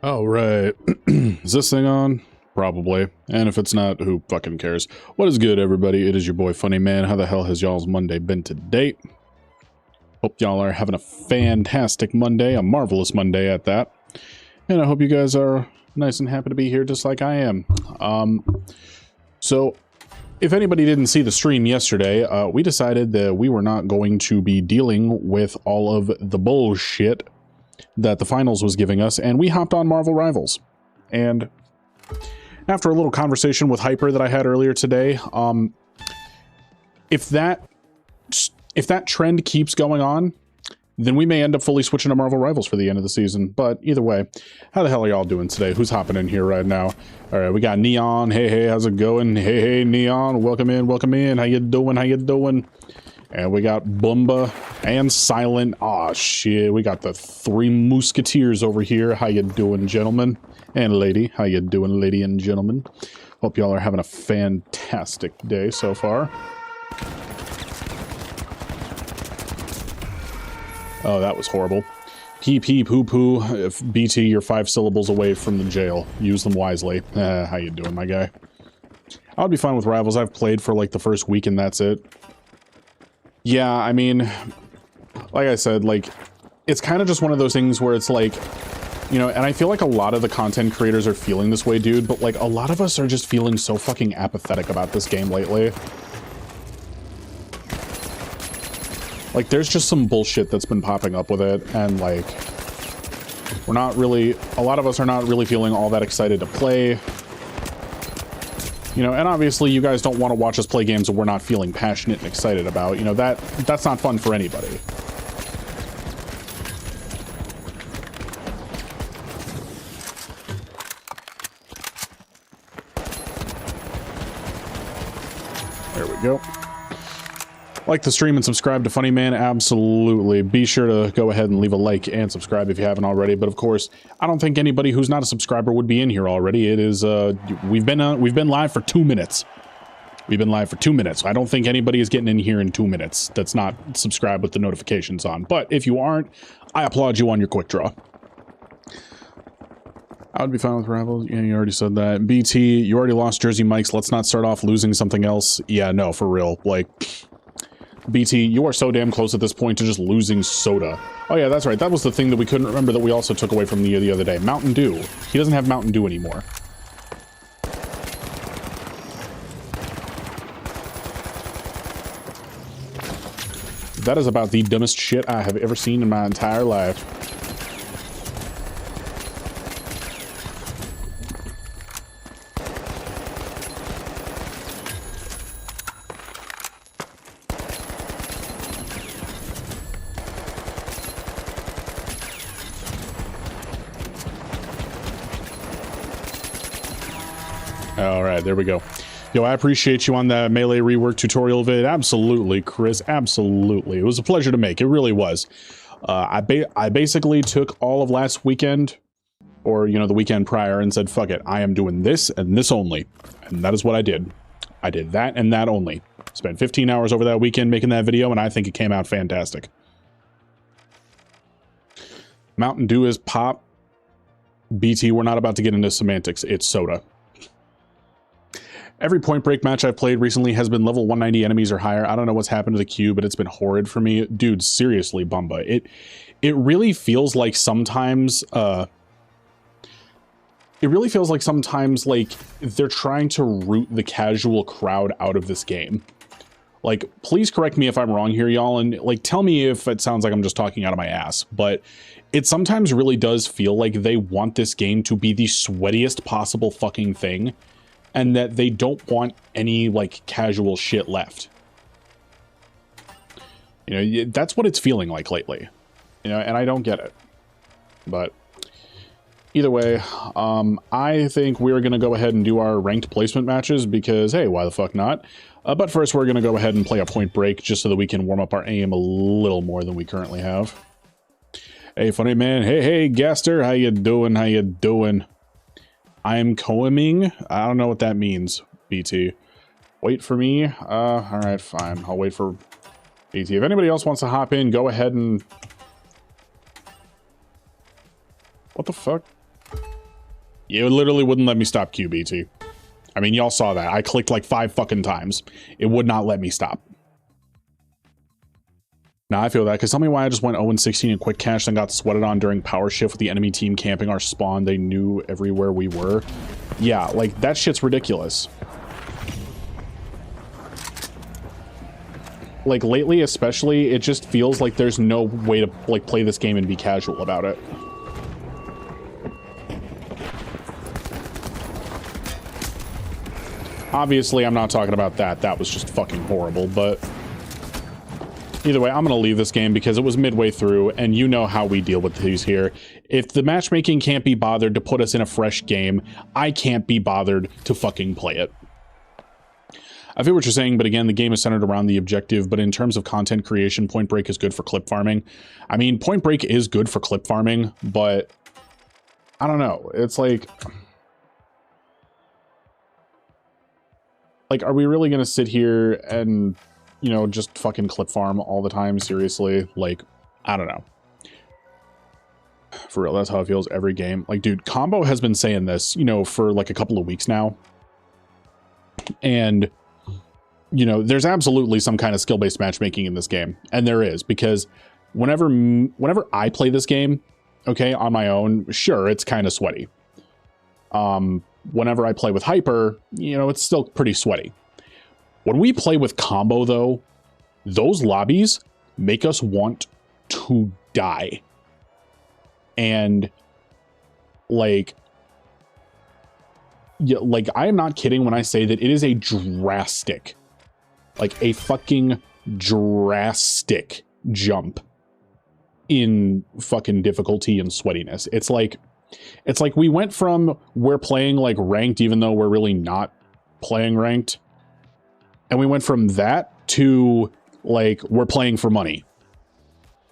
Oh, right. Is this thing on? Probably. And if it's not, who fucking cares? What is good, everybody? It is your boy, Funny Man. How the hell has y'all's Monday been to date? Hope y'all are having a fantastic Monday, a marvelous Monday at that. And I hope you guys are nice and happy to be here just like I am. So, if anybody didn't see the stream yesterday, we decided that we were not going to be dealing with all of the bullshit that the finals was giving us, and we hopped on Marvel Rivals. And after a little conversation with Hyper that I had earlier today, if that trend keeps going on, then we may end up fully switching to Marvel Rivals for the end of the season. But either way, how the hell are y'all doing today? Who's hopping in here right now? All right, we got Neon. Hey, how's it going? Hey, Neon. Welcome in. How you doing? And we got Bumba and Silent. Aw, shit. We got the three Musketeers over here. How you doing, gentlemen? And lady. How you doing, lady and gentlemen? Hope y'all are having a fantastic day so far. Oh, that was horrible. Pee pee poo poo. If BT, you're 5 syllables away from the jail. Use them wisely. How you doing, my guy? I would be fine with Rivals. I've played for like the first week and that's it. Yeah, I mean, like I said, like, it's kind of just one of those things where it's like, you know, and I feel like a lot of the content creators are feeling this way, dude, but like a lot of us are just feeling so fucking apathetic about this game lately. Like, there's just some bullshit that's been popping up with it, and like, we're not really, a lot of us are not really feeling all that excited to play. You know, and obviously you guys don't want to watch us play games that we're not feeling passionate and excited about. You know, that's not fun for anybody. There we go. Like the stream and subscribe to Funny Man, absolutely. Be sure to go ahead and leave a like and subscribe if you haven't already. But of course, I don't think anybody who's not a subscriber would be in here already. It is we've been live for 2 minutes. We've been live for 2 minutes. I don't think anybody is getting in here in 2 minutes that's not subscribed with the notifications on. But if you aren't, I applaud you on your quick draw. I would be fine with Rivals. Yeah, you already said that. BT, you already lost Jersey Mike's. Let's not start off losing something else. Yeah, no, for real. Like, BT, you are so damn close at this point to just losing soda. Oh yeah, that's right. That was the thing that we couldn't remember that we also took away from the other day. Mountain Dew. He doesn't have Mountain Dew anymore. That is about the dumbest shit I have ever seen in my entire life. All right, there we go. Yo, I appreciate you on that melee rework tutorial vid. Absolutely, Chris. Absolutely. It was a pleasure to make. It really was. I basically took all of last weekend, or, you know, the weekend prior, and said, fuck it. I am doing this and this only. And that is what I did. I did that and that only. Spent 15 hours over that weekend making that video, and I think it came out fantastic. Mountain Dew is pop. BT, we're not about to get into semantics. It's soda. Every Point Break match I've played recently has been level 190 enemies or higher. I don't know what's happened to the queue, but it's been horrid for me. Dude, seriously, Bumba. It really feels like sometimes, like they're trying to root the casual crowd out of this game. Like, please correct me if I'm wrong here, y'all, and like tell me if it sounds like I'm just talking out of my ass, but it sometimes really does feel like they want this game to be the sweatiest possible fucking thing, and that they don't want any, like, casual shit left. You know, that's what it's feeling like lately. You know, and I don't get it. But either way, I think we're going to go ahead and do our ranked placement matches because, hey, why the fuck not? But first, we're going to go ahead and play a Point Break just so that we can warm up our aim a little more than we currently have. Hey, Funny Man. Hey, Gaster. How you doing? I'm coming. I don't know what that means, BT. Wait for me. All right, fine. I'll wait for BT. If anybody else wants to hop in, go ahead and... What the fuck? It literally wouldn't let me stop QBT. I mean, y'all saw that. I clicked like 5 fucking times. It would not let me stop. Now I feel that, because tell me why I just went 0-16 in quick cash, then got sweated on during power shift with the enemy team camping our spawn. They knew everywhere we were. Yeah, like, that shit's ridiculous. Like, lately especially, it just feels like there's no way to, like, play this game and be casual about it. Obviously, I'm not talking about that. That was just fucking horrible, but... Either way, I'm going to leave this game because it was midway through, and you know how we deal with these here. If the matchmaking can't be bothered to put us in a fresh game, I can't be bothered to fucking play it. I feel what you're saying, but again, the game is centered around the objective, but in terms of content creation, Point Break is good for clip farming. I mean, Point Break is good for clip farming, but I don't know. It's like... Like, are we really going to sit here and... you know, just fucking clip farm all the time, seriously? Like, I don't know. For real, that's how it feels every game. Like, dude, Combo has been saying this, you know, for like a couple of weeks now. And, you know, there's absolutely some kind of skill-based matchmaking in this game. And there is, because whenever I play this game, okay, on my own, sure, it's kind of sweaty. Whenever I play with Hyper, you know, it's still pretty sweaty. When we play with Combo, though, those lobbies make us want to die. And, like, yeah, like, I am not kidding when I say that it is a drastic, like, a fucking drastic jump in fucking difficulty and sweatiness. It's like we went from we're playing, like, ranked, even though we're really not playing ranked. And we went from that to, like, we're playing for money.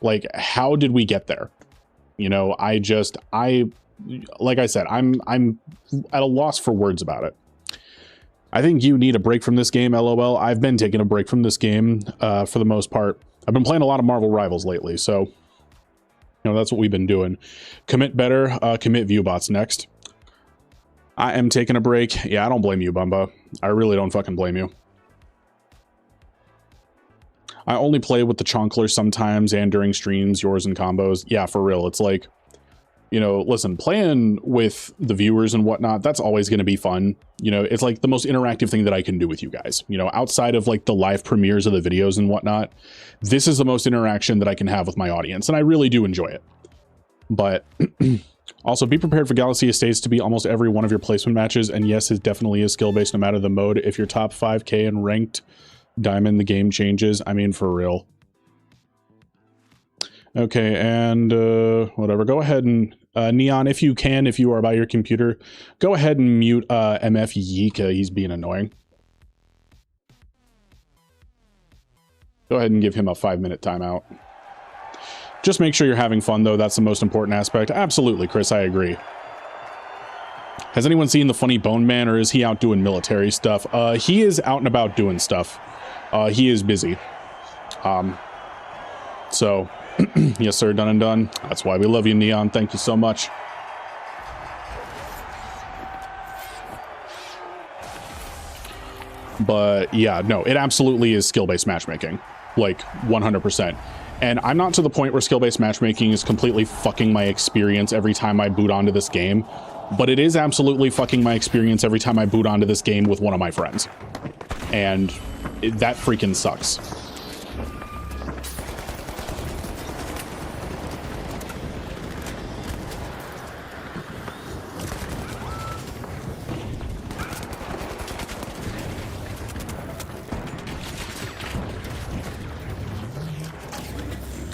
Like, how did we get there? You know, like I said, I'm at a loss for words about it. I think you need a break from this game, LOL. I've been taking a break from this game, for the most part. I've been playing a lot of Marvel Rivals lately, so, you know, that's what we've been doing. Commit better, commit viewbots next. I am taking a break. Yeah, I don't blame you, Bumba. I really don't fucking blame you. I only play with the Chonkler sometimes and during streams, yours and combos. Yeah, for real. It's like, you know, listen, playing with the viewers and whatnot, that's always going to be fun. You know, it's like the most interactive thing that I can do with you guys. You know, outside of like the live premieres of the videos and whatnot, this is the most interaction that I can have with my audience, and I really do enjoy it. But also be prepared for Galaxy Estates to be almost every one of your placement matches, and yes, it definitely is skill-based no matter the mode. If you're top 5k and ranked Diamond, the game changes. I mean, for real. Okay, and whatever. Go ahead and Neon, if you can, if you are by your computer, go ahead and mute MF Yika. He's being annoying. Go ahead and give him a 5-minute timeout. Just make sure you're having fun, though. That's the most important aspect. Absolutely, Chris. I agree. Has anyone seen the funny Bone Man, or is he out doing military stuff? He is out and about doing stuff. He is busy. So, yes, sir, done and done. That's why we love you, Neon. Thank you so much. But, yeah, no, it absolutely is skill-based matchmaking. Like, 100%. And I'm not to the point where skill-based matchmaking is completely fucking my experience every time I boot onto this game. But it is absolutely fucking my experience every time I boot onto this game with one of my friends. And that freaking sucks.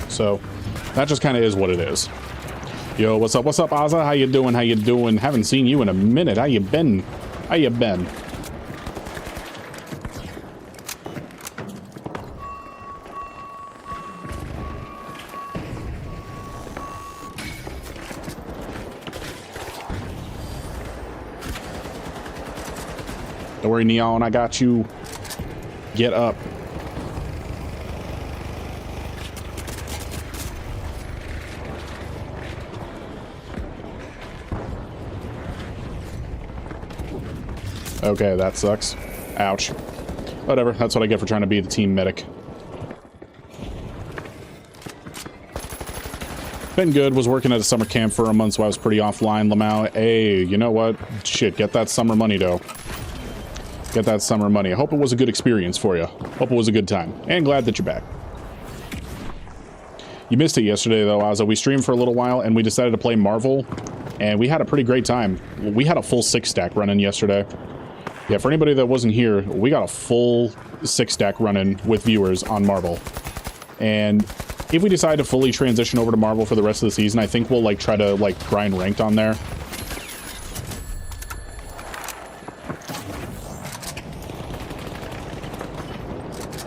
So that just kind of is what it is. Yo, what's up? What's up, Ozza? How you doing? How you doing? Haven't seen you in a minute. How you been? How you been? Don't worry, Neon. I got you. Get up. Okay, that sucks. Ouch. Whatever, that's what I get for trying to be the team medic. Been good, was working at a summer camp for a month, so I was pretty offline. Lamau, hey, you know what? Shit, get that summer money, though. Get that summer money. I hope it was a good experience for you. Hope it was a good time. And glad that you're back. You missed it yesterday, though, Ozza. We streamed for a little while, and we decided to play Marvel, and we had a pretty great time. We had a full 6-stack running yesterday. Yeah, for anybody that wasn't here, we got a full 6-stack running with viewers on Marvel. And if we decide to fully transition over to Marvel for the rest of the season, I think we'll, like, try to, like, grind ranked on there.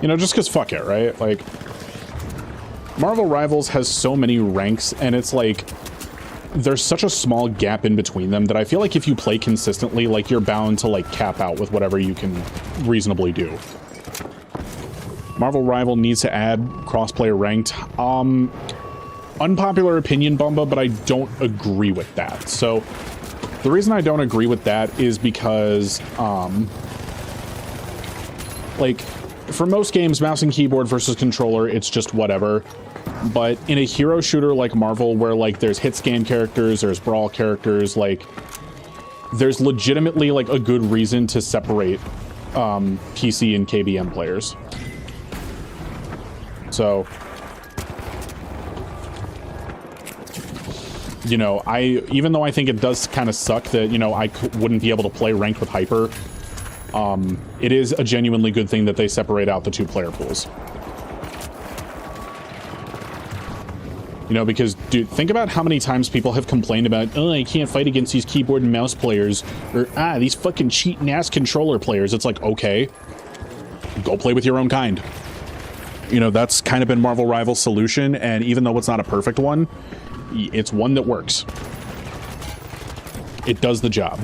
You know, just because fuck it, right? Like, Marvel Rivals has so many ranks, and it's like, there's such a small gap in between them that I feel like if you play consistently, like, you're bound to, like, cap out with whatever you can reasonably do. Marvel Rival needs to add cross-player ranked. Unpopular opinion, Bumba, but I don't agree with that. So, the reason I don't agree with that is because, like, for most games, mouse and keyboard versus controller, it's just whatever. But in a hero shooter like Marvel, where, like, there's hit scan characters, there's brawl characters, like, there's legitimately, like, a good reason to separate PC and KBM players. So, you know, even though I think it does kind of suck that, you know, I wouldn't be able to play ranked with Hyper, it is a genuinely good thing that they separate out the 2 player pools. You know, because, dude, think about how many times people have complained about, oh, I can't fight against these keyboard and mouse players, or, these fucking cheating ass controller players. It's like, okay, go play with your own kind. You know, that's kind of been Marvel Rival's solution, and even though it's not a perfect one, it's one that works. It does the job.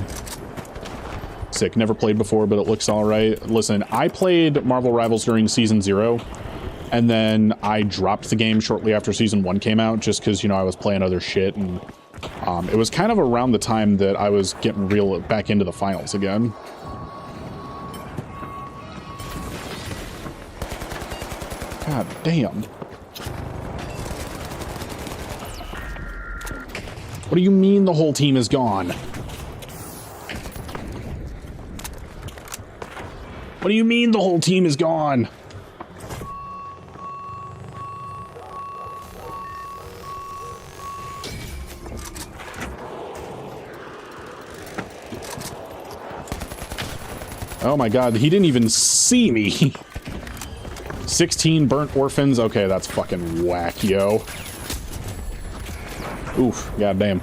Sick. Never played before, but it looks alright. Listen, I played Marvel Rivals during Season 0, and then I dropped the game shortly after Season 1 came out, just because, you know, I was playing other shit, and it was kind of around the time that I was getting real back into the finals again. God damn. What do you mean the whole team is gone? What do you mean the whole team is gone? Oh my god, he didn't even see me. 16 burnt orphans. Okay, that's fucking whack, yo. Oof, goddamn.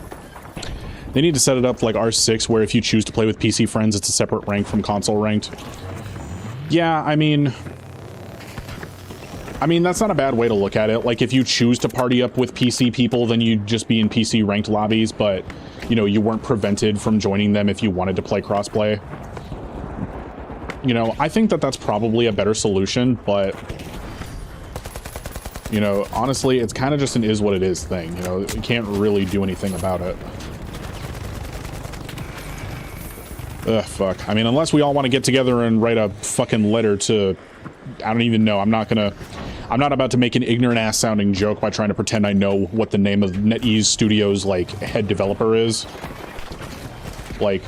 They need to set it up like R6, where if you choose to play with PC friends, it's a separate rank from console ranked. Yeah, I mean, that's not a bad way to look at it. Like, if you choose to party up with PC people, then you'd just be in PC ranked lobbies, but, you know, you weren't prevented from joining them if you wanted to play crossplay. You know, I think that that's probably a better solution, but, you know, honestly, it's kind of just an is what it is thing. You know, you can't really do anything about it. Ugh, fuck. I mean, unless we all want to get together and write a fucking letter to... I don't even know. I'm not about to make an ignorant-ass sounding joke by trying to pretend I know what the name of NetEase Studios, like, head developer is. Like...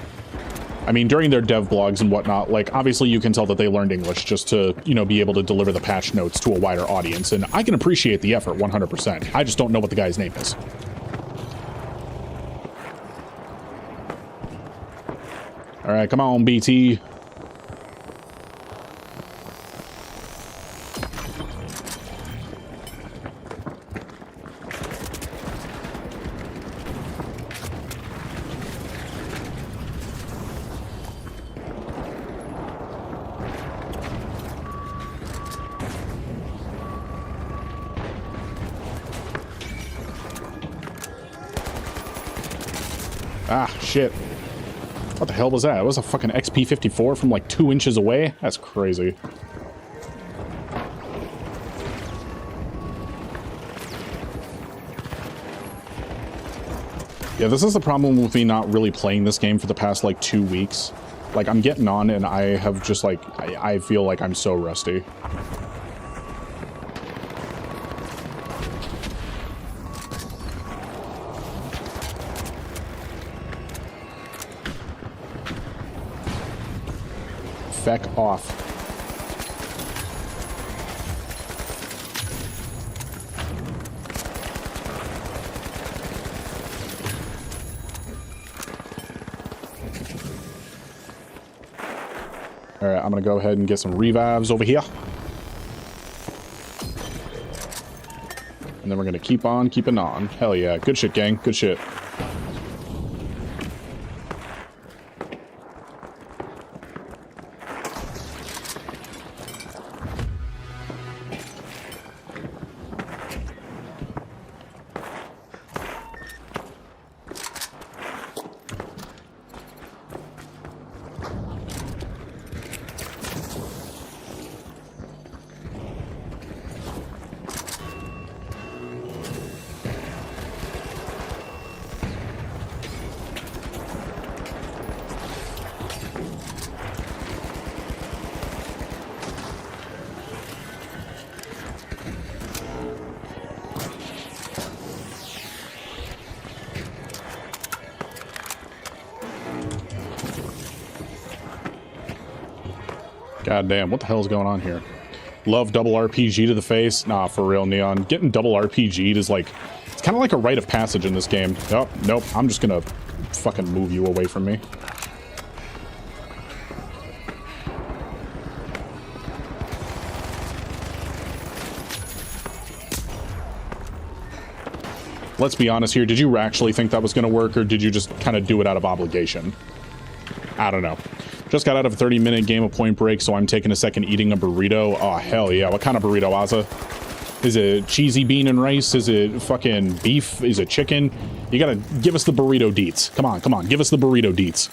I mean, during their dev blogs and whatnot, like, obviously you can tell that they learned English just to, you know, be able to deliver the patch notes to a wider audience, and I can appreciate the effort 100%. I just don't know what the guy's name is. Alright, come on, BT. Ah, shit. What the hell was that? It was a fucking XP54 from like 2 inches away? That's crazy. Yeah, this is the problem with me not really playing this game for the past like 2 weeks. Like, I'm getting on and I have just, like, I feel like I'm so rusty. Feck off. Alright, I'm gonna go ahead and get some revives over here. And then we're gonna keep on keeping on. Hell yeah. Good shit, gang. Good shit. God damn, what the hell is going on here? Love double RPG to the face? Nah, for real, Neon. Getting double RPG'd is like, it's kind of like a rite of passage in this game. Oh, nope, I'm just gonna fucking move you away from me. Let's be honest here, did you actually think that was gonna work, or did you just kind of do it out of obligation? I don't know. Just got out of a 30-minute game of Point Break, so I'm taking a second eating a burrito. Oh, hell yeah. What kind of burrito, Ozza? Is it cheesy bean and rice? Is it fucking beef? Is it chicken? You gotta give us the burrito deets. Come on, come on. Give us the burrito deets.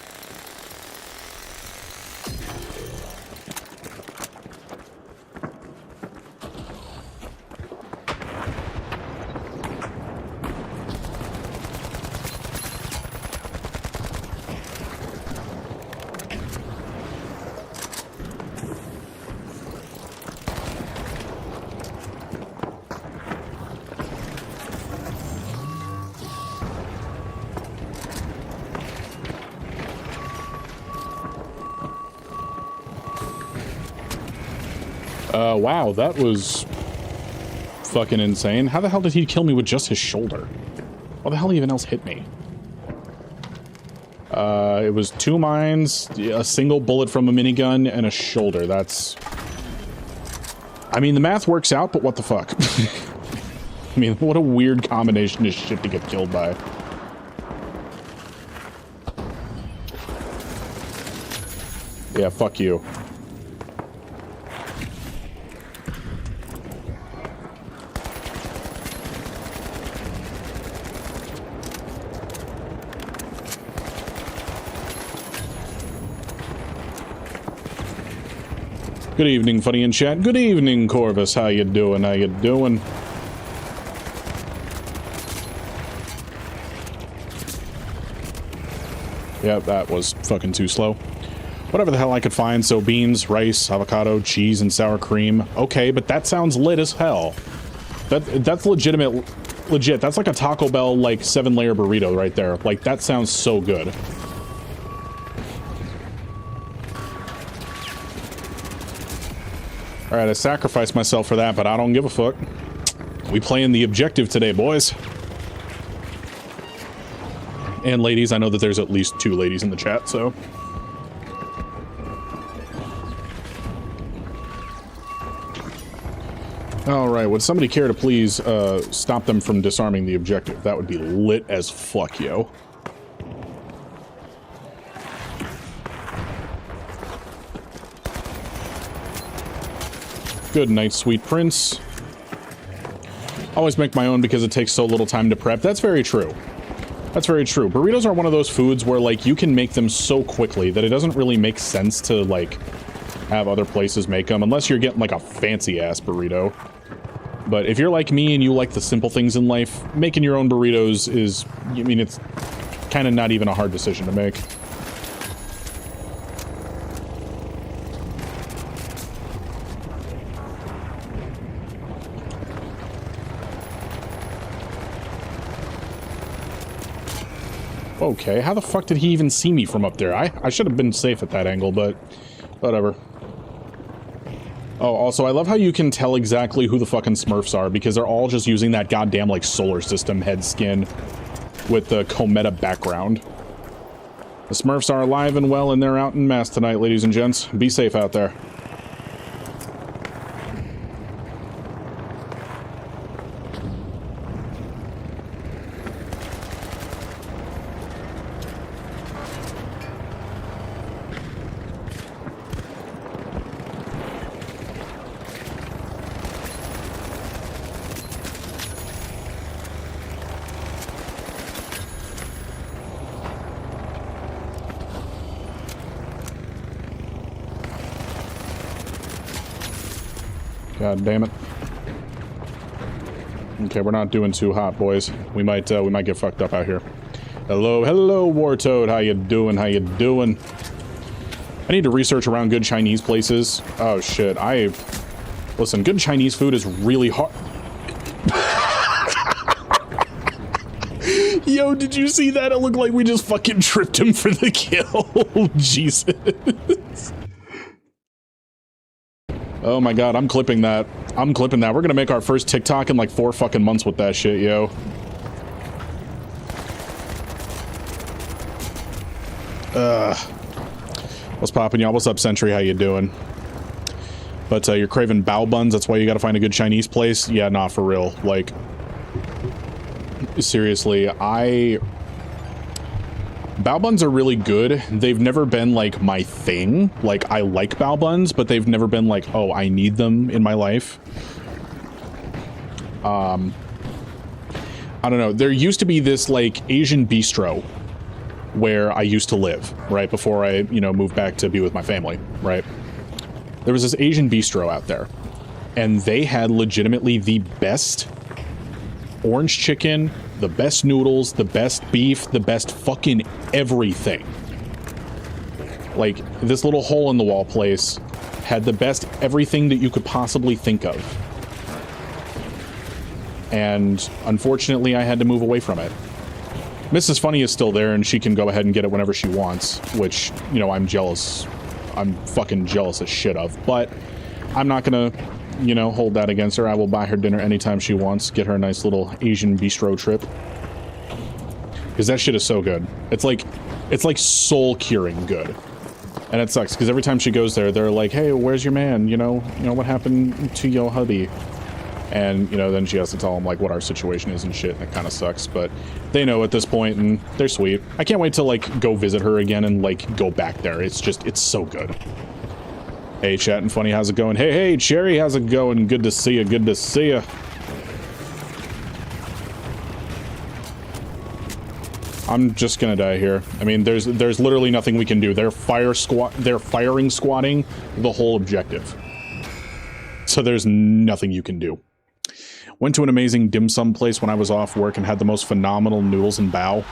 Wow, that was fucking insane. How the hell did he kill me with just his shoulder? What the hell even else hit me? It was 2 mines, a single bullet from a minigun, and a shoulder. That's... I mean, the math works out, but what the fuck? I mean, what a weird combination of shit to get killed by. Yeah, fuck you. Good evening, Funny in chat. Good evening, Corvus. How you doing? How you doing? Yep, that was fucking too slow. Whatever the hell I could find. So beans, rice, avocado, cheese, and sour cream. Okay, but that sounds lit as hell. That's legit. That's like a Taco Bell, like, 7-layer burrito right there. Like, that sounds so good. Alright, I sacrificed myself for that, but I don't give a fuck. We playing the objective today, boys. And ladies, I know that there's at least 2 ladies in the chat, so... Alright, would somebody care to please stop them from disarming the objective? That would be lit as fuck, yo. Good night, sweet prince. Always make my own because it takes so little time to prep. That's very true. That's very true. Burritos are one of those foods where, like, you can make them so quickly that it doesn't really make sense to, like, have other places make them, unless you're getting, like, a fancy-ass burrito. But if you're like me and you like the simple things in life, making your own burritos is, I mean, it's kind of not even a hard decision to make. Okay, how the fuck did he even see me from up there? I should have been safe at that angle, but whatever. Oh, also, I love how you can tell exactly who the fucking Smurfs are, because they're all just using that goddamn, like, solar system head skin with the Cometa background. The Smurfs are alive and well, and they're out en masse tonight, ladies and gents. Be safe out there. God damn it. Okay, we're not doing too hot, boys. We might get fucked up out here. Hello, Wartoad. How you doing? How you doing? I need to research around good Chinese places. Oh, shit. Listen, good Chinese food is really hard. Yo, did you see that? It looked like we just fucking tripped him for the kill. Jesus. Oh my god, I'm clipping that. I'm clipping that. We're gonna make our first TikTok in like 4 fucking months with that shit, yo. What's poppin', y'all? What's up, Sentry? How you doing? But you're craving bao buns, that's why you gotta find a good Chinese place? Yeah, nah, for real. Like, seriously, bao buns are really good. They've never been, like, my thing. Like, I like bao buns, but they've never been like, oh, I need them in my life. I don't know. There used to be this, like, Asian bistro where I used to live, right? Before I, you know, moved back to be with my family, right? There was this Asian bistro out there, and they had legitimately the best orange chicken, the best noodles, the best beef, the best fucking everything. Like, this little hole-in-the-wall place had the best everything that you could possibly think of. And, unfortunately, I had to move away from it. Mrs. Funny is still there, and she can go ahead and get it whenever she wants, which, you know, I'm jealous. I'm fucking jealous as shit of. But, I'm not gonna, you know, hold that against her. I will buy her dinner anytime she wants. Get her a nice little Asian bistro trip. Because that shit is so good. It's like soul-curing good. And it sucks, because every time she goes there, they're like, hey, where's your man? You know, what happened to your hubby? And, you know, then she has to tell them, like, what our situation is and shit, and it kind of sucks. But they know at this point, and they're sweet. I can't wait to, like, go visit her again and, like, go back there. It's just, it's so good. Hey, Chat and Funny, how's it going? Hey, Cherry, how's it going? Good to see you, good to see you. I'm just gonna die here. I mean, there's literally nothing we can do. They're firing squatting the whole objective. So there's nothing you can do. Went to an amazing dim sum place when I was off work and had the most phenomenal noodles and bao.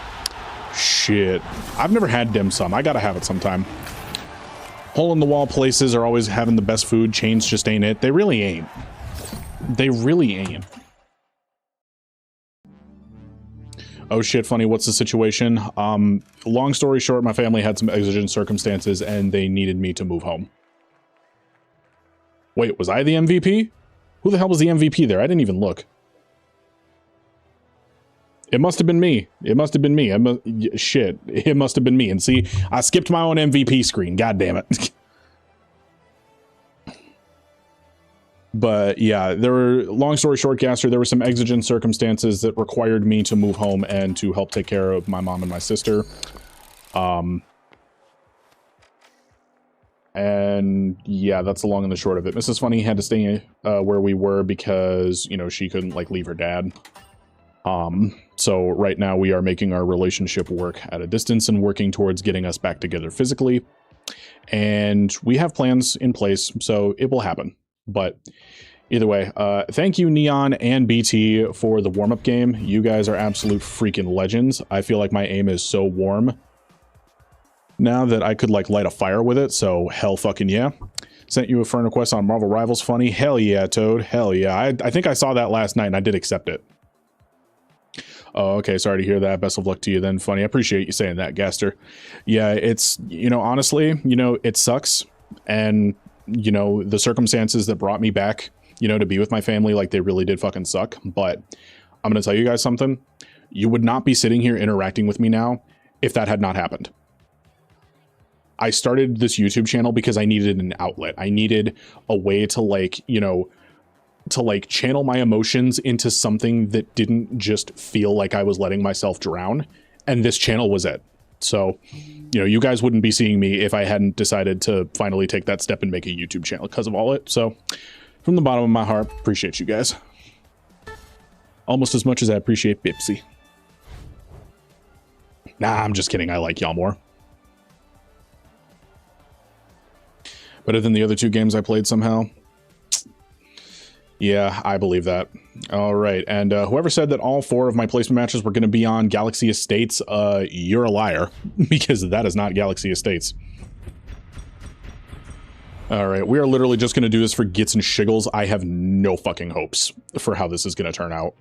Shit. I've never had dim sum. I gotta have it sometime. Hole-in-the-wall places are always having the best food. Chains just ain't it. They really ain't. They really ain't. Oh shit, Funny, what's the situation? Long story short, my family had some exigent circumstances and they needed me to move home. Wait, was I the MVP? Who the hell was the MVP there? I didn't even look. It must have been me. It must have been me. Shit, it must have been me. And see, I skipped my own MVP screen. God damn it. But yeah, there were, long story short, Gaster, there were some exigent circumstances that required me to move home and to help take care of my mom and my sister. And yeah, that's the long and the short of it. Mrs. Funny had to stay where we were because, you know, she couldn't, like, leave her dad. So right now we are making our relationship work at a distance and working towards getting us back together physically. And we have plans in place, so it will happen. But either way, thank you, Neon and BT, for the warm-up game. You guys are absolute freaking legends. I feel like my aim is so warm now that I could, like, light a fire with it, so hell fucking yeah. Sent you a friend request on Marvel Rivals, Funny. Hell yeah, Toad. Hell yeah. I think I saw that last night and I did accept it. Oh, okay. Sorry to hear that. Best of luck to you then, Funny. I appreciate you saying that, Gaster. Yeah, it's, you know, honestly, you know, it sucks. And, you know, the circumstances that brought me back, you know, to be with my family, like, they really did fucking suck. But I'm going to tell you guys something. You would not be sitting here interacting with me now if that had not happened. I started this YouTube channel because I needed an outlet. I needed a way to, like, you know, to like channel my emotions into something that didn't just feel like I was letting myself drown. And this channel was it. So, you know, you guys wouldn't be seeing me if I hadn't decided to finally take that step and make a YouTube channel because of all it. So from the bottom of my heart, appreciate you guys. Almost as much as I appreciate Bipsy. Nah, I'm just kidding. I like y'all more. Better than the other 2 games I played somehow. Yeah, I believe that. All right, and whoever said that all 4 of my placement matches were going to be on Galaxy Estates, you're a liar, because that is not Galaxy Estates. All right, we are literally just going to do this for gits and shiggles. I have no fucking hopes for how this is going to turn out.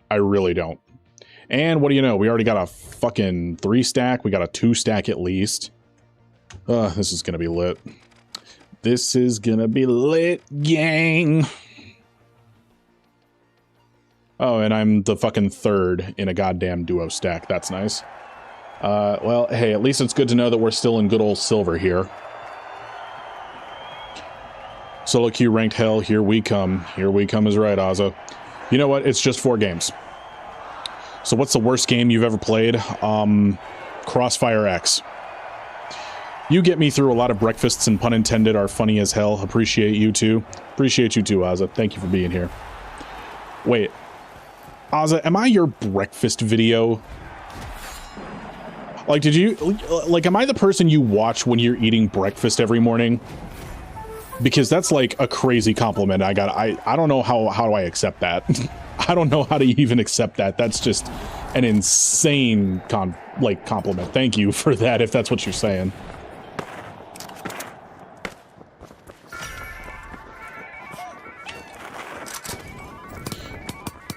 I really don't. And what do you know? We already got a fucking 3-stack. We got a 2-stack at least. This is going to be lit. This is going to be lit, gang. Oh, and I'm the fucking 3rd in a goddamn duo stack. That's nice. Well, hey, at least it's good to know that we're still in good old silver here. Solo queue ranked hell, here we come. Here we come is right, Ozza. You know what? It's just 4 games. So what's the worst game you've ever played? Crossfire X. You get me through a lot of breakfasts, and pun intended are funny as hell. Appreciate you too. Appreciate you too, Ozza. Thank you for being here. Wait. Ozza, am I your breakfast video? Like, did you, like, am I the person you watch when you're eating breakfast every morning? Because that's like a crazy compliment. I don't know how do I accept that? I don't know how to even accept that. That's just an insane compliment. Thank you for that, if that's what you're saying.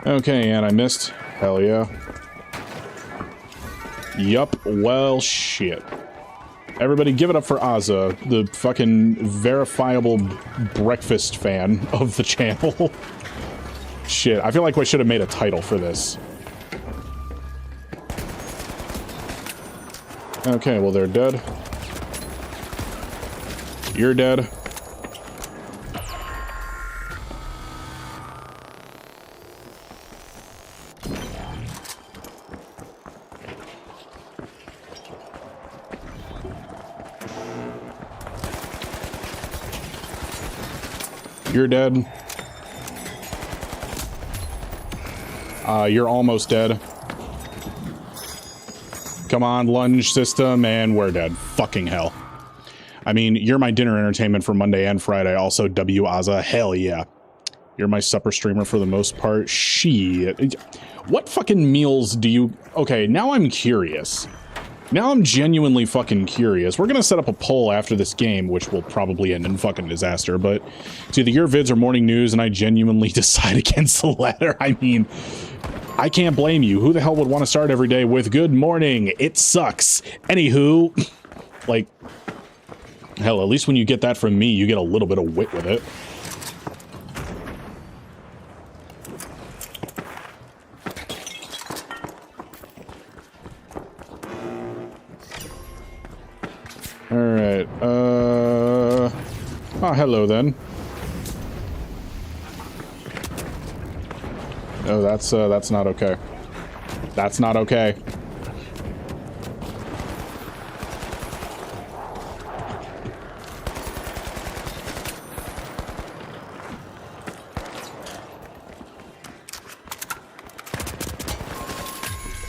Okay, and I missed. Hell yeah. Yup, well, shit. Everybody give it up for Ozza, the fucking verifiable breakfast fan of the channel. Shit, I feel like I should have made a title for this. Okay, well, they're dead. You're dead. You're dead. You're almost dead. Come on, lunge system, and we're dead. Fucking hell. I mean, you're my dinner entertainment for Monday and Friday. Also, W. Ozza, hell yeah. You're my supper streamer for the most part. Shit. What fucking meals do you... Okay, now I'm curious. Now I'm genuinely fucking curious. We're gonna set up a poll after this game, which will probably end in fucking disaster, but it's either your vids or morning news, and I genuinely decide against the latter. I mean, I can't blame you. Who the hell would want to start every day with good morning? It sucks. Anywho, like, hell, at least when you get that from me, you get a little bit of wit with it. Alright, oh, hello then. Oh, that's not okay. That's not okay.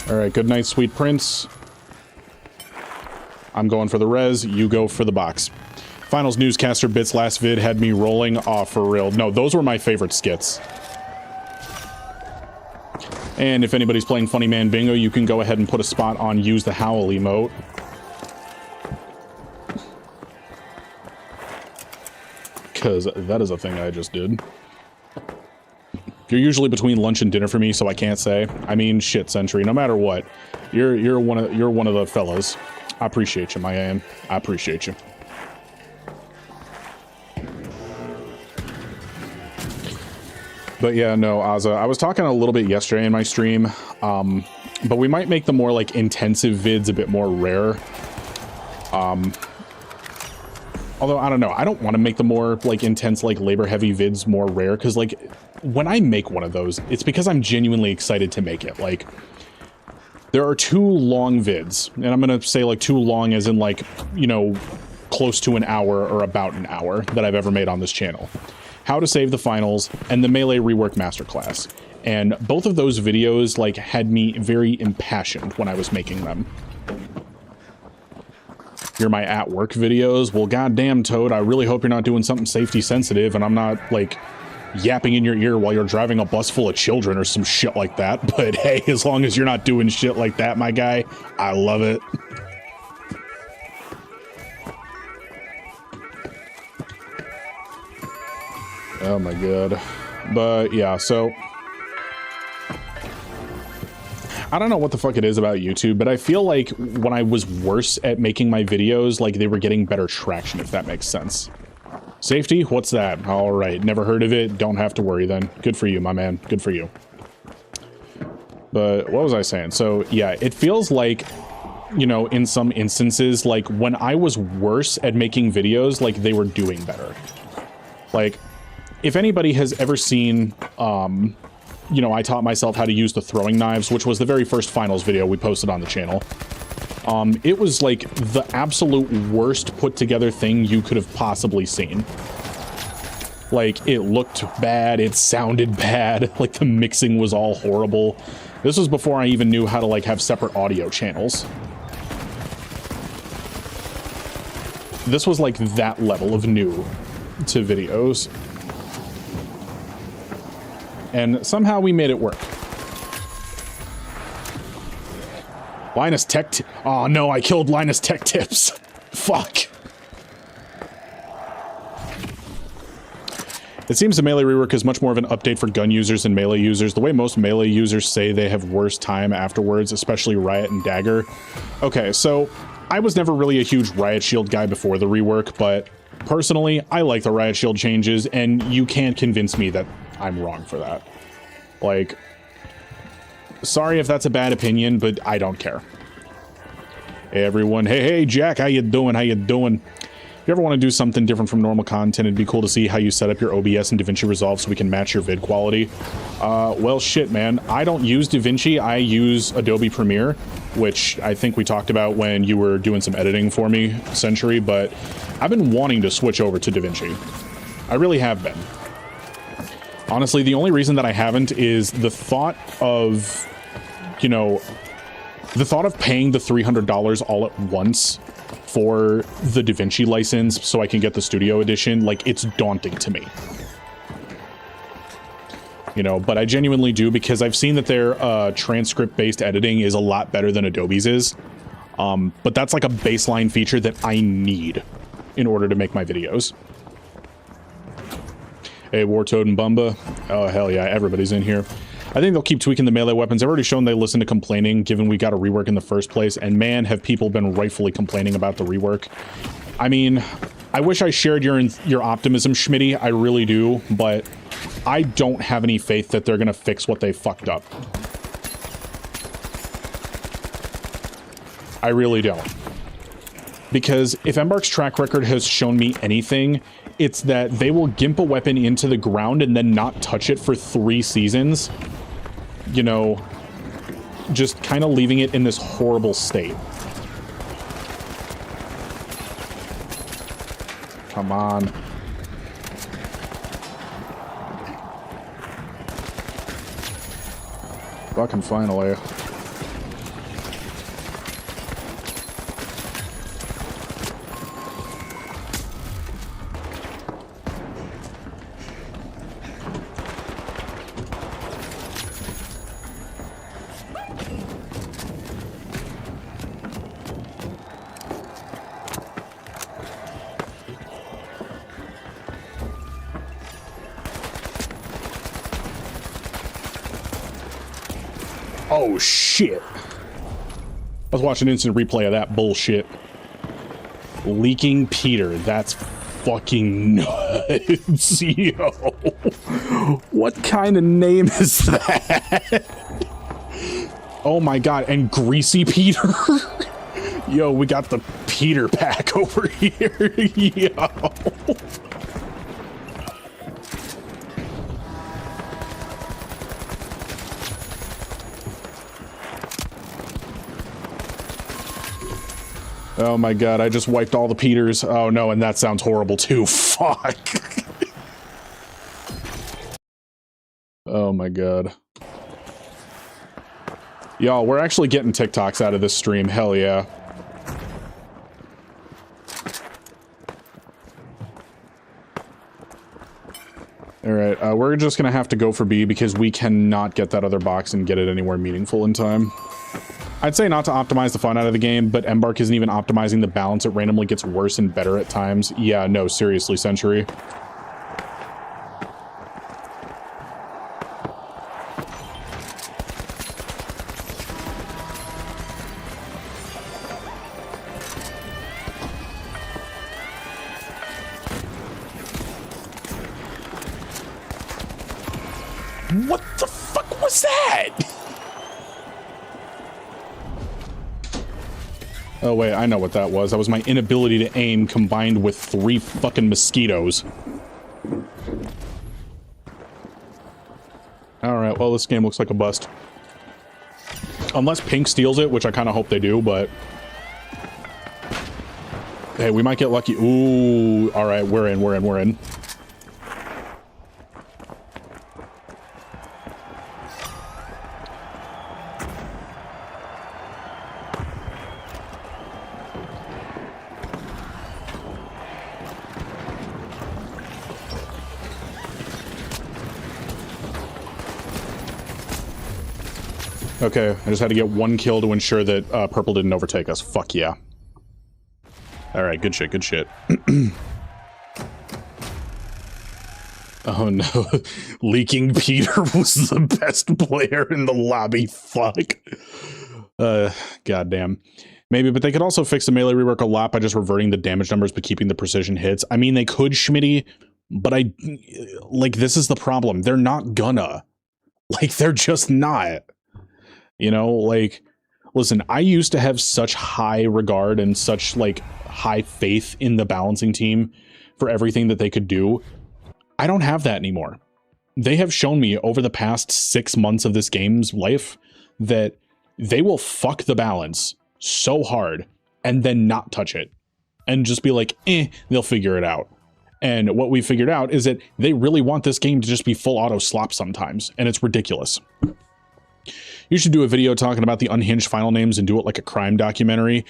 Alright, good night, sweet prince. I'm going for the res, you go for the box. Finals newscaster bits last vid had me rolling off for real. No, those were my favorite skits. And if anybody's playing Funny Man Bingo, you can go ahead and put a spot on use the howl emote. Because that is a thing I just did. You're usually between lunch and dinner for me, so I can't say. I mean, shit, Sentry. No matter what, you're one of the fellas. I appreciate you, my man. I appreciate you. But yeah, no, Azza, I was talking a little bit yesterday in my stream, but we might make the more like intensive vids a bit more rare. Although I don't know, I don't want to make the more like intense, like labor heavy vids more rare, because like when I make one of those, it's because I'm genuinely excited to make it. Like, there are 2 long vids, and I'm gonna say like 2 long as in like, you know, close to an hour or about an hour that I've ever made on this channel. How to Save the Finals and the Melee Rework Masterclass. And both of those videos like had me very impassioned when I was making them. You're my at work videos. Well, goddamn, Toad, I really hope you're not doing something safety sensitive and I'm not like yapping in your ear while you're driving a bus full of children or some shit like that. But hey, as long as you're not doing shit like that, my guy, I love it. Oh my god. But yeah, so I don't know what the fuck it is about YouTube, but I feel like when I was worse at making my videos, like they were getting better traction, if that makes sense. Safety? What's that? All right, never heard of it. Don't have to worry then. Good for you, my man. Good for you. But what was I saying? So yeah, it feels like, you know, in some instances, like when I was worse at making videos, like they were doing better. Like, if anybody has ever seen, you know, I taught myself how to use the throwing knives, which was the very first finals video we posted on the channel. It was like the absolute worst put together thing you could have possibly seen. Like, it looked bad, it sounded bad, like the mixing was all horrible. This was before I even knew how to like have separate audio channels. This was like that level of new to videos. And somehow we made it work. Linus Tech oh no, I killed Linus Tech Tips. Fuck. It seems the Melee rework is much more of an update for gun users than Melee users. The way most Melee users say they have worse time afterwards, especially Riot and Dagger. Okay, so I was never really a huge Riot Shield guy before the rework, but personally, I like the Riot Shield changes, and you can't convince me that I'm wrong for that. Like, sorry if that's a bad opinion, but I don't care. Hey everyone, hey Jack, how you doing? How you doing? If you ever want to do something different from normal content, it'd be cool to see how you set up your OBS and DaVinci Resolve so we can match your vid quality. Well, shit, man. I don't use DaVinci. I use Adobe Premiere, which I think we talked about when you were doing some editing for me, Century, but I've been wanting to switch over to DaVinci. I really have been. Honestly, the only reason that I haven't is the thought of, you know, the thought of paying the $300 all at once for the DaVinci license so I can get the Studio Edition, like, it's daunting to me. You know, but I genuinely do, because I've seen that their transcript-based editing is a lot better than Adobe's is. But that's like a baseline feature that I need in order to make my videos. Hey, Wartoad and Bumba. Oh, hell yeah, everybody's in here. I think they'll keep tweaking the melee weapons. I've already shown they listen to complaining, given we got a rework in the first place, and man, have people been rightfully complaining about the rework. I mean, I wish I shared your optimism, Schmitty, I really do, but I don't have any faith that they're gonna fix what they fucked up. I really don't. Because if Embark's track record has shown me anything, it's that they will gimp a weapon into the ground and then not touch it for 3 seasons. You know, just kind of leaving it in this horrible state. Come on. Fucking finally. Oh, shit. I was watching an instant replay of that bullshit. Leaking Peter. That's fucking nuts. Yo. What kind of name is that? Oh my god. And Greasy Peter. Yo, we got the Peter pack over here. Yo. Oh my god, I just wiped all the Peters. Oh no, and that sounds horrible too. Fuck. Oh my god. Y'all, we're actually getting TikToks out of this stream. Hell yeah. Alright, we're just gonna have to go for B because we cannot get that other box and get it anywhere meaningful in time. I'd say not to optimize the fun out of the game, but Embark isn't even optimizing the balance. It randomly gets worse and better at times. Yeah, no, seriously, Century. What the fuck was that? Oh wait, I know what that was. That was my inability to aim combined with 3 fucking mosquitoes. Alright, well this game looks like a bust. Unless Pink steals it, which I kind of hope they do, but... Hey, we might get lucky. Ooh, alright, we're in. Okay, I just had to get 1 kill to ensure that purple didn't overtake us. Fuck yeah. Alright, good shit. Oh no. Leaking Peter was the best player in the lobby. Fuck. Goddamn. Maybe, but they could also fix the melee rework a lot by just reverting the damage numbers but keeping the precision hits. I mean, they could, Schmitty, but like, this is the problem. They're not gonna. Like, they're just not. You know, like, listen, I used to have such high regard and such, like, high faith in the balancing team for everything that they could do. I don't have that anymore. They have shown me over the past 6 months of this game's life that they will fuck the balance so hard and then not touch it and just be like, they'll figure it out. And what we figured out is that they really want this game to just be full auto slop sometimes, and it's ridiculous. You should do a video talking about the unhinged final names and do it like a crime documentary.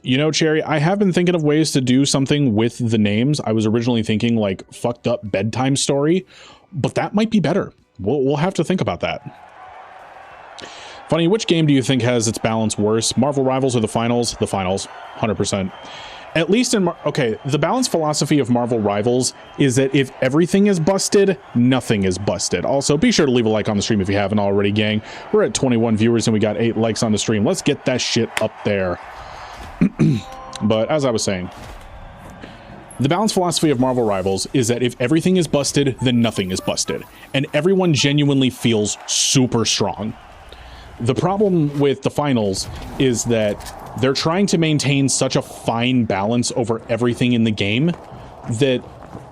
You know, Cherry, I have been thinking of ways to do something with the names. I was originally thinking like fucked up bedtime story, but that might be better. We'll have to think about that. Funny, which game do you think has its balance worse? Marvel Rivals or the Finals? The Finals, 100%. At least in... Okay, the balance philosophy of Marvel Rivals is that if everything is busted, nothing is busted. Also, be sure to leave a like on the stream if you haven't already, gang. We're at 21 viewers and we got 8 likes on the stream. Let's get that shit up there. But as I was saying, the balance philosophy of Marvel Rivals is that if everything is busted, then nothing is busted. And everyone genuinely feels super strong. The problem with the Finals is that they're trying to maintain such a fine balance over everything in the game that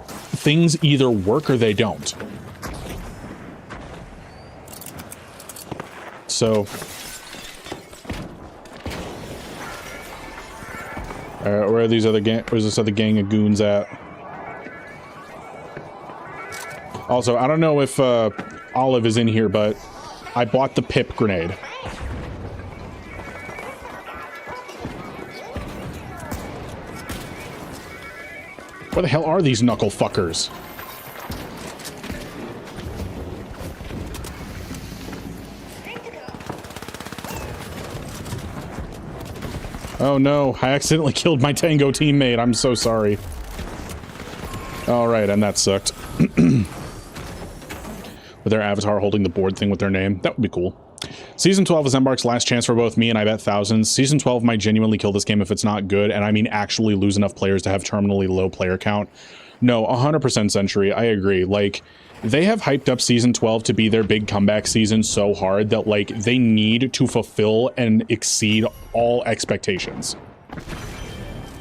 things either work or they don't. So... Alright, where's this other gang of goons at? Also, I don't know if Olive is in here, but I bought the pip grenade. Where the hell are these knuckle fuckers? Oh no, I accidentally killed my Tango teammate. I'm so sorry. Alright, and that sucked. With their avatar holding the board thing with their name. That would be cool. Season 12 is Embark's last chance for both me and I bet thousands. Season 12 might genuinely kill this game if it's not good, and I mean actually lose enough players to have terminally low player count. No, 100% Century, I agree. Like, they have hyped up Season 12 to be their big comeback season so hard that, like, they need to fulfill and exceed all expectations.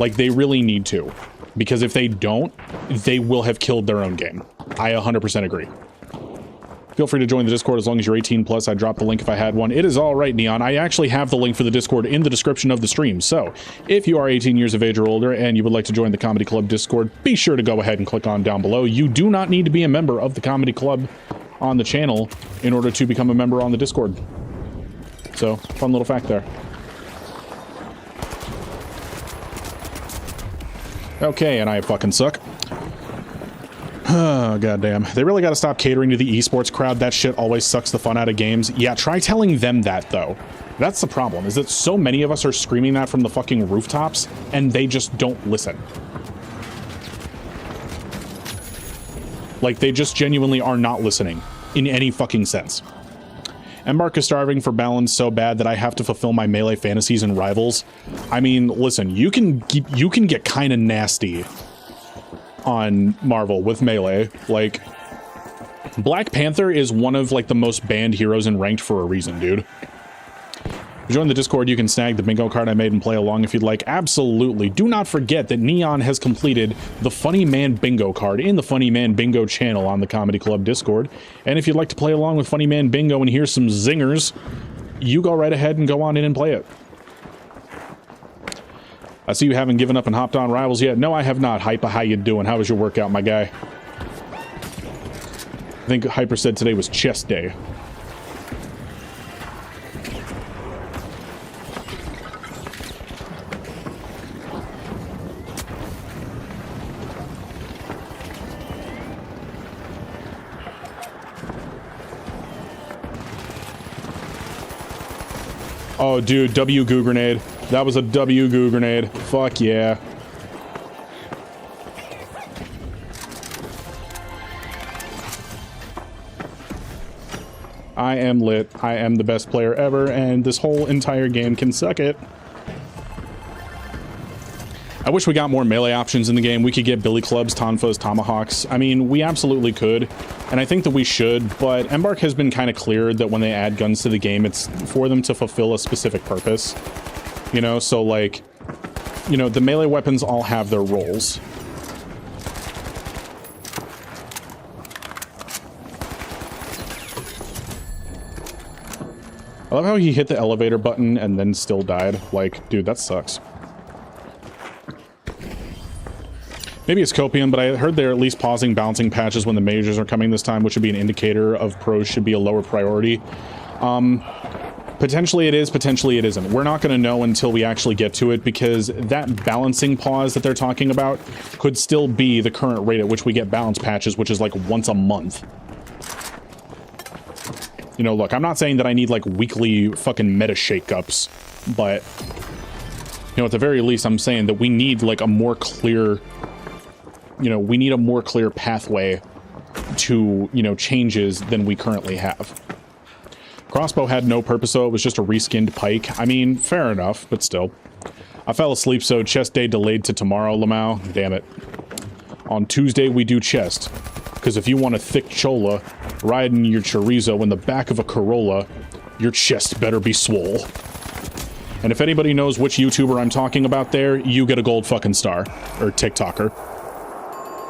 Like, they really need to. Because if they don't, they will have killed their own game. I 100% agree. Feel free to join the Discord as long as you're 18 plus. I'd drop the link if I had one. It is all right, Neon. I actually have the link for the Discord in the description of the stream. So if you are 18 years of age or older and you would like to join the Comedy Club Discord, be sure to go ahead and click on down below. You do not need to be a member of the Comedy Club on the channel in order to become a member on the Discord. So, fun little fact there. Okay, and I fucking suck. Oh, goddamn. They really got to stop catering to the esports crowd. That shit always sucks the fun out of games. Yeah, try telling them that, though. That's the problem, is that so many of us are screaming that from the fucking rooftops, and they just don't listen. Like, they just genuinely are not listening, in any fucking sense. Embark is starving for balance so bad that I have to fulfill my melee fantasies and rivals. I mean, listen, you can get kind of nasty on Marvel with melee. Like, Black Panther is one of, like, the most banned heroes in ranked for a reason, dude. Join the Discord, you can snag the bingo card I made and play along if you'd like. Absolutely. Do not forget that Neon has completed the Funny Man bingo card in the Funny Man bingo channel on the Comedy Club Discord. And if you'd like to play along with Funny Man bingo and hear some zingers, you go right ahead and go on in and play it. I see you haven't given up and hopped on Rivals yet. No, I have not. Hyper, how you doing? How was your workout, my guy? I think Hyper said today was chest day. Oh, dude, W goo grenade. That was a W goo grenade. Fuck yeah. I am lit. I am the best player ever, and this whole entire game can suck it. I wish we got more melee options in the game. We could get billy clubs, tonfas, tomahawks. I mean, we absolutely could, and I think that we should, but Embark has been kind of clear that when they add guns to the game, it's for them to fulfill a specific purpose. You know, so like, you know, the melee weapons all have their roles. I love how he hit the elevator button and then still died. Like, dude, that sucks. Maybe it's copium, but I heard they're at least pausing bouncing patches when the majors are coming this time, which would be an indicator of pros should be a lower priority. Potentially it is, potentially it isn't. We're not going to know until we actually get to it, because that balancing pause that they're talking about could still be the current rate at which we get balance patches, which is like once a month. You know, look, I'm not saying that I need like weekly fucking meta shakeups, but, you know, at the very least, I'm saying that we need like a more clear, you know, we need a more clear pathway to, you know, changes than we currently have. Crossbow had no purpose, though. It was just a reskinned pike. I mean, fair enough, but still. I fell asleep, so chest day delayed to tomorrow, Lamau. Damn it. On Tuesday, we do chest. Because if you want a thick chola riding your chorizo in the back of a Corolla, your chest better be swole. And if anybody knows which YouTuber I'm talking about there, you get a gold fucking star. Or TikToker.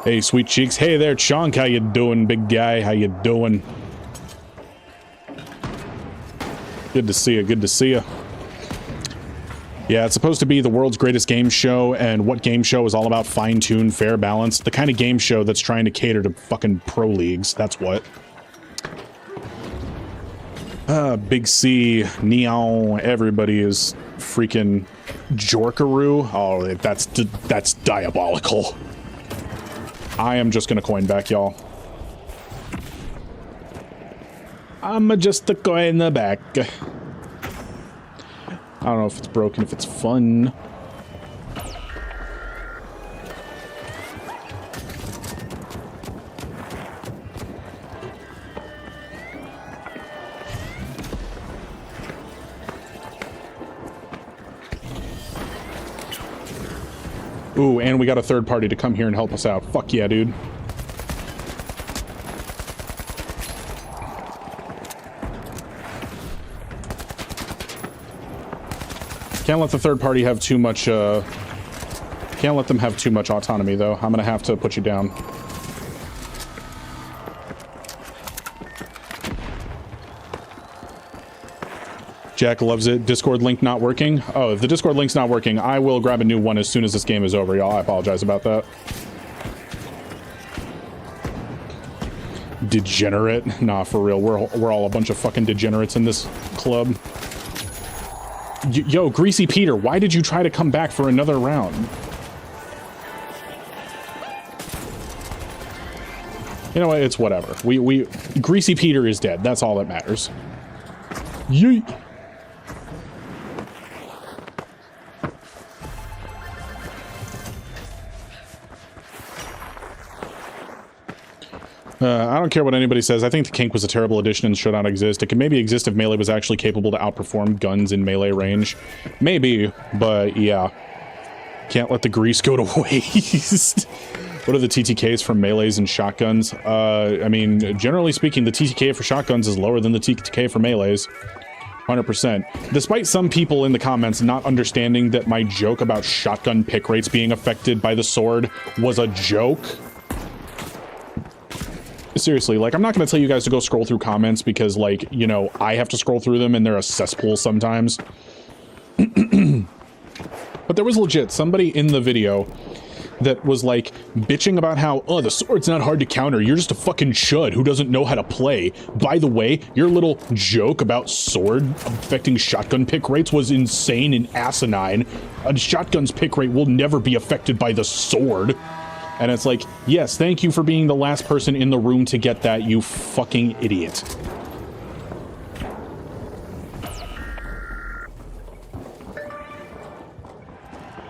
Hey, sweet cheeks. Hey there, Chonk. How you doing, big guy? How you doing? Good to see you. Good to see you. Yeah, it's supposed to be the world's greatest game show, and what game show is all about fine-tuned, fair balance? The kind of game show that's trying to cater to fucking pro leagues. That's what. Big C, Neon, everybody is freaking Jorkaroo. Oh, that's diabolical. I am just gonna coin back, y'all. I'm just a coin in the back. I don't know if it's broken, if it's fun. Ooh, and we got a third party to come here and help us out. Fuck yeah, dude. Can't let the third party have too much, can't let them have too much autonomy, though. I'm gonna have to put you down. Jack loves it. Discord link not working? Oh, if the Discord link's not working, I will grab a new one as soon as this game is over, y'all. I apologize about that. Degenerate? Nah, for real. We're all a bunch of fucking degenerates in this club. Yo, Greasy Peter, why did you try to come back for another round? You know what? It's whatever. Greasy Peter is dead. That's all that matters. Yeet. I don't care what anybody says. I think the kink was a terrible addition and should not exist. It could maybe exist if Melee was actually capable to outperform guns in melee range. Maybe, but yeah. Can't let the grease go to waste. What are the TTKs for melees and shotguns? I mean, generally speaking, the TTK for shotguns is lower than the TTK for melees. 100%. Despite some people in the comments not understanding that my joke about shotgun pick rates being affected by the sword was a joke. Seriously, like, I'm not going to tell you guys to go scroll through comments because, like, you know, I have to scroll through them and they're a cesspool sometimes. But there was legit somebody in the video that was, like, bitching about how, oh, the sword's not hard to counter. You're just a fucking chud who doesn't know how to play. By the way, your little joke about sword affecting shotgun pick rates was insane and asinine. A shotgun's pick rate will never be affected by the sword. And it's like, yes, thank you for being the last person in the room to get that, you fucking idiot.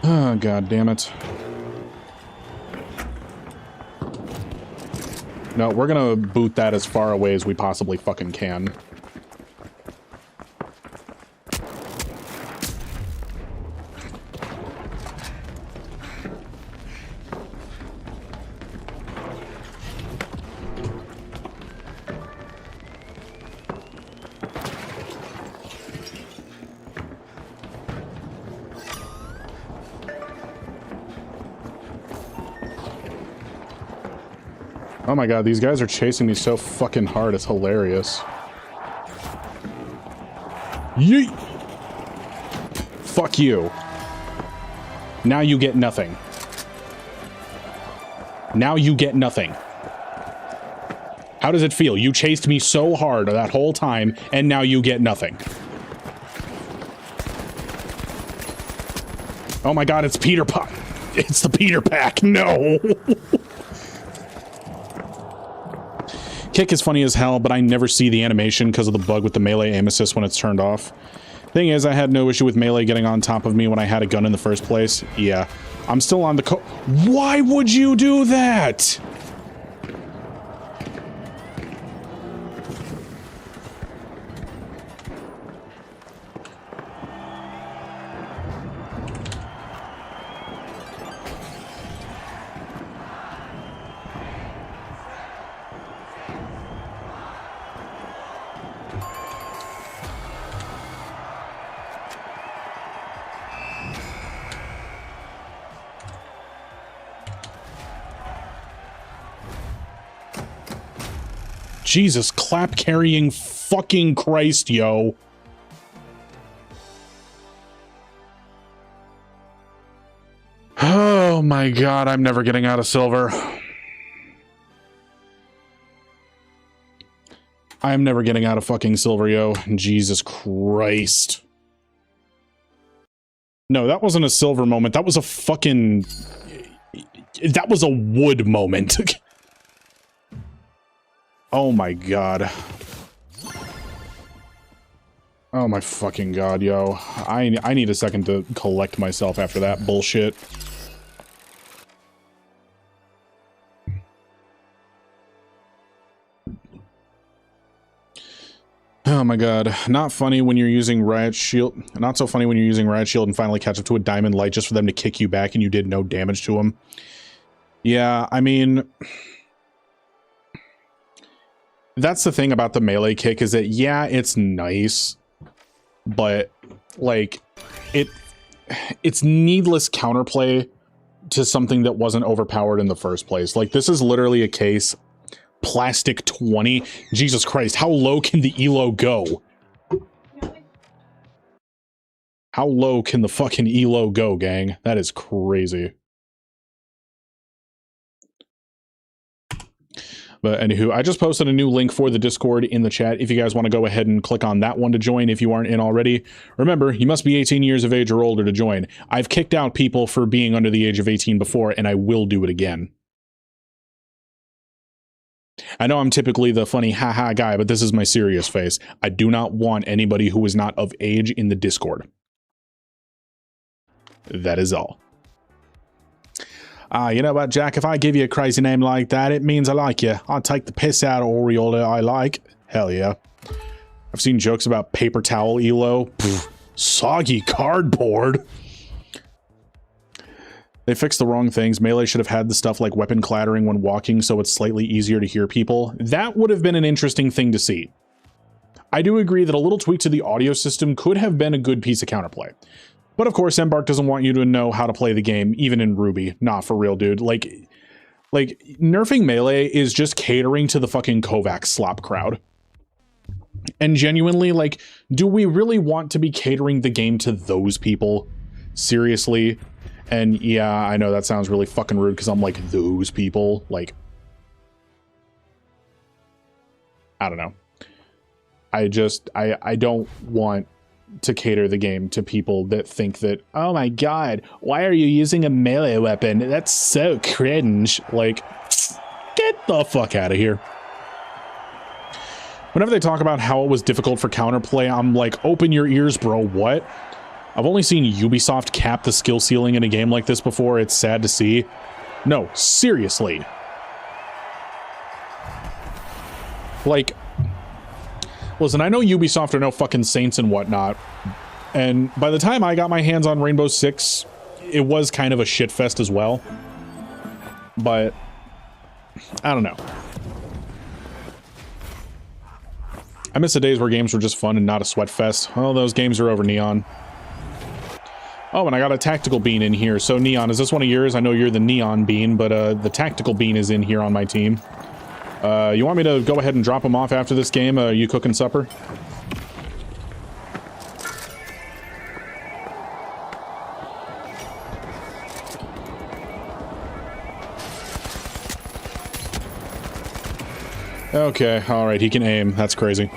Oh, god damn it. No, we're gonna boot that as far away as we possibly fucking can. Oh my god, these guys are chasing me so fucking hard, it's hilarious. Yeet! Fuck you. Now you get nothing. Now you get nothing. How does it feel? You chased me so hard that whole time, and now you get nothing. Oh my god, it's Peter Pot. It's the Peter Pack. No! Kick is funny as hell, but I never see the animation because of the bug with the melee aim assist when it's turned off. Thing is, I had no issue with melee getting on top of me when I had a gun in the first place. Yeah. I'm still on the Why would you do that? Jesus, clap carrying fucking Christ, yo. Oh my god, I'm never getting out of silver. I'm never getting out of fucking silver, yo. Jesus Christ. No, that wasn't a silver moment. That was a fucking... That was a wood moment. Oh my god. Oh my fucking god, yo. I need a second to collect myself after that bullshit. Oh my god. Not funny when you're using Riot Shield. Not so funny when you're using Riot Shield and finally catch up to a Diamond Light just for them to kick you back and you did no damage to them. Yeah, I mean... That's the thing about the melee kick is that, yeah, it's nice, but, like, it's needless counterplay to something that wasn't overpowered in the first place. Like, this is literally a case... Plastic 20. Jesus Christ, how low can the elo go? How low can the fucking elo go, gang? That is crazy. But anywho, I just posted a new link for the Discord in the chat if you guys want to go ahead and click on that one to join if you aren't in already. Remember, you must be 18 years of age or older to join. I've kicked out people for being under the age of 18 before, and I will do it again. I know I'm typically the funny haha guy, but this is my serious face. I do not want anybody who is not of age in the Discord. That is all. You know what, Jack? If I give you a crazy name like that, it means I like you. I'll take the piss out of Oriole that I like. Hell yeah. I've seen jokes about paper towel elo. Pfft, soggy cardboard. They fixed the wrong things. Melee should have had the stuff like weapon clattering when walking so it's slightly easier to hear people. That would have been an interesting thing to see. I do agree that a little tweak to the audio system could have been a good piece of counterplay. But of course, Embark doesn't want you to know how to play the game, even in Ruby. Nah, for real, dude. Like nerfing Melee is just catering to the fucking Kovacs slop crowd. And genuinely, like, do we really want to be catering the game to those people? Seriously? And yeah, I know that sounds really fucking rude because I'm like, those people, like, I don't know. I don't want to cater the game to people that think that, oh my god, why are you using a melee weapon? That's so cringe. Like, get the fuck out of here. Whenever they talk about how it was difficult for counterplay, I'm like, open your ears, bro. What? I've only seen Ubisoft cap the skill ceiling in a game like this before. It's sad to see. No, seriously. Like, listen, I know Ubisoft are no fucking saints and whatnot. And by the time I got my hands on Rainbow Six, it was kind of a shitfest as well. But, I don't know. I miss the days where games were just fun and not a sweat fest. Well, those games are over, Neon. Oh, and I got a tactical bean in here. So, Neon, is this one of yours? I know you're the neon bean, but the tactical bean is in here on my team. You want me to go ahead and drop him off after this game? You cooking supper? Okay, alright, he can aim. That's crazy.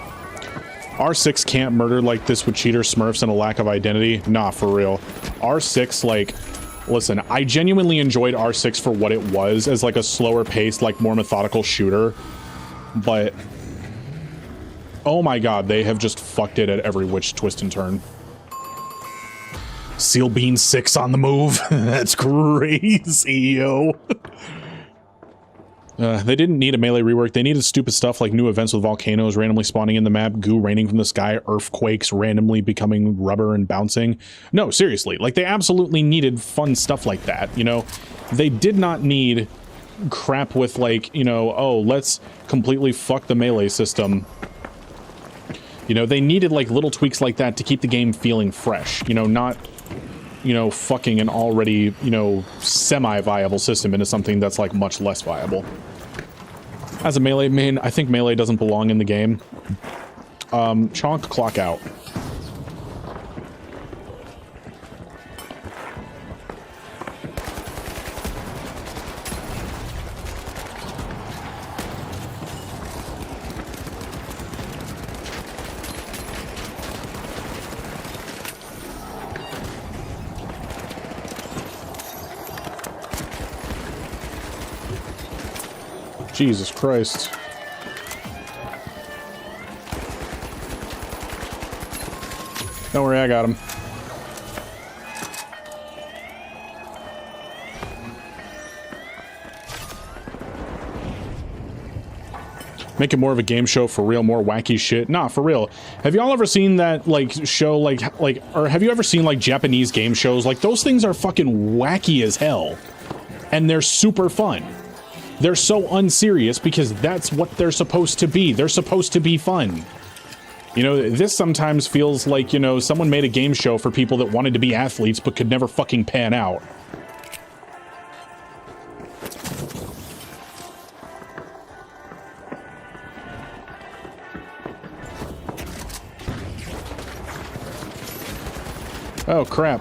R6 can't murder like this with cheater smurfs and a lack of identity. Nah, for real. R6, like, listen, I genuinely enjoyed R6 for what it was, as like a slower paced, like more methodical shooter. But, oh my god, they have just fucked it at every which twist and turn. Seal Bean 6 on the move. That's crazy, yo. They didn't need a melee rework. They needed stupid stuff like new events with volcanoes randomly spawning in the map, goo raining from the sky, earthquakes randomly becoming rubber and bouncing. No, seriously, like they absolutely needed fun stuff like that, you know? They did not need crap with like, you know, oh, let's completely fuck the melee system. You know, they needed like little tweaks like that to keep the game feeling fresh, you know, not, you know, fucking an already, you know, semi-viable system into something that's like much less viable. As a melee main, I think melee doesn't belong in the game. Chonk, clock out. Jesus Christ. Don't worry, I got him. Make it more of a game show for real, more wacky shit. Nah, for real. Have y'all ever seen that, like, show, or have you ever seen, like, Japanese game shows? Like, those things are fucking wacky as hell. And they're super fun. They're so unserious because that's what they're supposed to be. They're supposed to be fun. You know, this sometimes feels like, you know, someone made a game show for people that wanted to be athletes but could never fucking pan out. Oh, crap.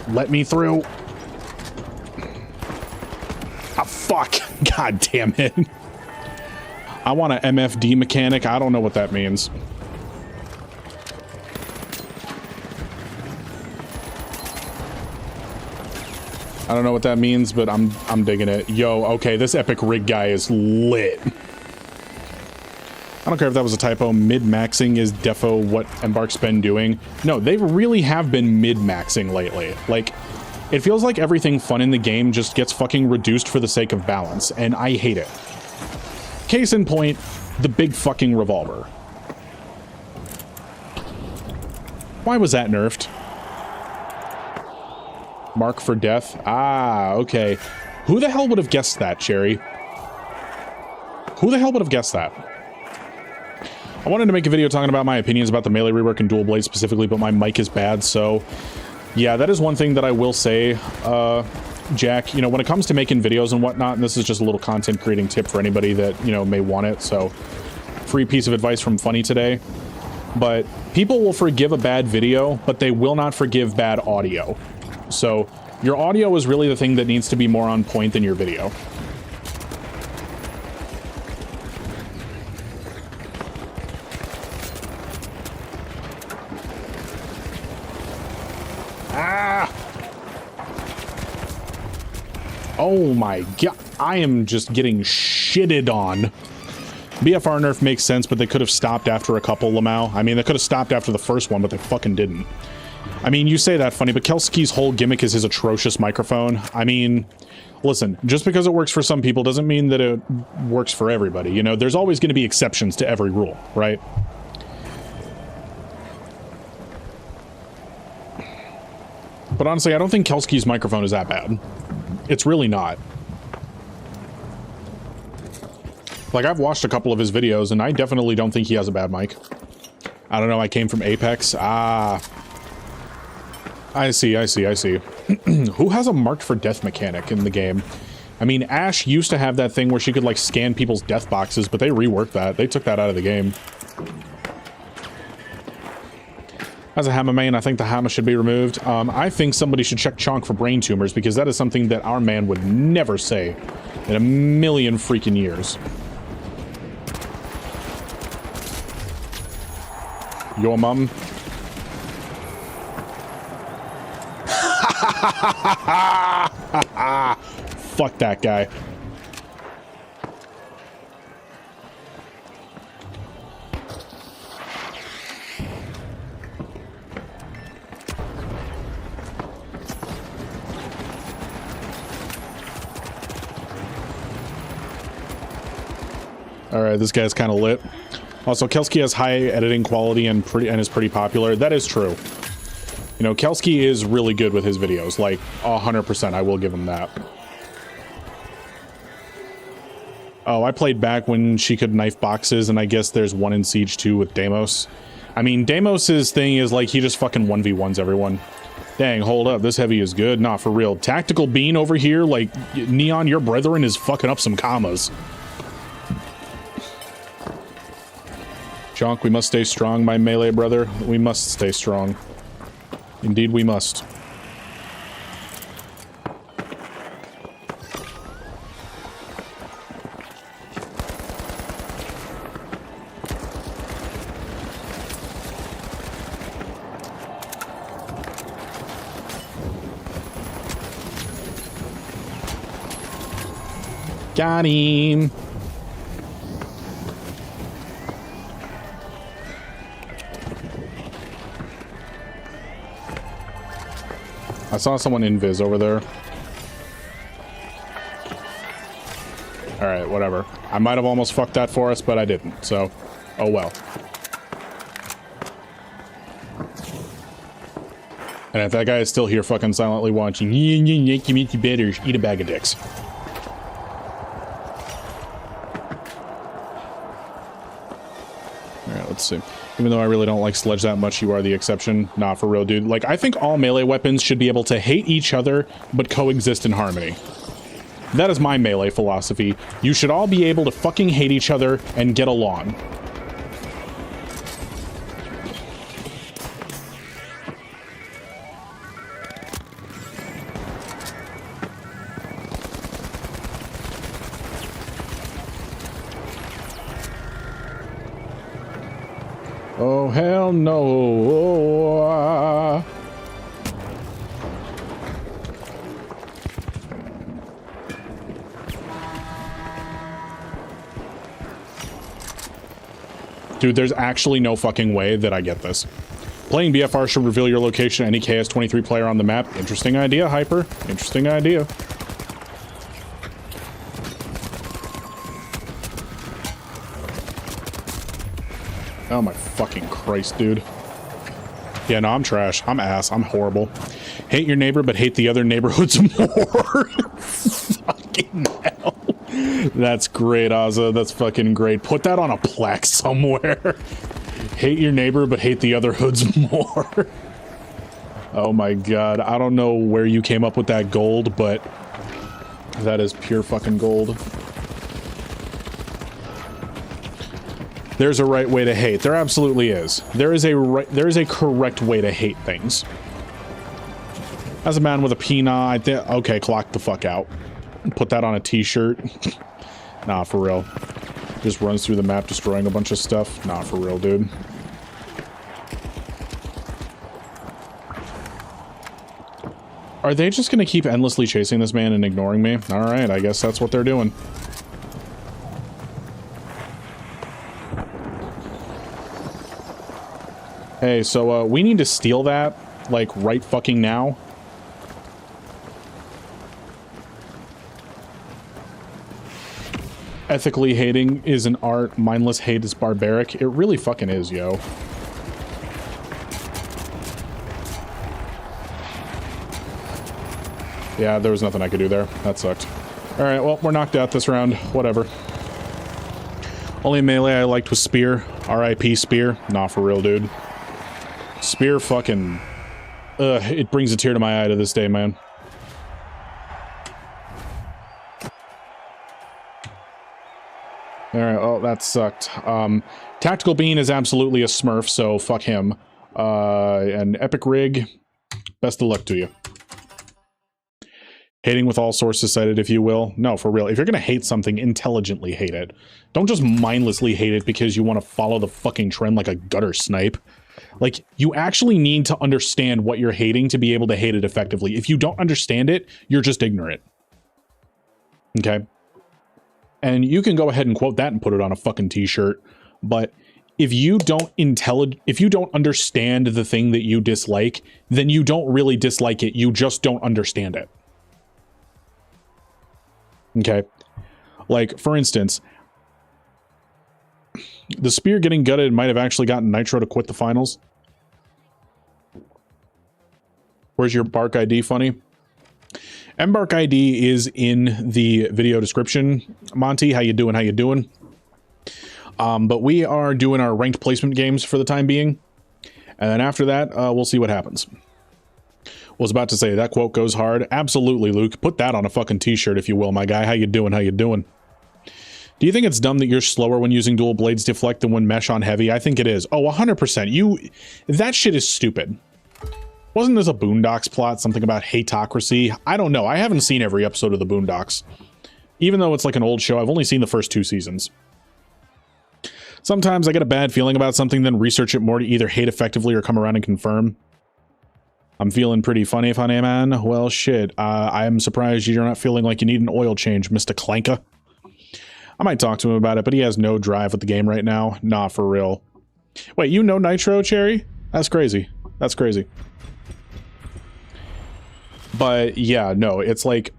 Let me through. Ah, fuck. God damn it. I want an MFD mechanic. I don't know what that means. I don't know what that means, but I'm digging it. Yo, okay, this epic rig guy is lit. I don't care if that was a typo. Mid-maxing is defo what Embark's been doing. No, they really have been mid-maxing lately. Like, it feels like everything fun in the game just gets fucking reduced for the sake of balance, and I hate it. Case in point, the big fucking revolver. Why was that nerfed? Mark for death? Ah, okay. Who the hell would have guessed that, Cherry? Who the hell would have guessed that? I wanted to make a video talking about my opinions about the melee rework and dual blade specifically, but my mic is bad, so... Yeah, that is one thing that I will say, Jack. You know, when it comes to making videos and whatnot, and this is just a little content creating tip for anybody that, you know, may want it, so... Free piece of advice from Funny today. But people will forgive a bad video, but they will not forgive bad audio. So, your audio is really the thing that needs to be more on point than your video. Oh my god, I am just getting shitted on. BFR nerf makes sense, but they could have stopped after a couple, Lamau. I mean, they could have stopped after the first one, but they fucking didn't. I mean, you say that funny, but Kelski's whole gimmick is his atrocious microphone. I mean, listen, just because it works for some people doesn't mean that it works for everybody. You know, there's always going to be exceptions to every rule, right? But honestly, I don't think Kelski's microphone is that bad. It's really not. Like, I've watched a couple of his videos, and I definitely don't think he has a bad mic. I don't know, I came from Apex. Ah. I see. Who has a marked for death mechanic in the game? I mean, Ash used to have that thing where she could, like, scan people's death boxes, but they reworked that. They took that out of the game. As a hammer main, I think the hammer should be removed. I think somebody should check Chonk for brain tumors, because that is something that our man would never say in a million freaking years. Your mum? Fuck that guy. Alright, this guy's kind of lit. Also, Kelski has high editing quality and is pretty popular. That is true. You know, Kelski is really good with his videos. Like, 100%, I will give him that. Oh, I played back when she could knife boxes, and I guess there's one in Siege 2 with Deimos. I mean, Deimos' thing is, like, he just fucking 1v1s everyone. Dang, hold up, this heavy is good. Nah, for real. Tactical Bean over here, like, Neon, your brethren is fucking up some commas. Jonk, we must stay strong, my melee brother. We must stay strong. Indeed, we must. Got him. I saw someone invis over there. Alright, whatever. I might have almost fucked that for us, but I didn't, so... Oh well. And if that guy is still here fucking silently watching, you better eat a bag of dicks. Alright, let's see. Even though I really don't like Sledge that much, you are the exception. Nah, for real, dude. Like, I think all melee weapons should be able to hate each other, but coexist in harmony. That is my melee philosophy. You should all be able to fucking hate each other and get along. Oh, hell no. Dude, there's actually no fucking way that I get this. Playing BFR should reveal your location any KS23 player on the map. Interesting idea, Hyper. Interesting idea. Oh my fucking Christ, dude. Yeah, no, I'm trash. I'm ass. I'm horrible. Hate your neighbor, but hate the other neighborhoods more. Fucking hell. That's great, Ozza. That's fucking great. Put that on a plaque somewhere. Hate your neighbor, but hate the other hoods more. Oh my god. I don't know where you came up with that gold, but that is pure fucking gold. There's a right way to hate. There absolutely is. There is a correct way to hate things. As a man with a peanut, okay, clock the fuck out. Put that on a t-shirt. Nah, for real. Just runs through the map destroying a bunch of stuff. Nah, for real, dude. Are they just gonna keep endlessly chasing this man and ignoring me? Alright, I guess that's what they're doing. Hey, so, we need to steal that, like, right fucking now. Ethically hating is an art, mindless hate is barbaric. It really fucking is, yo. Yeah, there was nothing I could do there. That sucked. Alright, well, we're knocked out this round. Whatever. Only melee I liked was Spear. R.I.P. Spear. Nah, for real, dude. Spear fucking... it brings a tear to my eye to this day, man. Alright, oh, that sucked. Tactical Bean is absolutely a smurf, so fuck him. And Epic Rig, best of luck to you. Hating with all sources cited, if you will. No, for real. If you're gonna hate something, intelligently hate it. Don't just mindlessly hate it because you want to follow the fucking trend like a gutter snipe. Like, you actually need to understand what you're hating to be able to hate it effectively. If you don't understand it, you're just ignorant. Okay? And you can go ahead and quote that and put it on a fucking t-shirt, but if you don't understand the thing that you dislike, then you don't really dislike it, you just don't understand it. Okay? Like, for instance, the Spear getting gutted might have actually gotten Nitro to quit the finals. Where's your Embark ID, Funny? Embark ID is in the video description. Monty, how you doing? How you doing? But we are doing our ranked placement games for the time being. And then after that, we'll see what happens. Was about to say, that quote goes hard. Absolutely, Luke. Put that on a fucking t-shirt, if you will, my guy. How you doing? How you doing? Do you think it's dumb that you're slower when using dual blades deflect than when mesh on heavy? I think it is. Oh, 100%. That shit is stupid. Wasn't this a Boondocks plot? Something about hateocracy? I don't know. I haven't seen every episode of the Boondocks. Even though it's like an old show, I've only seen the first 2 seasons. Sometimes I get a bad feeling about something, then research it more to either hate effectively or come around and confirm. I'm feeling pretty funny, man. Well, shit. I am surprised you're not feeling like you need an oil change, Mr. Clanka. I might talk to him about it, but he has no drive with the game right now. Nah, for real. Wait, you know Nitro, Cherry? That's crazy. That's crazy. But yeah, no, it's like...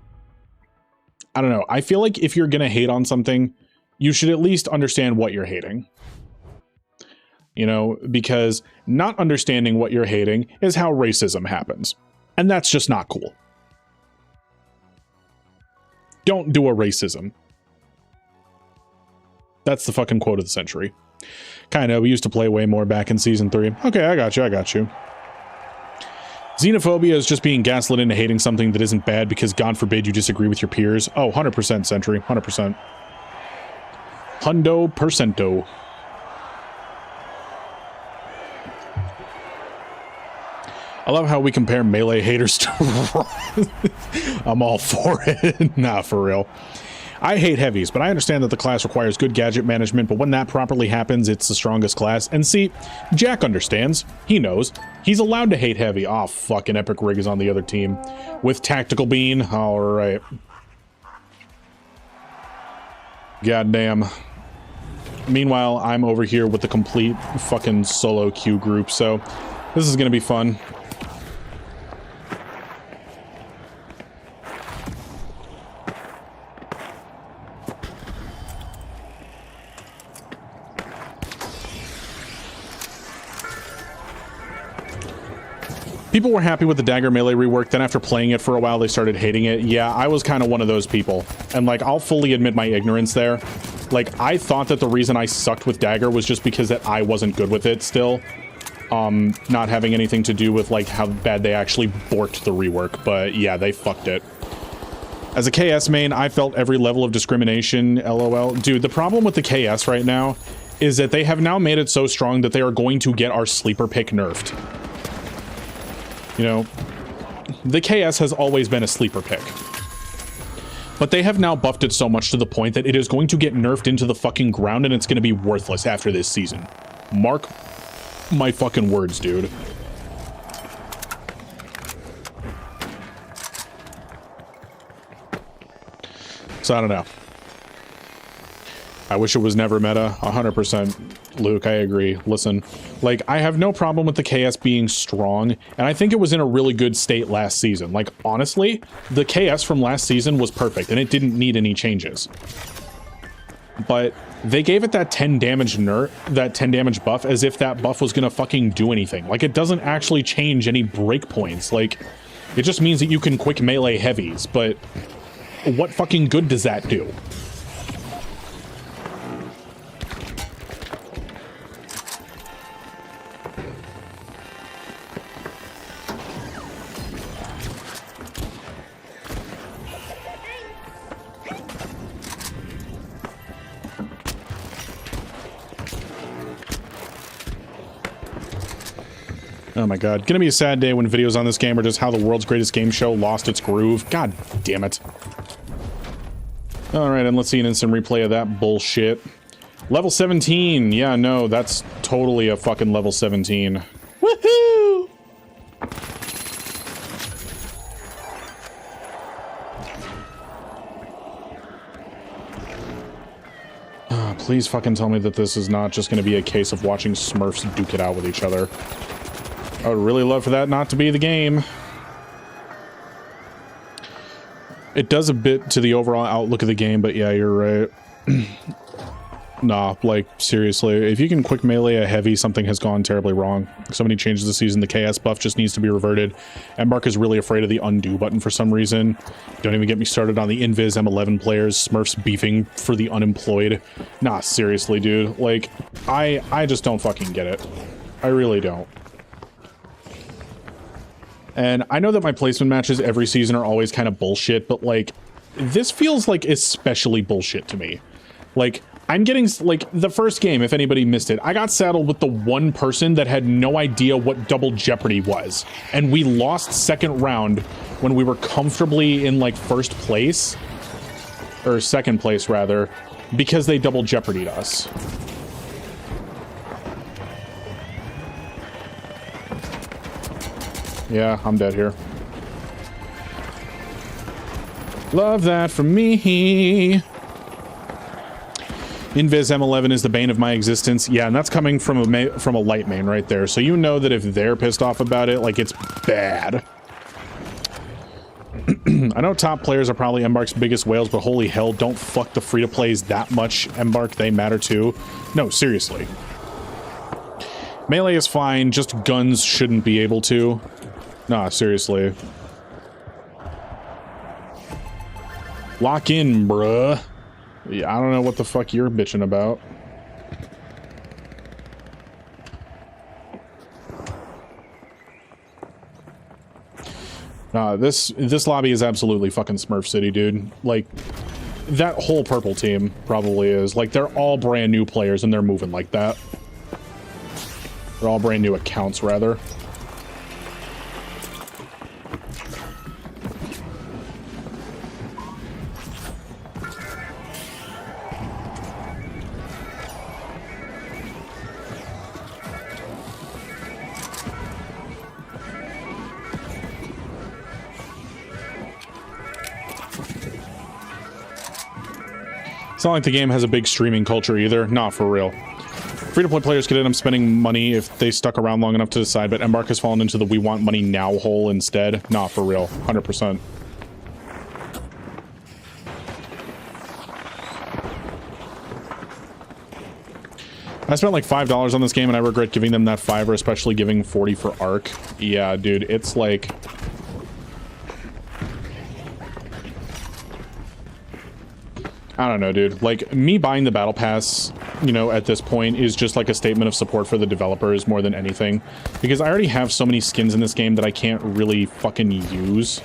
I don't know. I feel like if you're going to hate on something, you should at least understand what you're hating. You know, because not understanding what you're hating is how racism happens. And that's just not cool. Don't do a racism. That's the fucking quote of the century. Kinda, we used to play way more back in Season 3. Okay, I got you. Xenophobia is just being gaslit into hating something that isn't bad because God forbid you disagree with your peers. Oh, 100% Century, 100%. Hundo percento. I love how we compare melee haters to I'm all for it. Nah, for real. I hate heavies, but I understand that the class requires good gadget management, but when that properly happens, it's the strongest class. And see, Jack understands. He knows. He's allowed to hate heavy. Oh, fucking Epic Rig is on the other team. With Tactical Bean. Alright. Goddamn. Meanwhile, I'm over here with the complete fucking solo queue group, so this is gonna be fun. People were happy with the dagger melee rework, then after playing it for a while, they started hating it. Yeah, I was kind of one of those people. And, like, I'll fully admit my ignorance there. Like, I thought that the reason I sucked with dagger was just because that I wasn't good with it still. Not having anything to do with, like, how bad they actually borked the rework. But, yeah, they fucked it. As a KS main, I felt every level of discrimination, LOL. Dude, the problem with the KS right now is that they have now made it so strong that they are going to get our sleeper pick nerfed. You know, the KS has always been a sleeper pick. But they have now buffed it so much to the point that it is going to get nerfed into the fucking ground and it's going to be worthless after this season. Mark my fucking words, dude. So I don't know. I wish it was never meta. 100%. Luke, I agree. Listen, like, I have no problem with the KS being strong, and I think it was in a really good state last season. Like, honestly, the KS from last season was perfect, and it didn't need any changes. But they gave it that 10 damage that 10 damage buff as if that buff was gonna fucking do anything. Like, it doesn't actually change any breakpoints. Like, it just means that you can quick melee heavies, but what fucking good does that do? Oh my god. Gonna be a sad day when videos on this game are just how the world's greatest game show lost its groove. God damn it. Alright, and let's see an instant replay of that bullshit. Level 17. Yeah, no, that's totally a fucking level 17. Woohoo! Please fucking tell me that this is not just gonna be a case of watching Smurfs duke it out with each other. I would really love for that not to be the game. It does a bit to the overall outlook of the game, but yeah, you're right. Nah, like, seriously, if you can quick melee a heavy, something has gone terribly wrong. So many changes this season, the KS buff just needs to be reverted. Embark is really afraid of the undo button for some reason. Don't even get me started on the Invis M11 players, Smurfs beefing for the unemployed. Nah, seriously, dude. Like, I just don't fucking get it. I really don't. And I know that my placement matches every season are always kind of bullshit, but, like, this feels like especially bullshit to me. Like, I'm getting, like, the first game, if anybody missed it, I got saddled with the one person that had no idea what double jeopardy was. And we lost second round when we were comfortably in, like, first place. Or second place, rather. Because they double jeopardied us. Yeah, I'm dead here. Love that from me. Invis M11 is the bane of my existence. Yeah, and that's coming from a light main right there. So you know that if they're pissed off about it, like, it's bad. I know top players are probably Embark's biggest whales, but holy hell, don't fuck the free-to-plays that much, Embark. They matter too. No, seriously. Melee is fine, just guns shouldn't be able to. Nah, seriously. Lock in, bruh. Yeah, I don't know what the fuck you're bitching about. Nah, this lobby is absolutely fucking Smurf City, dude. Like, that whole purple team probably is. Like, they're all brand new players and they're moving like that. They're all brand new accounts, rather. It's not like the game has a big streaming culture either. Not for real. Free-to-play players could end up spending money if they stuck around long enough to decide, but Embark has fallen into the we want money now hole instead. Not for real. 100%. I spent like $5 on this game and I regret giving them that $5, especially giving 40 for Arc. Yeah, dude, it's like... I don't know, dude. Like, me buying the Battle Pass, you know, at this point is just like a statement of support for the developers more than anything. Because I already have so many skins in this game that I can't really fucking use.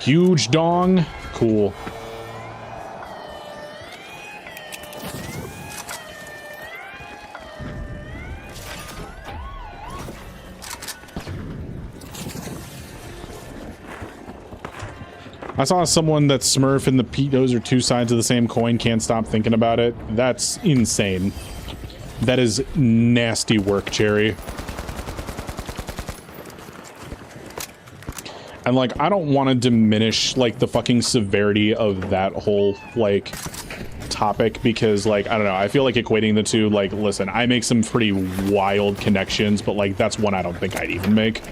Huge dong. Cool. I saw someone that Smurf and the Petos are two sides of the same coin, can't stop thinking about it. That's insane. That is nasty work, Cherry. And, like, I don't want to diminish, like, the fucking severity of that whole, like, topic because, like, I don't know, I feel like equating the two, like, listen, I make some pretty wild connections, but, like, that's one I don't think I'd even make.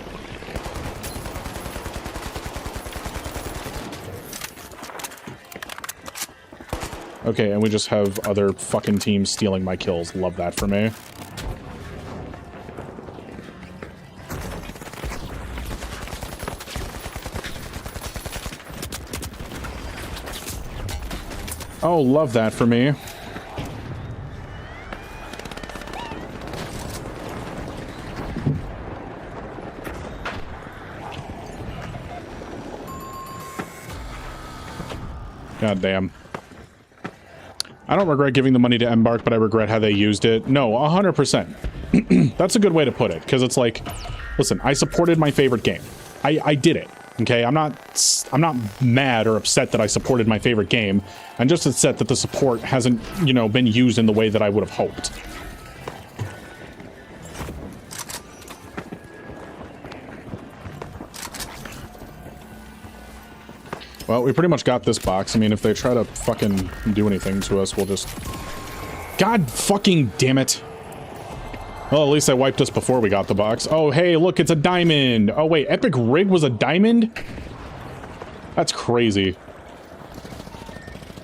Okay, and we just have other fucking teams stealing my kills. Love that for me. Oh, love that for me. God damn. I don't regret giving the money to Embark, but I regret how they used it. No, 100%. That's a good way to put it, because it's like, listen, I supported my favorite game. I did it, okay? I'm not mad or upset that I supported my favorite game. I'm just upset that the support hasn't, you know, been used in the way that I would have hoped. Well, we pretty much got this box. I mean, if they try to fucking do anything to us, we'll just... God fucking damn it. Well, at least they wiped us before we got the box. Oh, hey, look, it's a diamond. Oh, wait, Epic Rig was a diamond? That's crazy.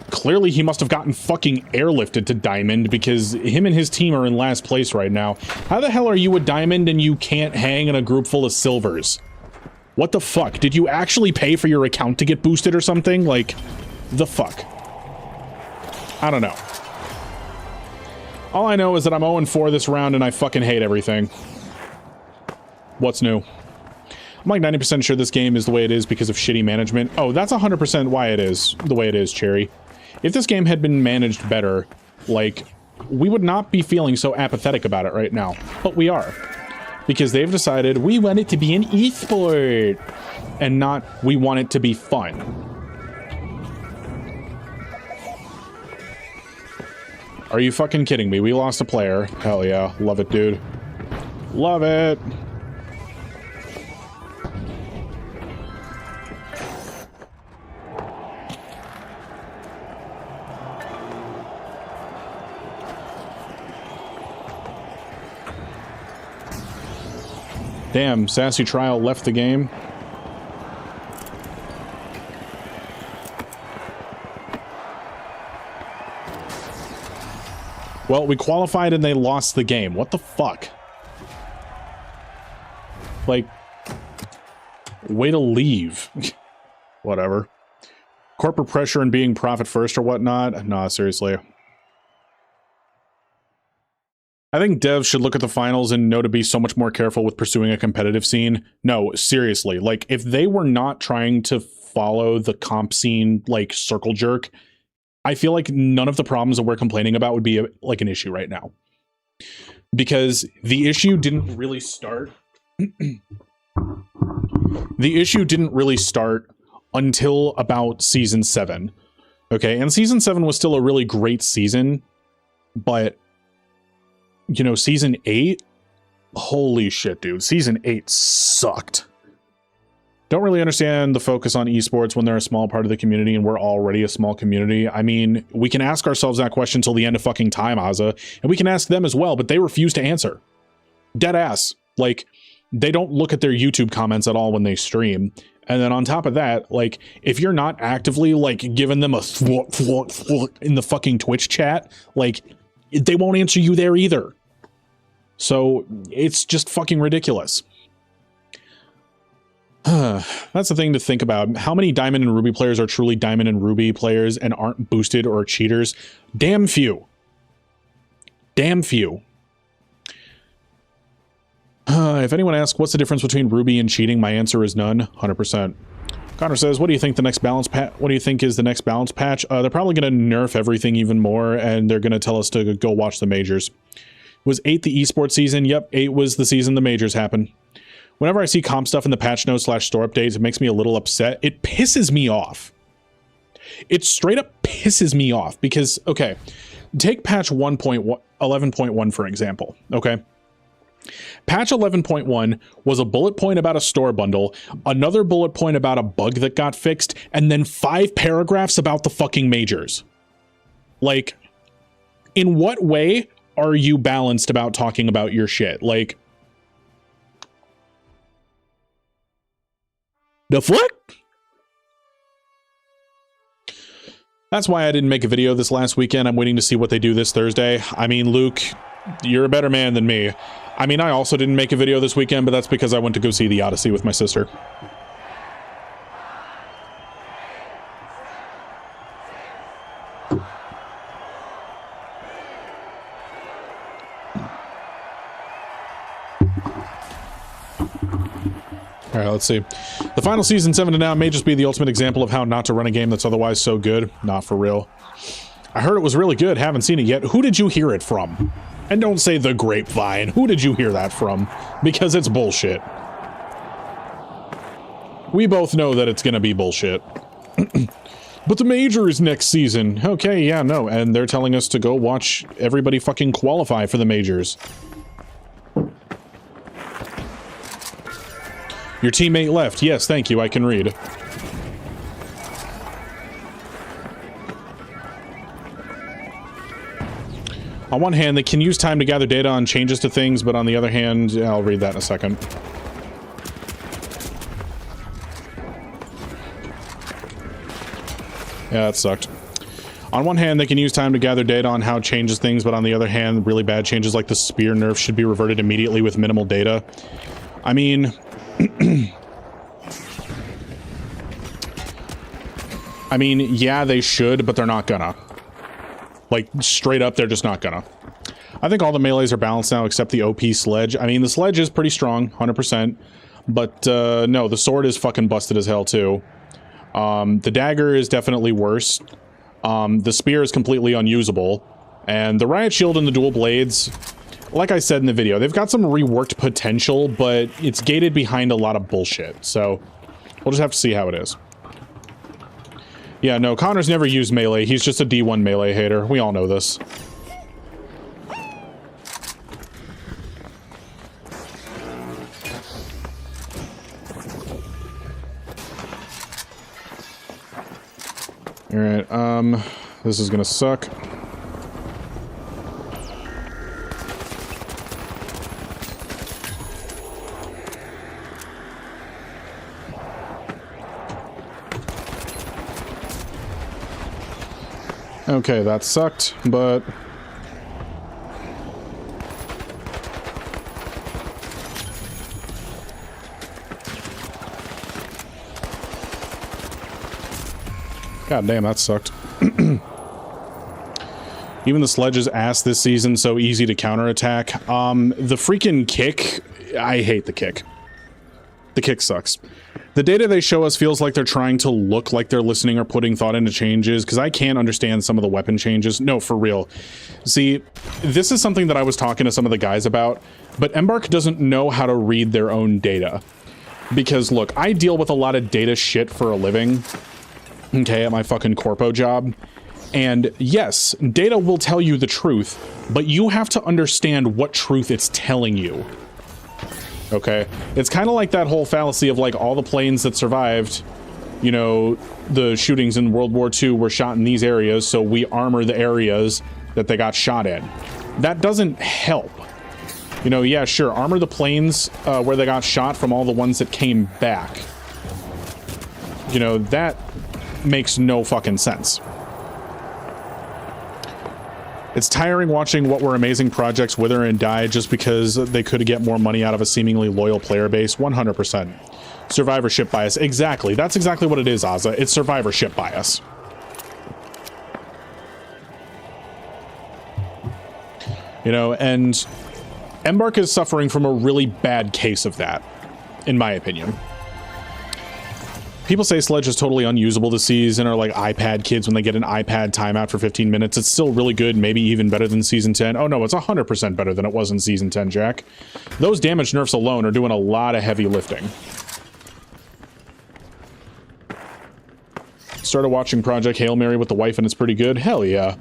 Clearly, he must have gotten fucking airlifted to diamond because him and his team are in last place right now. How the hell are you a diamond and you can't hang in a group full of silvers? What the fuck? Did you actually pay for your account to get boosted or something? Like, the fuck? I don't know. All I know is that I'm 0-4 this round and I fucking hate everything. What's new? I'm like 90% sure this game is the way it is because of shitty management. Oh, that's 100% why it is the way it is, Cherry. If this game had been managed better, like, we would not be feeling so apathetic about it right now. But we are. Because they've decided we want it to be an esport and not we want it to be fun. Are you fucking kidding me? We lost a player. Hell yeah. Love it, dude. Love it. Damn, Sassy Trial left the game. Well, we qualified and they lost the game. What the fuck? Like, way to leave. Whatever. Corporate pressure and being profit first or whatnot? Nah, seriously. I think devs should look at the finals and know to be so much more careful with pursuing a competitive scene. No, seriously. Like, if they were not trying to follow the comp scene, like, circle jerk, I feel like none of the problems that we're complaining about would be, like, an issue right now. Because the issue didn't really start... the issue didn't really start until about Season 7. Okay, and Season 7 was still a really great season, but... you know, Season 8? Holy shit, dude. Season 8 sucked. Don't really understand the focus on esports when they're a small part of the community and we're already a small community. I mean, we can ask ourselves that question till the end of fucking time, Azza, and we can ask them as well, but they refuse to answer. Dead ass. Like, they don't look at their YouTube comments at all when they stream. And then on top of that, like, if you're not actively, like, giving them a in the fucking Twitch chat, like, they won't answer you there either. So it's just fucking ridiculous. That's the thing to think about. How many Diamond and Ruby players are truly Diamond and Ruby players and aren't boosted or cheaters? Damn few. Damn few. If anyone asks what's the difference between Ruby and cheating, my answer is none. 100%. Connor says, what do you think the next balance patch? What do you think is the next balance patch? They're probably going to nerf everything even more, and they're going to tell us to go watch the majors. Was 8 the esports season? Yep, 8 was the season the majors happened. Whenever I see comp stuff in the patch notes / store updates, it makes me a little upset. It pisses me off. It straight up pisses me off because, okay, take patch 11.1 for example, okay? Patch 11.1 was a bullet point about a store bundle, another bullet point about a bug that got fixed, and then 5 paragraphs about the fucking majors. Like, in what way are you balanced about talking about your shit? Like, the fuck? That's why I didn't make a video this last weekend. I'm waiting to see what they do this Thursday. I mean, Luke, you're a better man than me. I mean, I also didn't make a video this weekend, but that's because I went to go see The Odyssey with my sister. All right, let's see. The final season 7 to now may just be the ultimate example of how not to run a game that's otherwise so good. Not for real. I heard it was really good. Haven't seen it yet. Who did you hear it from? And don't say the grapevine. Who did you hear that from? Because it's bullshit. We both know that it's gonna be bullshit. But the major is next season. Okay, yeah, no. And they're telling us to go watch everybody fucking qualify for the majors. Your teammate left. Yes, thank you. I can read. On one hand, they can use time to gather data on changes to things, but on the other hand, yeah, I'll read that in a second. Yeah, that sucked. On one hand, they can use time to gather data on how it changes things, but on the other hand, really bad changes like the spear nerf should be reverted immediately with minimal data. I mean... I mean, yeah, they should, but they're not gonna. Like, straight up, they're just not gonna. I think all the melees are balanced now except the OP sledge. I mean, the sledge is pretty strong, 100%. But, no, the sword is fucking busted as hell, too. The dagger is definitely worse. The spear is completely unusable. And the riot shield and the dual blades, like I said in the video, they've got some reworked potential, but it's gated behind a lot of bullshit. So, we'll just have to see how it is. Yeah, no, Connor's never used melee. He's just a D1 melee hater. We all know this. Alright, this is gonna suck. Okay, that sucked, but... God damn, that sucked. Even the sledge's ass this season, so easy to counterattack. The freaking kick, I hate the kick. The kick sucks. The data they show us feels like they're trying to look like they're listening or putting thought into changes, because I can't understand some of the weapon changes. No, for real. See, this is something that I was talking to some of the guys about, but Embark doesn't know how to read their own data. Because, look, I deal with a lot of data shit for a living, okay, at my fucking corpo job. And yes, data will tell you the truth, but you have to understand what truth it's telling you. Okay? It's kind of like that whole fallacy of, like, all the planes that survived, you know, the shootings in World War II were shot in these areas, so we armor the areas that they got shot in. That doesn't help. You know, yeah, sure, armor the planes where they got shot from all the ones that came back. You know, that makes no fucking sense. It's tiring watching what were amazing projects wither and die just because they could get more money out of a seemingly loyal player base. 100%. Survivorship bias. Exactly. That's exactly what it is, Ozza. It's survivorship bias. You know, and Embark is suffering from a really bad case of that, in my opinion. People say Sledge is totally unusable this season, or like iPad kids when they get an iPad timeout for 15 minutes. It's still really good, maybe even better than Season 10. Oh no, it's 100% better than it was in Season 10, Jack. Those damage nerfs alone are doing a lot of heavy lifting. Started watching Project Hail Mary with the wife and it's pretty good. Hell yeah.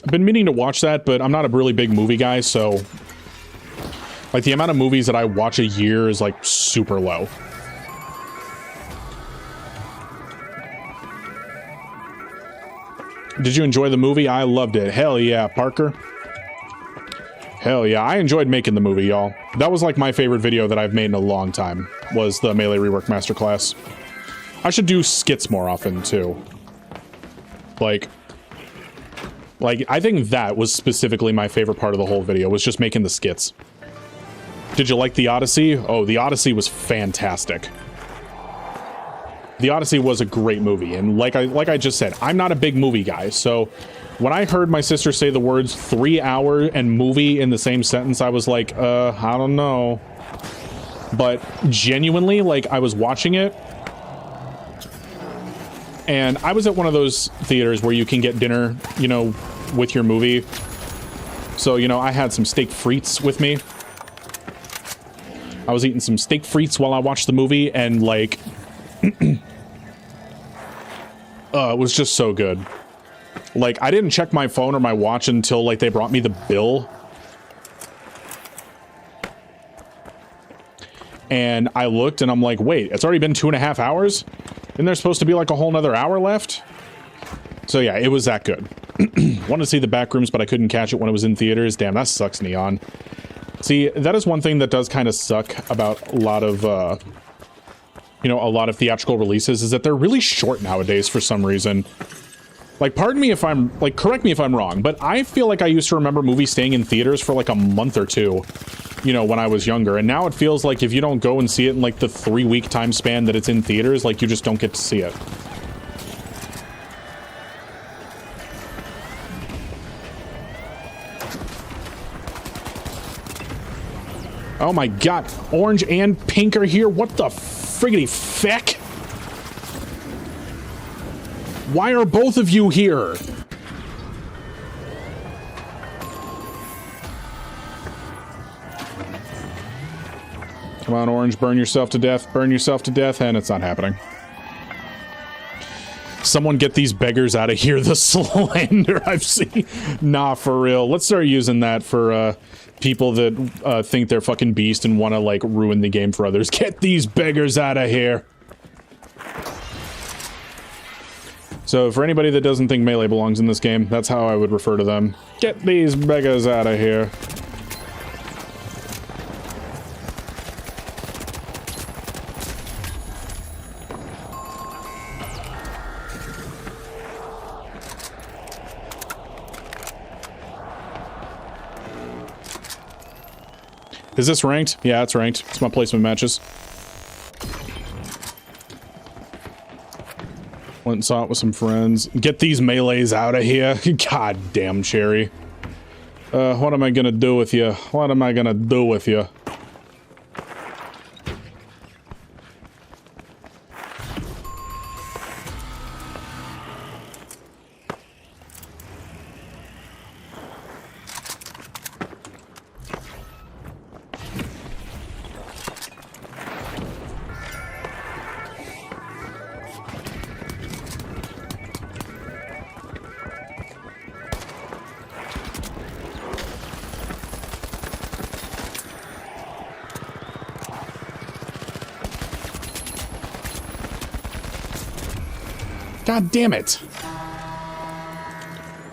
I've been meaning to watch that, but I'm not a really big movie guy, so... like, the amount of movies that I watch a year is, like, super low. Did you enjoy the movie? I loved it. Hell yeah, Parker. Hell yeah, I enjoyed making the movie, y'all. That was like my favorite video that I've made in a long time, was the Melee Rework Masterclass. I should do skits more often, too. Like, I think that was specifically my favorite part of the whole video, was just making the skits. Did you like The Odyssey? Oh, The Odyssey was fantastic. The Odyssey was a great movie, and like I just said, I'm not a big movie guy, so when I heard my sister say the words 3 hour and movie in the same sentence, I was like, I don't know. But genuinely, like, I was watching it, and I was at one of those theaters where you can get dinner, you know, with your movie. So, you know, I had some steak frites with me. I was eating some steak frites while I watched the movie, and, like... it was just so good. Like, I didn't check my phone or my watch until, like, they brought me the bill. And I looked and I'm like, wait, it's already been 2.5 hours? Isn't there supposed to be, like, a whole nother hour left? So, yeah, it was that good. Wanted to see the back rooms, but I couldn't catch it when it was in theaters. Damn, that sucks, Neon. See, that is one thing that does kind of suck about a lot of, you know, a lot of theatrical releases, is that they're really short nowadays for some reason. Like, pardon me if I'm, like, correct me if I'm wrong, but I feel like I used to remember movies staying in theaters for, like, a month or two, you know, when I was younger. And now it feels like if you don't go and see it in, like, the 3-week time span that it's in theaters, like, you just don't get to see it. Oh my god, orange and pink are here? What the friggity feck? Why are both of you here? Come on, orange, burn yourself to death, and it's not happening. Someone get these beggars out of here, the slander I've seen. Nah, for real. Let's start using that for, people that think they're fucking beast and want to, like, ruin the game for others. Get these beggars out of here. So, for anybody that doesn't think Melee belongs in this game, that's how I would refer to them. Get these beggars out of here. Is this ranked? Yeah, it's ranked. It's my placement matches. Went and saw it with some friends. Get these melees out of here. God damn, Cherry. What am I gonna do with you? What am I gonna do with you? God damn it.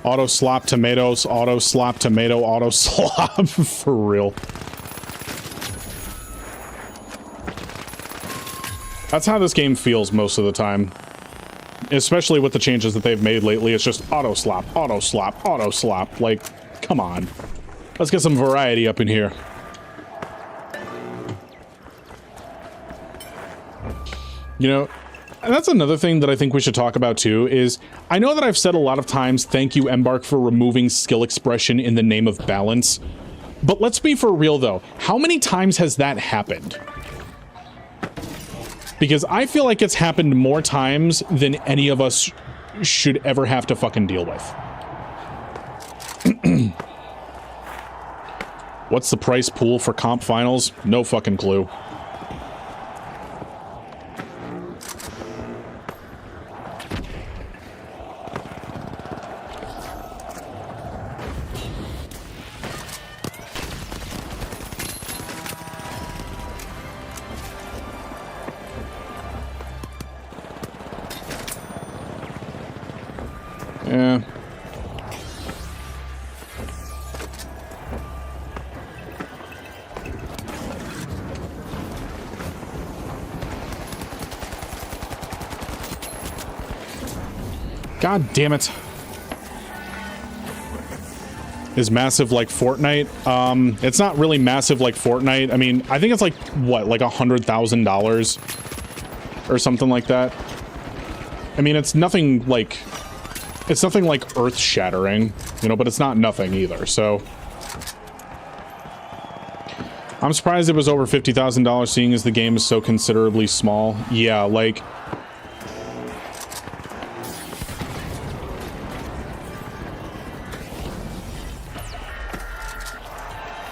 Auto slop tomatoes, auto slop tomato, auto slop. For real. That's how this game feels most of the time. Especially with the changes that they've made lately. It's just auto slop, auto slop, auto slop. Like, come on. Let's get some variety up in here. You know, and that's another thing that I think we should talk about too, is I know that I've said a lot of times, thank you Embark for removing skill expression in the name of balance. But let's be for real though, how many times has that happened? Because I feel like it's happened more times than any of us should ever have to fucking deal with. What's the price pool for comp finals? No fucking clue. Yeah. God damn it. Is massive like Fortnite? It's not really massive like Fortnite. I mean, I think it's like, what, like $100,000 or something like that. I mean, it's nothing like earth-shattering, you know, but it's not nothing either, so. I'm surprised it was over $50,000 seeing as the game is so considerably small. Yeah, like.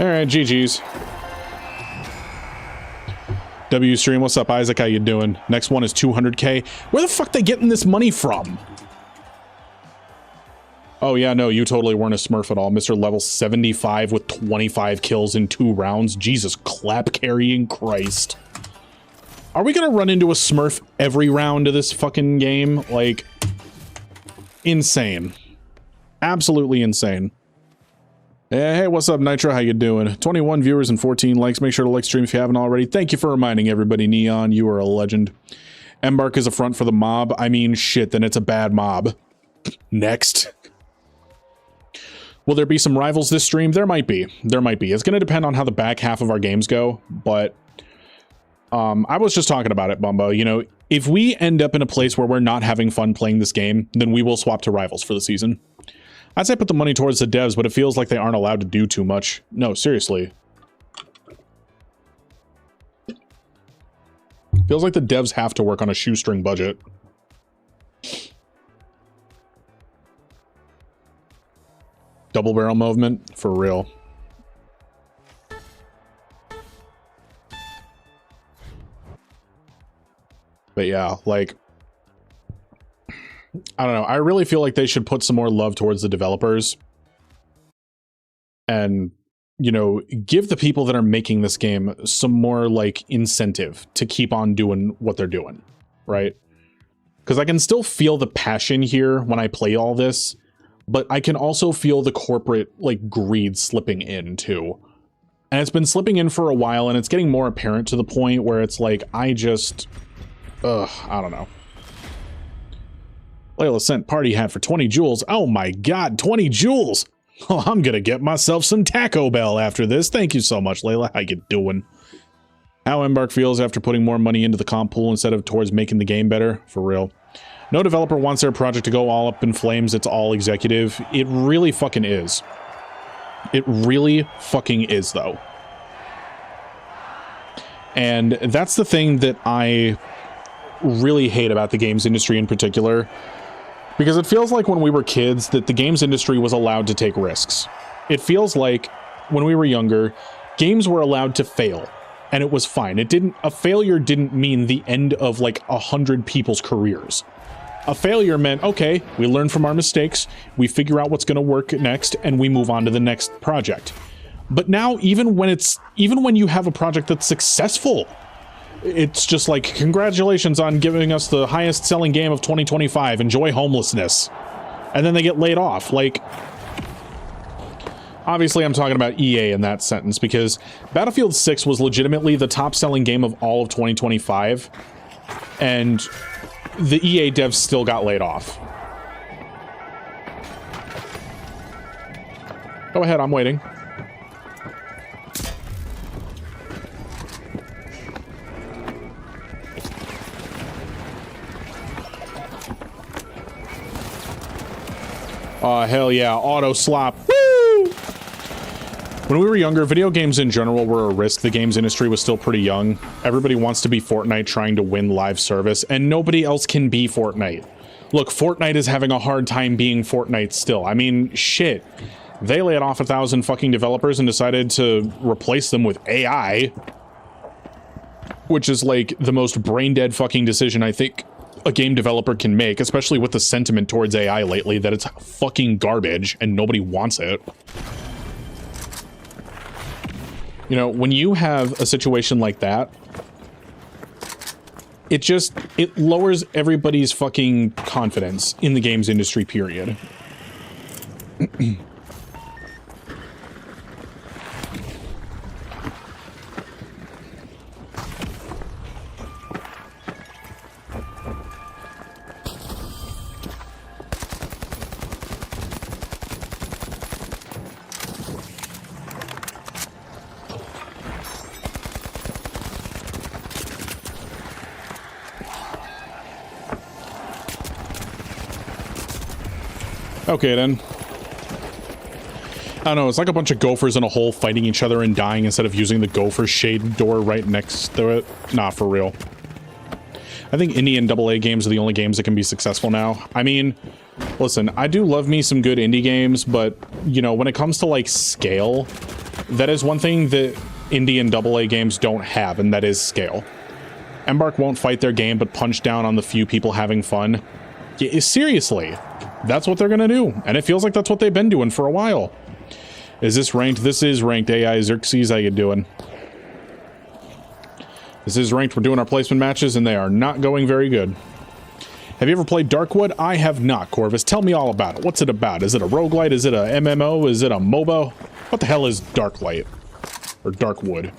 Alright, GG's. W stream, what's up, Isaac? How you doing? Next one is 200K. Where the fuck they getting this money from? Oh yeah, no, you totally weren't a smurf at all. Mr. Level 75 with 25 kills in 2 rounds. Jesus, clap carrying Christ. Are we gonna run into a smurf every round of this fucking game? Like, insane. Absolutely insane. Hey, what's up, Nitro? How you doing? 21 viewers and 14 likes. Make sure to like stream if you haven't already. Thank you for reminding everybody, Neon. You are a legend. Embark is a front for the mob. I mean, shit, then it's a bad mob. Next. Will there be some rivals this stream? There might be. There might be. It's going to depend on how the back half of our games go, but I was just talking about it, Bumbo. You know, if we end up in a place where we're not having fun playing this game, then we will swap to rivals for the season. I'd say put the money towards the devs, but it feels like they aren't allowed to do too much. No, seriously. Feels like the devs have to work on a shoestring budget. Double barrel movement? For real. But yeah, like, I don't know. I really feel like they should put some more love towards the developers. And, you know, give the people that are making this game some more, like, incentive to keep on doing what they're doing, right? Because I can still feel the passion here when I play all this, but I can also feel the corporate, like, greed slipping in, too. And it's been slipping in for a while, and it's getting more apparent to the point where it's like, I just... I don't know. Layla sent party hat for 20 jewels. Oh my god, 20 jewels! Well, I'm gonna get myself some Taco Bell after this. Thank you so much, Layla. How you doing? How Embark feels after putting more money into the comp pool instead of towards making the game better? For real. No developer wants their project to go all up in flames. It's all executive. It really fucking is. It really fucking is, though. And that's the thing that I really hate about the games industry in particular. Because it feels like when we were kids that the games industry was allowed to take risks. It feels like when we were younger, games were allowed to fail. And it was fine. A failure didn't mean the end of like 100 people's careers. A failure meant, okay, we learn from our mistakes, we figure out what's going to work next, and we move on to the next project. But now, even when you have a project that's successful, it's just like, congratulations on giving us the highest selling game of 2025, enjoy homelessness. And then they get laid off. Like, obviously I'm talking about EA in that sentence, because Battlefield 6 was legitimately the top selling game of all of 2025, and the EA devs still got laid off. Go ahead, I'm waiting. Hell yeah, auto slop. Woo! When we were younger, video games in general were a risk. The games industry was still pretty young. Everybody wants to be Fortnite trying to win live service, and nobody else can be Fortnite. Look, Fortnite is having a hard time being Fortnite still. I mean, shit. They laid off 1,000 fucking developers and decided to replace them with AI. Which is like the most brain-dead fucking decision I think a game developer can make, especially with the sentiment towards AI lately that it's fucking garbage and nobody wants it. You know, when you have a situation like that, it lowers everybody's fucking confidence in the games industry, period. Okay, then. I don't know, it's like a bunch of gophers in a hole fighting each other and dying instead of using the gopher shade door right next to it. Nah, for real. I think indie and AA games are the only games that can be successful now. I mean, listen, I do love me some good indie games, but, you know, when it comes to, like, scale, that is one thing that indie and AA games don't have, and that is scale. Embark won't fight their game, but punch down on the few people having fun. Yeah, seriously. That's what they're gonna do, and it feels like that's what they've been doing for a while. Is this ranked? This is ranked. AI Xerxes, how you doing? This is ranked. We're doing our placement matches, and they are not going very good. Have you ever played Darkwood? I have not, Corvus. Tell me all about it. What's it about? Is it a roguelite? Is it a MMO? Is it a MOBA? What the hell is Darklight? Or Darkwood?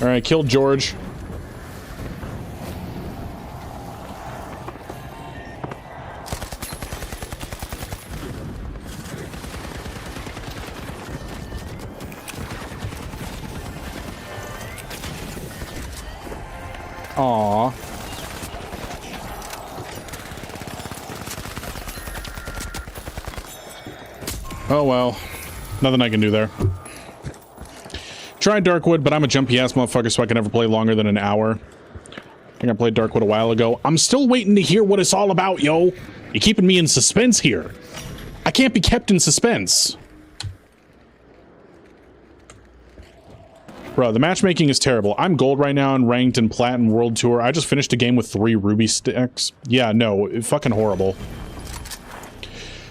Alright, killed George. Aww. Oh well. Nothing I can do there. Tried Darkwood, but I'm a jumpy ass motherfucker, so I can never play longer than an hour. I think I played Darkwood a while ago. I'm still waiting to hear what it's all about, yo. You're keeping me in suspense here. I can't be kept in suspense. Bro, the matchmaking is terrible. I'm gold right now and ranked in Plat and World Tour. I just finished a game with 3 ruby sticks. Yeah, no, fucking horrible.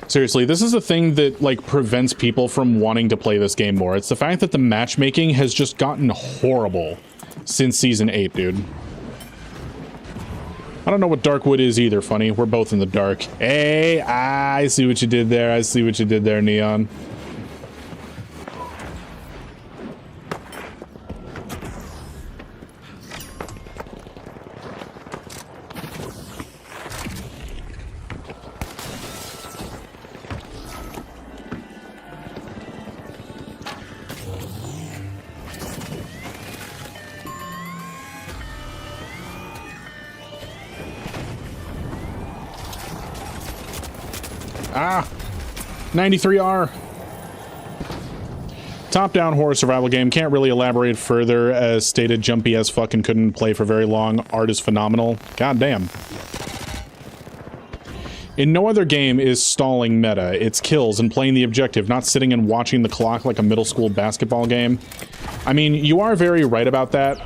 Seriously, this is the thing that, like, prevents people from wanting to play this game more. It's the fact that the matchmaking has just gotten horrible since Season 8, dude. I don't know what Darkwood is either, Funny. We're both in the dark. Hey, I see what you did there. I see what you did there, Neon. Ah! 93R! Top-down horror survival game. Can't really elaborate further. As stated, jumpy as fuck and couldn't play for very long. Art is phenomenal. God damn. In no other game is stalling meta. It's kills and playing the objective, not sitting and watching the clock like a middle school basketball game. I mean, you are very right about that,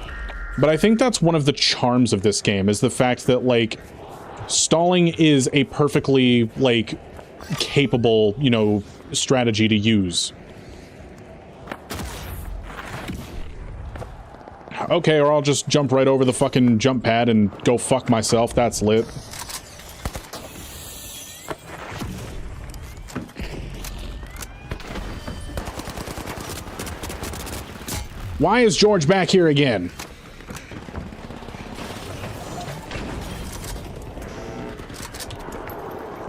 but I think that's one of the charms of this game, is the fact that, like, stalling is a perfectly, like, capable, you know, strategy to use. Okay, or I'll just jump right over the fucking jump pad and go fuck myself. That's lit. Why is George back here again?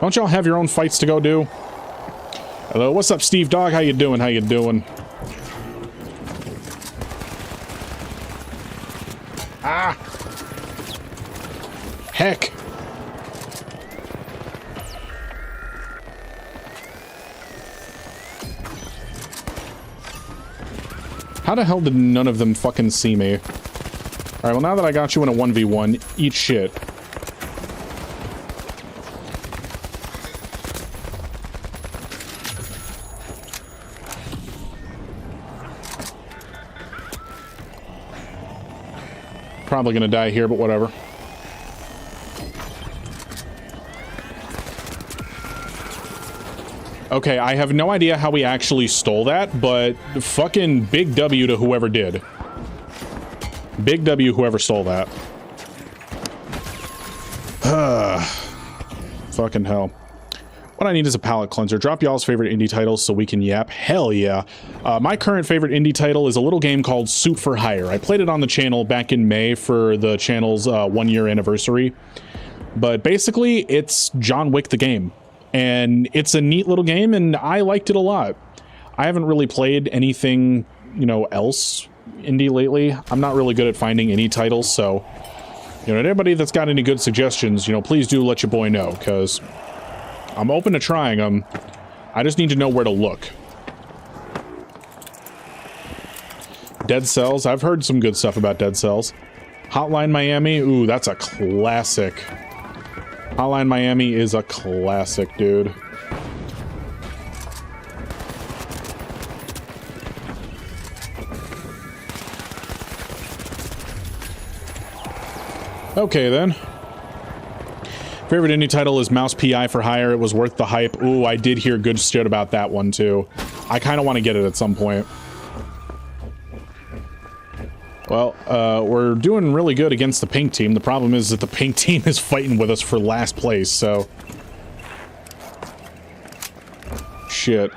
Don't y'all have your own fights to go do? Hello, what's up, Steve Dog? How you doing? How you doing? Ah! Heck! How the hell did none of them fucking see me? Alright, well now that I got you in a 1v1, eat shit. Probably gonna die here, but whatever. Okay, I have no idea how we actually stole that, but fucking big W to whoever did. Big W whoever stole that. Fucking hell. What I need is a palate cleanser. Drop y'all's favorite indie titles so we can yap. Hell yeah. My current favorite indie title is a little game called Suit for Hire. I played it on the channel back in May for the channel's 1-year anniversary. But basically, it's John Wick the game. And it's a neat little game, and I liked it a lot. I haven't really played anything, you know, else indie lately. I'm not really good at finding any titles, so, you know, anybody that's got any good suggestions, you know, please do let your boy know, because I'm open to trying them. I just need to know where to look. Dead Cells. I've heard some good stuff about Dead Cells. Hotline Miami. Ooh, that's a classic. Hotline Miami is a classic, dude. Okay, then. Favorite indie title is Mouse PI for Hire. It was worth the hype. Ooh, I did hear good shit about that one, too. I kind of want to get it at some point. Well, we're doing really good against the pink team. The problem is that the pink team is fighting with us for last place, so... Shit.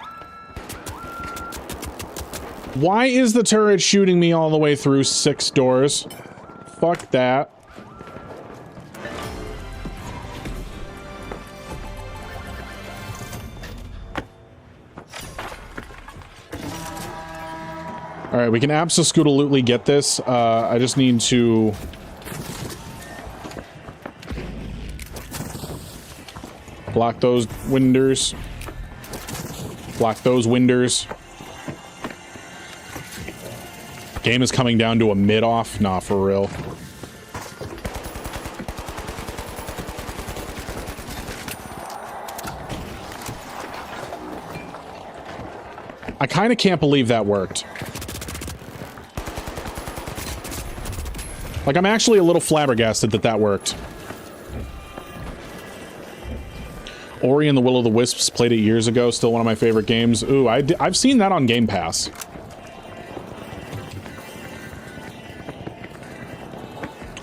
Why is the turret shooting me all the way through 6 doors? Fuck that. Alright, we can abso-scoot-a-lootly get this. I just need to... block those windows. Block those windows. Game is coming down to a mid-off? Nah, for real. I kind of can't believe that worked. Like, I'm actually a little flabbergasted that that worked. Ori and the Will of the Wisps, played it years ago, still one of my favorite games. Ooh, I've seen that on Game Pass.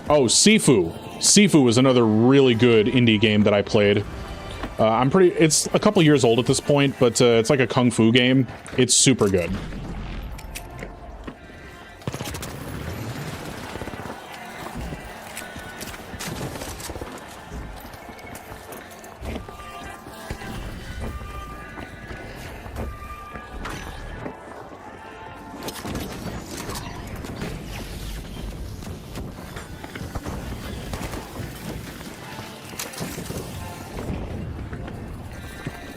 Oh, Sifu. Sifu is another really good indie game that I played. It's a couple years old at this point, but it's like a kung fu game. It's super good.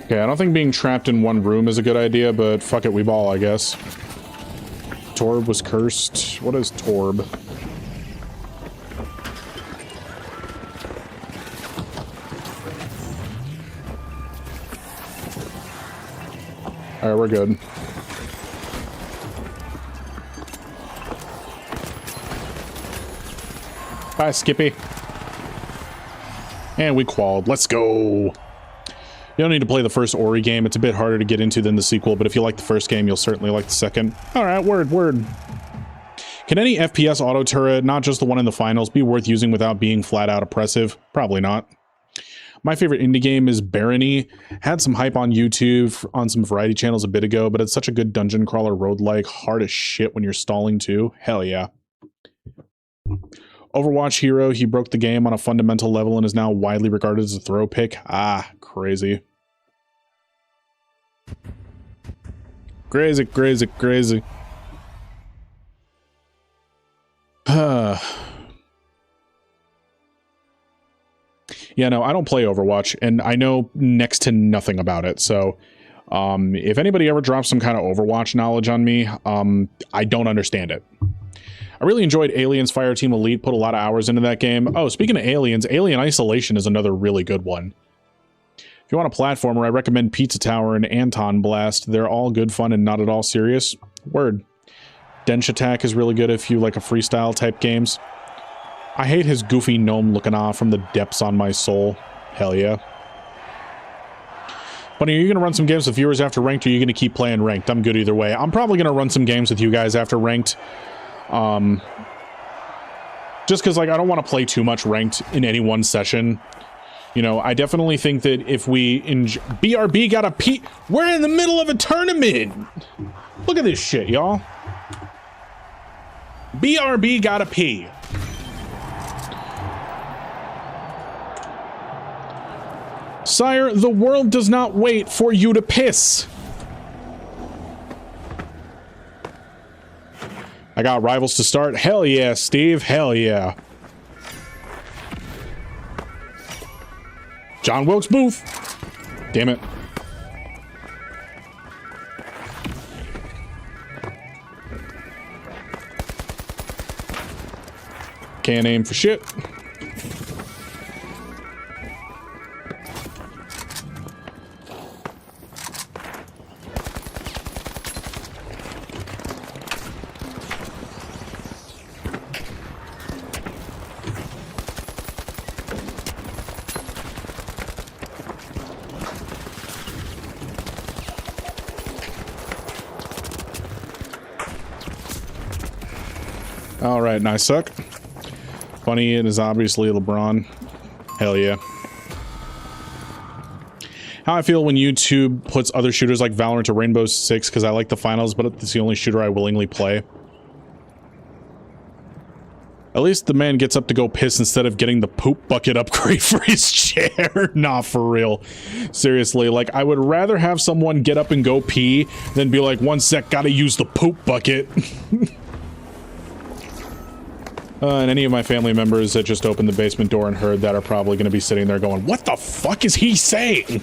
Okay, I don't think being trapped in one room is a good idea, but fuck it, we ball, I guess. Torb was cursed. What is Torb? Alright, we're good. Bye, Skippy. And we qualled. Let's go! You don't need to play the first Ori game. It's a bit harder to get into than the sequel, but if you like the first game, you'll certainly like the second. Alright, word. Can any FPS auto turret, not just the one in the finals, be worth using without being flat out oppressive? Probably not. My favorite indie game is Barony. Had some hype on YouTube on some variety channels a bit ago, but it's such a good dungeon crawler roguelike. Hard as shit when you're stalling too. Hell yeah. Overwatch hero, he broke the game on a fundamental level and is now widely regarded as a throw pick. Ah, crazy. Crazy. Yeah, no, I don't play Overwatch, and I know next to nothing about it, so if anybody ever drops some kind of Overwatch knowledge on me, I don't understand it. I really enjoyed Aliens Fireteam Elite, put a lot of hours into that game. Oh, speaking of Aliens, Alien Isolation is another really good one. If you want a platformer, I recommend Pizza Tower and Anton Blast. They're all good fun and not at all serious. Word. Dench Attack is really good if you like a freestyle type games. I hate his goofy gnome looking off from the depths on my soul. Hell yeah. Bunny, are you going to run some games with viewers after Ranked, or are you going to keep playing Ranked? I'm good either way. I'm probably going to run some games with you guys after Ranked. Just because, like, I don't want to play too much Ranked in any one session. You know, I definitely think that if we... BRB got a P... We're in the middle of a tournament! Look at this shit, y'all. BRB got a P. Sire, the world does not wait for you to piss. I got rivals to start. Hell yeah, Steve. Hell yeah. John Wilkes Booth. Damn it. Can't aim for shit. Alright, nice suck. Funny, it is obviously LeBron. Hell yeah. How I feel when YouTube puts other shooters like Valorant to Rainbow Six, because I like the finals, but it's the only shooter I willingly play. At least the man gets up to go piss instead of getting the poop bucket upgrade for his chair. Nah, for real. Seriously, like, I would rather have someone get up and go pee than be like, 1 sec, gotta use the poop bucket. And any of my family members that just opened the basement door and heard that are probably going to be sitting there going, what the fuck is he saying?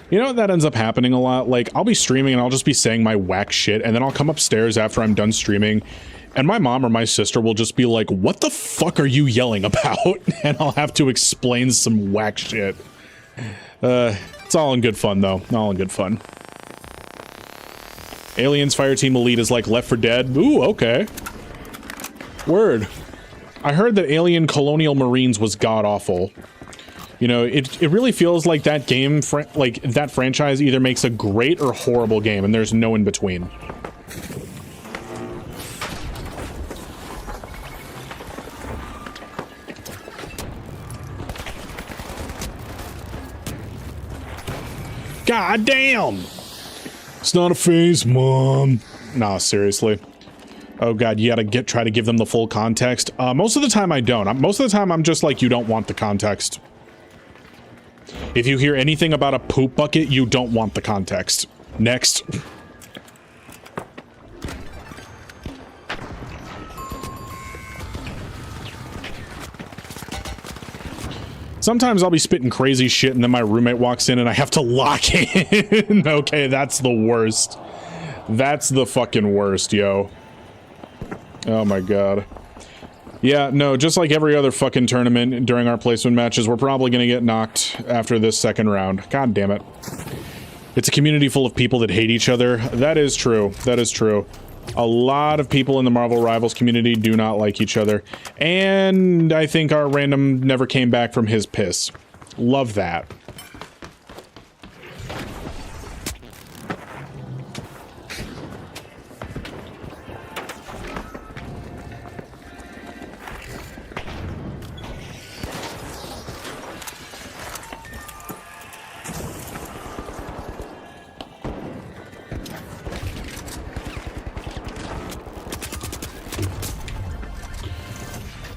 You know, that ends up happening a lot. Like, I'll be streaming and I'll just be saying my whack shit, and then I'll come upstairs after I'm done streaming, and my mom or my sister will just be like, what the fuck are you yelling about? And I'll have to explain some whack shit. It's all in good fun, though. All in good fun. Aliens Fireteam Elite is like Left 4 Dead. Ooh, okay. Word. I heard that Alien Colonial Marines was god-awful. You know, it really feels like that game, like, that franchise either makes a great or horrible game, and there's no in-between. God damn! It's not a phase, Mom. Nah, seriously. Oh god, you gotta try to give them the full context. Most of the time I don't. Most of the time I'm just like, you don't want the context. If you hear anything about a poop bucket, you don't want the context. Next. Sometimes I'll be spitting crazy shit and then my roommate walks in and I have to lock in. Okay, that's the worst. That's the fucking worst, yo. Oh my god. Yeah, no, just like every other fucking tournament during our placement matches, we're probably gonna get knocked after this second round. God damn it. It's a community full of people that hate each other. That is true. That is true. A lot of people in the Marvel Rivals community do not like each other. And I think our random never came back from his piss. Love that.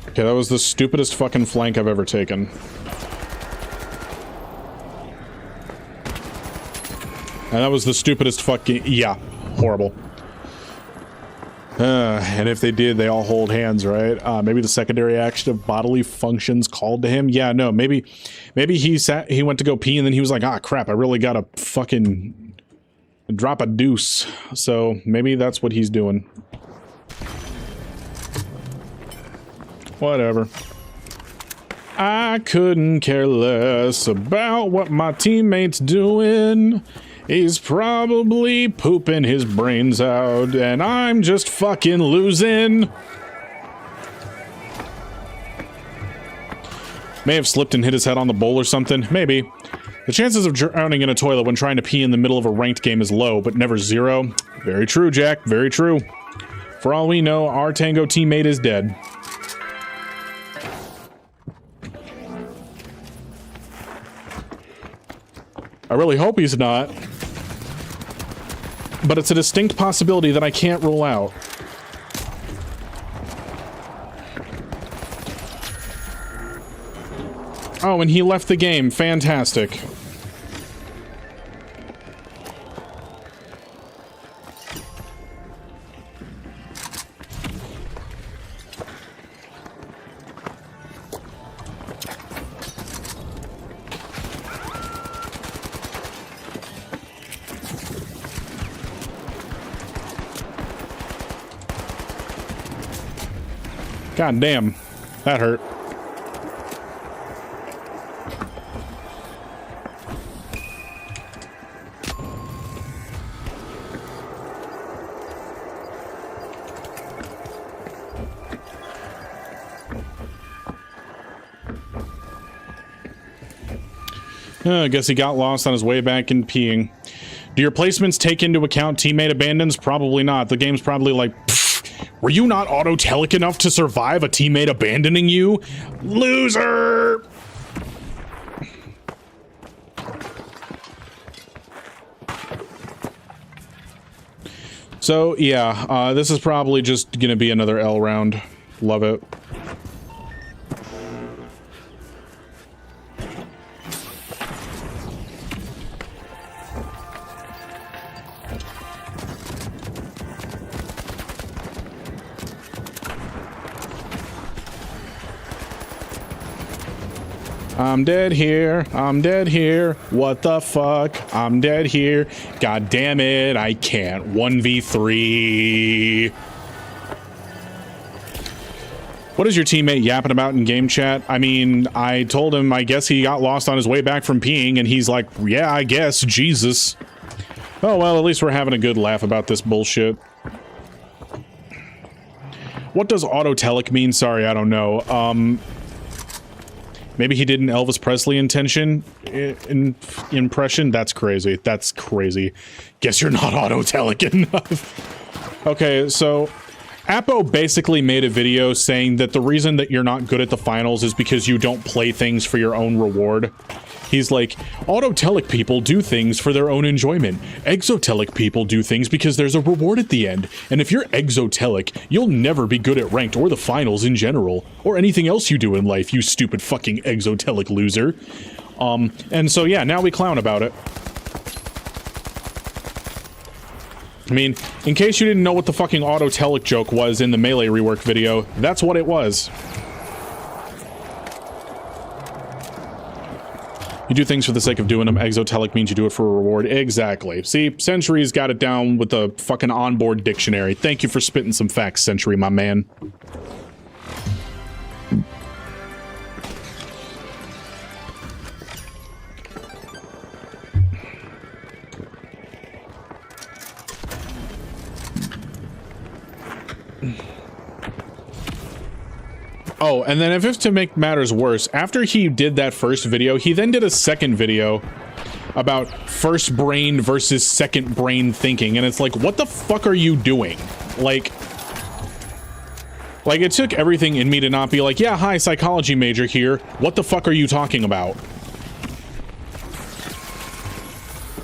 Okay, that was the stupidest fucking flank I've ever taken. And that was the stupidest fucking... yeah, horrible. And if they did, they all hold hands, right? Maybe the secondary action of bodily functions called to him? Yeah, no, maybe he went to go pee and then he was like, ah, crap, I really gotta fucking drop a deuce. So maybe that's what he's doing. Whatever. I couldn't care less about what my teammate's doing. He's probably pooping his brains out, and I'm just fucking losing. May have slipped and hit his head on the bowl or something. Maybe. The chances of drowning in a toilet when trying to pee in the middle of a ranked game is low, but never zero. Very true, Jack. Very true. For all we know, our Tango teammate is dead. I really hope he's not. But it's a distinct possibility that I can't rule out. Oh, and he left the game. Fantastic. God damn, that hurt. I guess he got lost on his way back in peeing. Do your placements take into account teammate abandons? Probably not. The game's probably like, were you not auto-telic enough to survive a teammate abandoning you? Loser! So, yeah, this is probably just gonna be another L round. Love it. I'm dead here. I'm dead here. What the fuck? I'm dead here. God damn it. I can't. 1v3. What is your teammate yapping about in game chat? I mean, I told him I guess he got lost on his way back from peeing, and he's like, yeah, I guess. Jesus. Oh, well, at least we're having a good laugh about this bullshit. What does auto-telic mean? Sorry, I don't know. Maybe he did an Elvis Presley impression? That's crazy. That's crazy. Guess you're not auto-telic enough. Okay, so Apo basically made a video saying that the reason that you're not good at the finals is because you don't play things for your own reward. He's like, autotelic people do things for their own enjoyment. Exotelic people do things because there's a reward at the end. And if you're exotelic, you'll never be good at ranked or the finals in general. Or anything else you do in life, you stupid fucking exotelic loser. And so yeah, now we clown about it. I mean, in case you didn't know what the fucking autotelic joke was in the Melee rework video, that's what it was. You do things for the sake of doing them. Exotelic means you do it for a reward. Exactly. See, Century's got it down with the fucking onboard dictionary. Thank you for spitting some facts, Century, my man. Oh, and then if it's to make matters worse, after he did that first video, he then did a second video about first brain versus second brain thinking, and it's like, what the fuck are you doing? Like, it took everything in me to not be like, yeah, hi, psychology major here. What the fuck are you talking about?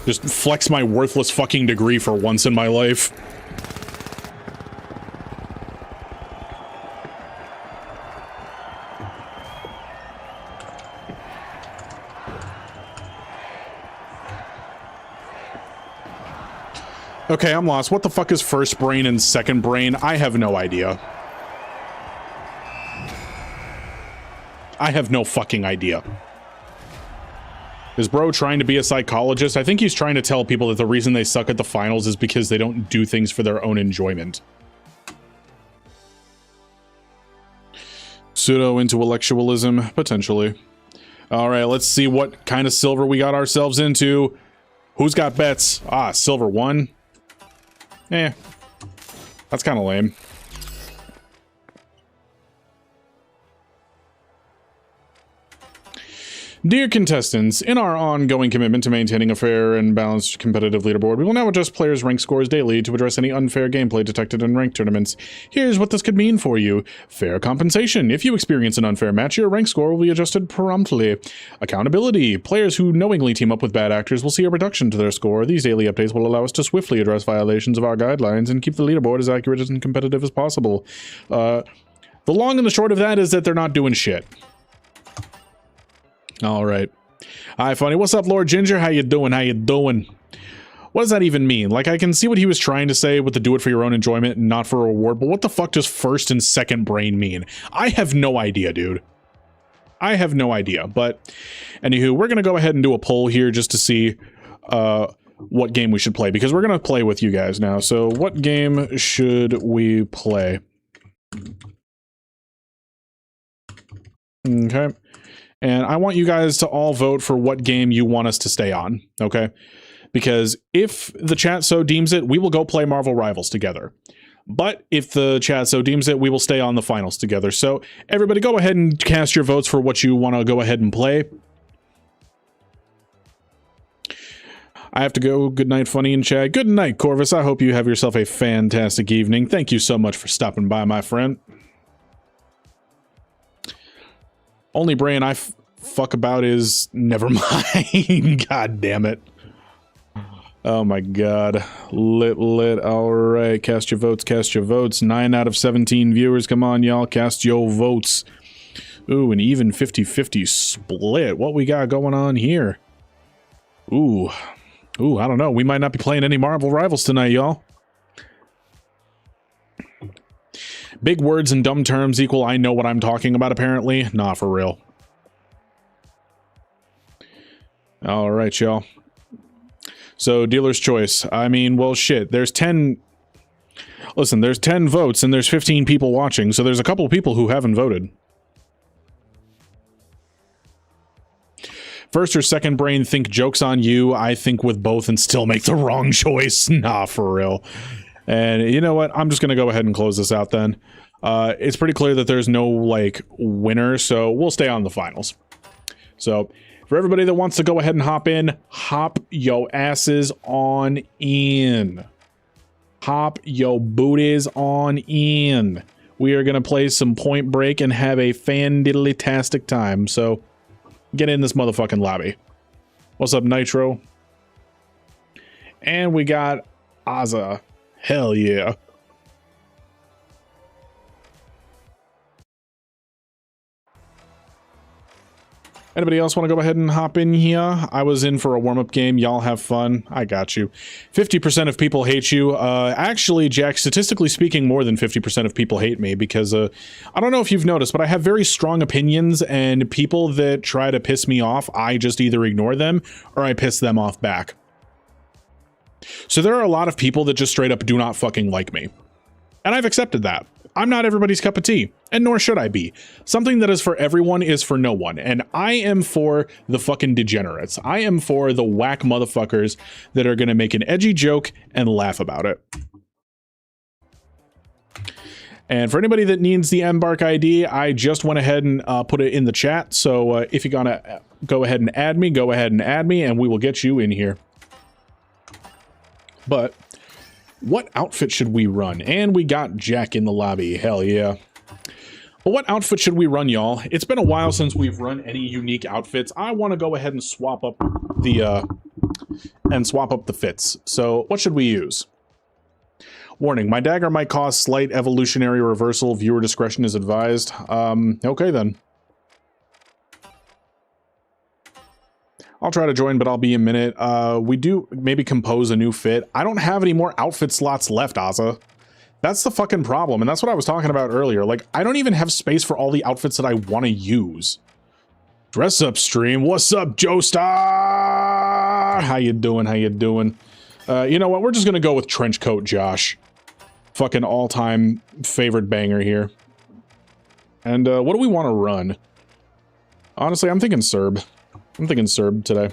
Just flex my worthless fucking degree for once in my life. Okay, I'm lost. What the fuck is first brain and second brain? I have no idea. I have no fucking idea. Is bro trying to be a psychologist? I think he's trying to tell people that the reason they suck at the finals is because they don't do things for their own enjoyment. Pseudo-intellectualism, potentially. Alright, let's see what kind of silver we got ourselves into. Who's got bets? Ah, silver 1. Eh, that's kind of lame. Dear contestants, in our ongoing commitment to maintaining a fair and balanced competitive leaderboard, we will now adjust players' rank scores daily to address any unfair gameplay detected in ranked tournaments. Here's what this could mean for you. Fair compensation. If you experience an unfair match, your rank score will be adjusted promptly. Accountability. Players who knowingly team up with bad actors will see a reduction to their score. These daily updates will allow us to swiftly address violations of our guidelines and keep the leaderboard as accurate and competitive as possible. The long and the short of that is that they're not doing shit. All right. Hi, Funny. What's up, Lord Ginger? How you doing? How you doing? What does that even mean? Like, I can see what he was trying to say with the do it for your own enjoyment and not for a reward, but what the fuck does first and second brain mean? I have no idea, dude. I have no idea. But, anywho, we're going to go ahead and do a poll here just to see what game we should play, because we're going to play with you guys now. So, what game should we play? Okay. And I want you guys to all vote for what game you want us to stay on, okay? Because if the chat so deems it, we will go play Marvel Rivals together. But if the chat so deems it, we will stay on the finals together. So everybody go ahead and cast your votes for what you want to go ahead and play. I have to go. Good night, Funny and Chad. Good night, Corvus. I hope you have yourself a fantastic evening. Thank you so much for stopping by, my friend. Only brain I fuck about is never mind. God damn it. Oh my god. Lit. Alright, cast your votes, cast your votes. 9 out of 17 viewers. Come on, y'all. Cast your votes. Ooh, an even 50-50 split. What we got going on here? Ooh, I don't know. We might not be playing any Marvel Rivals tonight, y'all. Big words and dumb terms equal I know what I'm talking about, apparently. Nah, for real. Alright, y'all. So, dealer's choice. I mean, well, shit. There's 10... Listen, there's 10 votes and there's 15 people watching, so there's a couple people who haven't voted. First or second brain, think joke's on you. I think with both and still make the wrong choice. Nah, for real. And you know what? I'm just going to go ahead and close this out then. It's pretty clear that there's no, like, winner, so we'll stay on the finals. So, for everybody that wants to go ahead and hop in, hop yo asses on in. Hop yo booties on in. We are going to play some Point Break and have a fan-diddly-tastic time, so get in this motherfucking lobby. What's up, Nitro? And we got Azza. Hell yeah. Anybody else want to go ahead and hop in here? I was in for a warm-up game. Y'all have fun. I got you. 50% of people hate you. Actually, Jack, statistically speaking, more than 50% of people hate me because, I don't know if you've noticed, but I have very strong opinions, and people that try to piss me off, I just either ignore them or I piss them off back. So there are a lot of people that just straight up do not fucking like me. And I've accepted that. I'm not everybody's cup of tea, and nor should I be. Something that is for everyone is for no one, and I am for the fucking degenerates. I am for the whack motherfuckers that are gonna make an edgy joke and laugh about it. And for anybody that needs the Embark ID, I just went ahead and put it in the chat, so if you're gonna go ahead and add me, and we will get you in here. But what outfit should we run? And we got Jack in the lobby. Hell yeah. Well, what outfit should we run, y'all? It's been a while since we've run any unique outfits. I want to go ahead and swap up the fits. So what should we use? Warning, my dagger might cause slight evolutionary reversal. Viewer discretion is advised. Okay then. I'll try to join, but I'll be a minute. We do maybe compose a new fit. I don't have any more outfit slots left, Azza. That's the fucking problem, and that's what I was talking about earlier. Like, I don't even have space for all the outfits that I want to use. Dress up stream. What's up, Joestar? How you doing? How you doing? You know what? We're just gonna go with trench coat, Josh. Fucking all-time favorite banger here. And what do we want to run? Honestly, I'm thinking Serb. I'm thinking Serb today.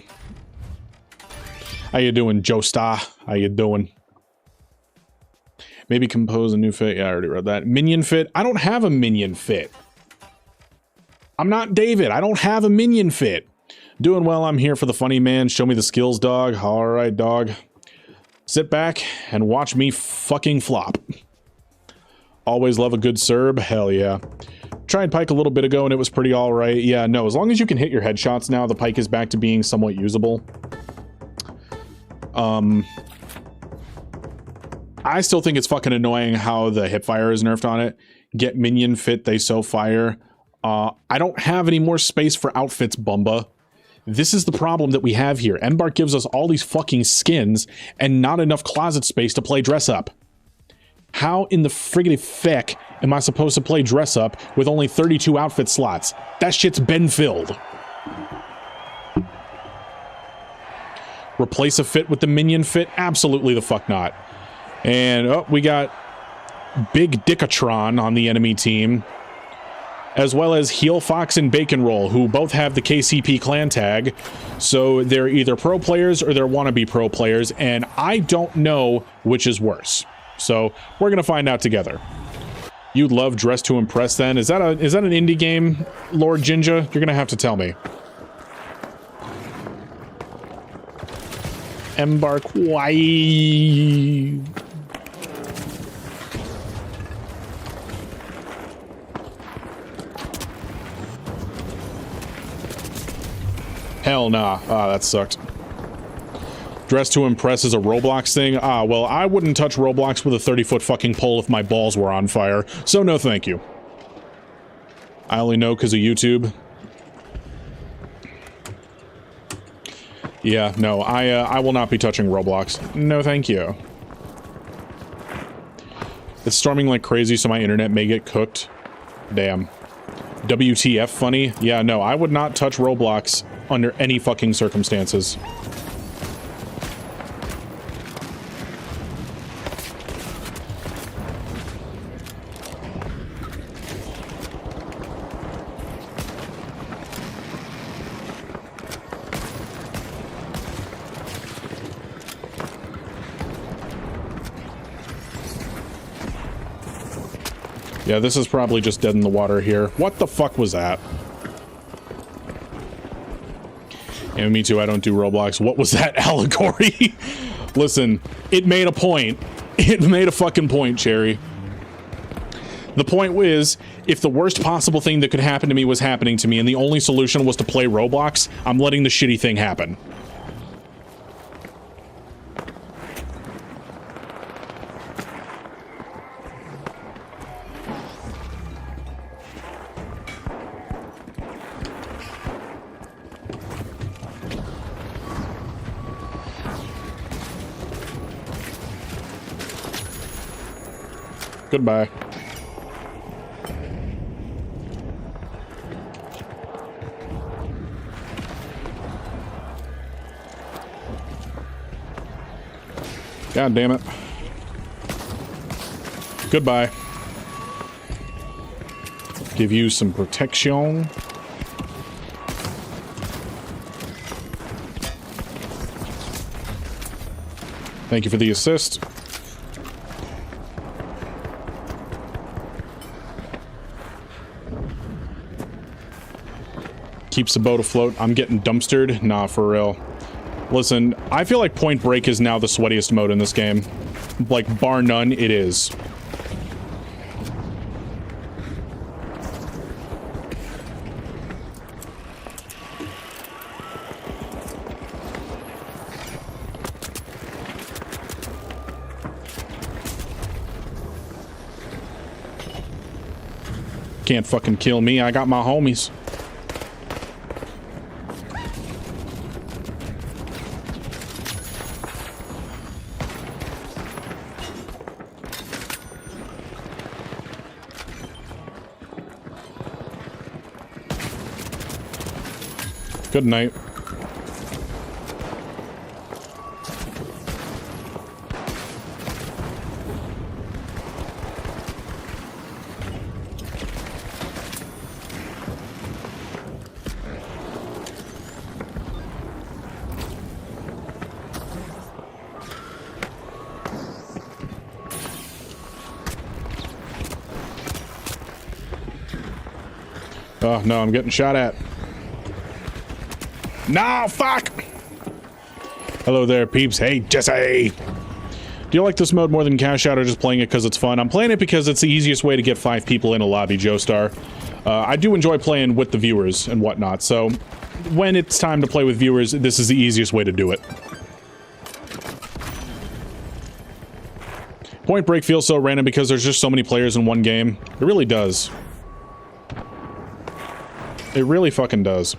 How you doing, Joestar? How you doing? Maybe compose a new fit. Yeah, I already read that. Minion fit. I don't have a minion fit. I'm not David. I don't have a minion fit. Doing well. I'm here for the funny man. Show me the skills, dog. All right, dog. Sit back and watch me fucking flop. Always love a good Serb. Hell yeah. Tried Pike a little bit ago and it was pretty alright. Yeah, no, as long as you can hit your headshots now, the Pike is back to being somewhat usable. I still think it's fucking annoying how the hipfire is nerfed on it. Get minion fit, they so fire. I don't have any more space for outfits, Bumba. This is the problem that we have here. Embark gives us all these fucking skins and not enough closet space to play dress up. How in the friggity feck am I supposed to play dress up with only 32 outfit slots? That shit's been filled. Replace a fit with the minion fit? Absolutely the fuck not. And, oh, we got Big Dickatron on the enemy team, as well as Heel Fox and Bacon Roll, who both have the KCP clan tag. So they're either pro players or they're wannabe pro players, and I don't know which is worse. So we're gonna find out together. You'd love Dress to Impress then? Is that an indie game, Lord Jinja? You're gonna have to tell me. Embark, why? Hell nah. Ah, that sucked. Dress to Impress is a Roblox thing? Ah, well, I wouldn't touch Roblox with a 30-foot fucking pole if my balls were on fire, so no thank you. I only know because of YouTube. Yeah, no, I will not be touching Roblox. No thank you. It's storming like crazy, so my internet may get cooked. Damn. WTF funny? Yeah, no, I would not touch Roblox under any fucking circumstances. Yeah, this is probably just dead in the water here. What the fuck was that? Yeah, me too, I don't do Roblox. What was that allegory? Listen, it made a point. It made a fucking point, Cherry. The point was, if the worst possible thing that could happen to me was happening to me and the only solution was to play Roblox, I'm letting the shitty thing happen. Goodbye. God damn it. Goodbye. Give you some protection. Thank you for the assist. Keeps the boat afloat. I'm getting dumpstered. Nah, for real. Listen, I feel like Point Break is now the sweatiest mode in this game. Like, bar none, it is. Can't fucking kill me. I got my homies. Good night. Oh, no, I'm getting shot at. No, fuck! Hello there, peeps. Hey, Jesse! Do you like this mode more than Cash Out or just playing it because it's fun? I'm playing it because it's the easiest way to get 5 people in a lobby, Joestar. I do enjoy playing with the viewers and whatnot, so when it's time to play with viewers, this is the easiest way to do it. Point Break feels so random because there's just so many players in one game. It really does. It really fucking does.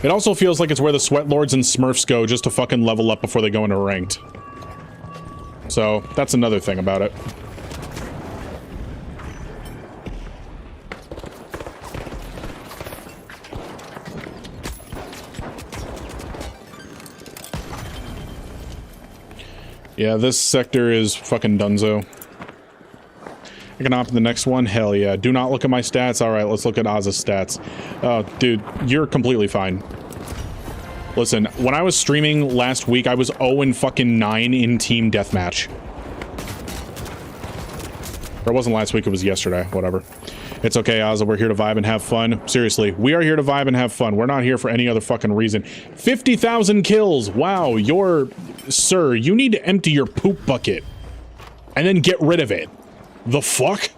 It also feels like it's where the Sweat Lords and Smurfs go just to fucking level up before they go into ranked. So, that's another thing about it. Yeah, this sector is fucking dunzo. I can opt in the next one? Hell yeah. Do not look at my stats? Alright, let's look at Oz's stats. Oh, dude, you're completely fine. Listen, when I was streaming last week, I was 0-9 in Team Deathmatch. Or it wasn't last week, it was yesterday. Whatever. It's okay, Ozza, we're here to vibe and have fun. Seriously, we are here to vibe and have fun. We're not here for any other fucking reason. 50,000 kills! Wow, you're... Sir, you need to empty your poop bucket. And then get rid of it. The fuck?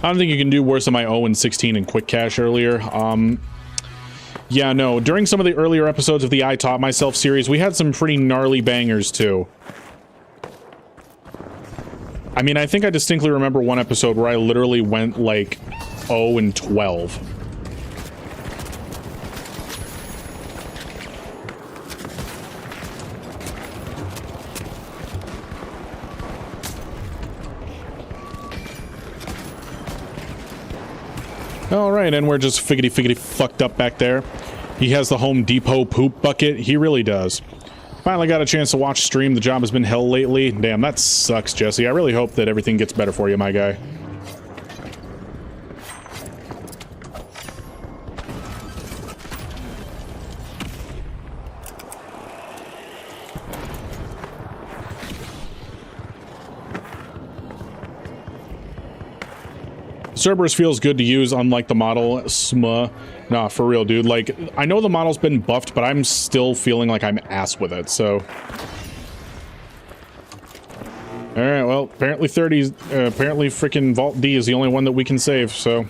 I don't think you can do worse than my 0-16 in Quick Cash earlier. Yeah, no. During some of the earlier episodes of the I Taught Myself series, we had some pretty gnarly bangers, too. I mean, I think I distinctly remember one episode where I literally went, like, 0-12. Alright, and we're just figgity fucked up back there. He has the Home Depot poop bucket. He really does. Finally got a chance to watch stream. The job has been hell lately. Damn, that sucks, Jesse. I really hope that everything gets better for you, my guy. Cerberus feels good to use, unlike the model. Smuh. Nah, for real, dude. Like, I know the model's been buffed, but I'm still feeling like I'm ass with it, so... Alright, well, apparently apparently frickin' Vault D is the only one that we can save, so...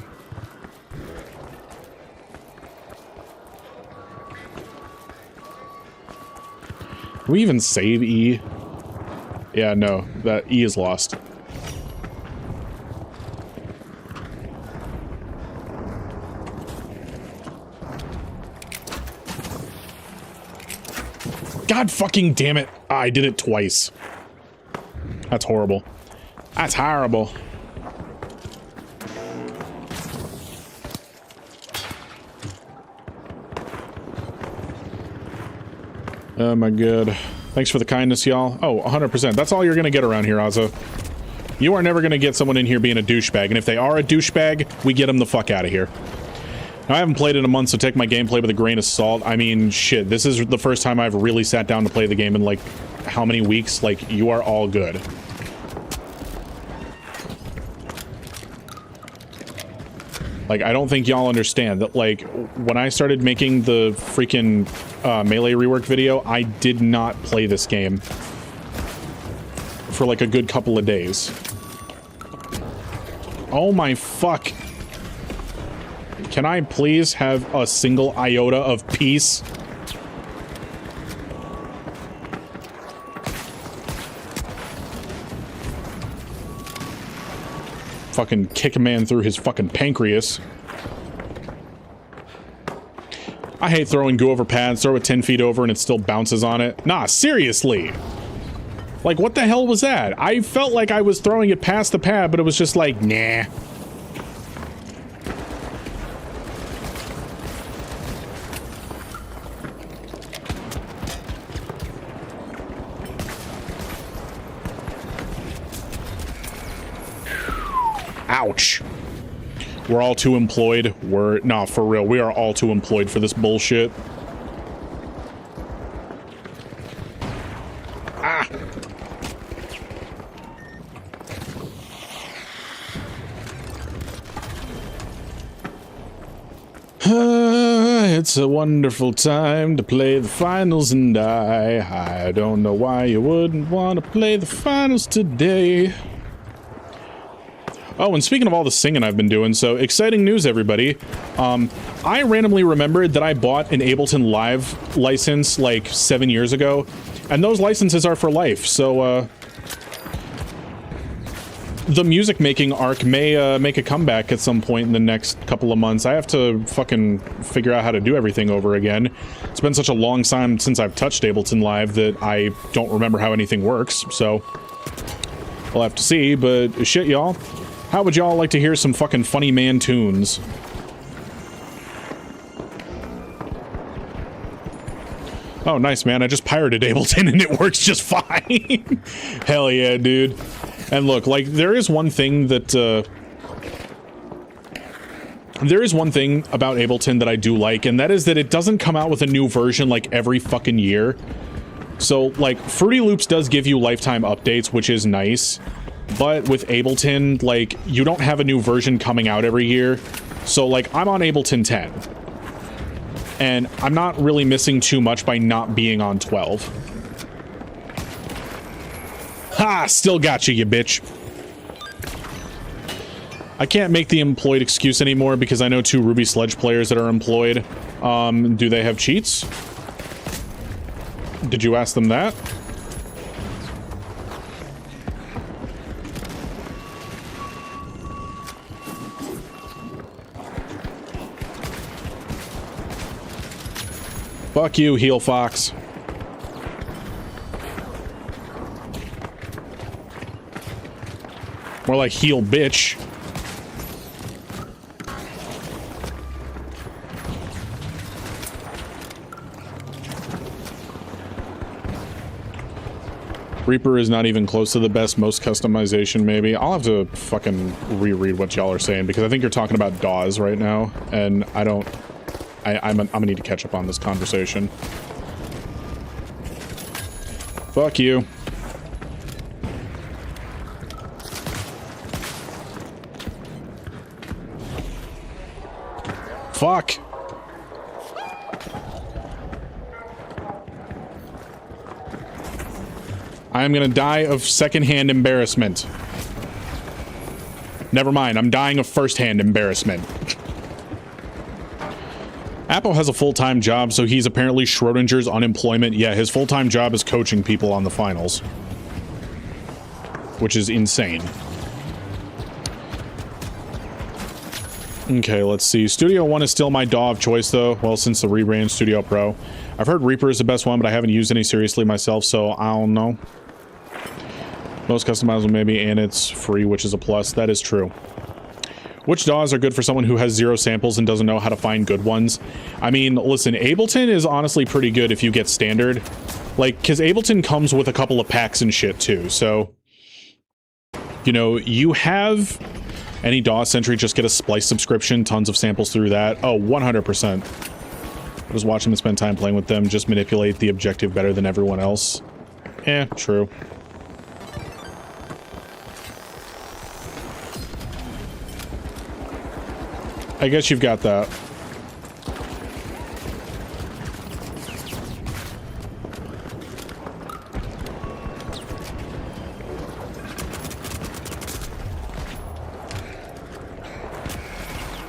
Can we even save E? Yeah, no. That E is lost. God fucking damn it. I did it twice. That's horrible. That's horrible. Oh my god. Thanks for the kindness, y'all. Oh, 100%. That's all you're gonna get around here, Ozza. You are never gonna get someone in here being a douchebag, and if they are a douchebag, we get them the fuck out of here. Now, I haven't played in a month, so take my gameplay with a grain of salt. I mean, shit, this is the first time I've really sat down to play the game in, like, how many weeks? Like, you are all good. Like, I don't think y'all understand that, like, when I started making the freaking Melee rework video, I did not play this game for, like, a good couple of days. Oh my fuck. Can I please have a single iota of peace? Fucking kick a man through his fucking pancreas. I hate throwing goo over pads, throw it 10 feet over and it still bounces on it. Nah, seriously. Like, what the hell was that? I felt like I was throwing it past the pad, but it was just like, nah. Ouch. We're all too employed. No, for real. We are all too employed for this bullshit. Ah. It's a wonderful time to play the finals, and I don't know why you wouldn't want to play the finals today. Oh, and speaking of all the singing I've been doing, so exciting news, everybody. I randomly remembered that I bought an Ableton Live license like 7 years ago, and those licenses are for life, so, the music making arc may, make a comeback at some point in the next couple of months. I have to fucking figure out how to do everything over again. It's been such a long time since I've touched Ableton Live that I don't remember how anything works, so we'll have to see, but shit, y'all. How would y'all like to hear some fucking funny man tunes? Oh, nice, man. I just pirated Ableton and it works just fine. Hell yeah, dude. And look, like, there is one thing that, there is one thing about Ableton that I do like, and that is that it doesn't come out with a new version, like, every fucking year. So, like, Fruity Loops does give you lifetime updates, which is nice. But with Ableton, like, you don't have a new version coming out every year. So, like, I'm on Ableton 10. And I'm not really missing too much by not being on 12. Ha! Still got you, you bitch. I can't make the employed excuse anymore because I know 2 Ruby Sledge players that are employed. Do they have cheats? Did you ask them that? Fuck you, Heel Fox. More like heel bitch. Reaper is not even close to the best, most customization, maybe. I'll have to fucking reread what y'all are saying, because I think you're talking about DAWs right now, and I don't... I'm gonna need to catch up on this conversation. Fuck you. Fuck. I am gonna die of secondhand embarrassment. Never mind, I'm dying of first-hand embarrassment. Apple has a full-time job, so he's apparently Schrodinger's unemployment. Yeah, his full-time job is coaching people on the finals. Which is insane. Okay, let's see. Studio One is still my DAW of choice, though. Well, since the rebrand Studio Pro. I've heard Reaper is the best one, but I haven't used any seriously myself, so I don't know. Most customizable maybe, and it's free, which is a plus. That is true. Which DAWs are good for someone who has 0 samples and doesn't know how to find good ones? I mean, listen, Ableton is honestly pretty good if you get standard. Like, because Ableton comes with a couple of packs and shit, too, so... You know, you have any DAW Sentry, just get a Splice subscription, tons of samples through that. Oh, 100%. Just watch them and spend time playing with them, just manipulate the objective better than everyone else. Eh, true. I guess you've got that.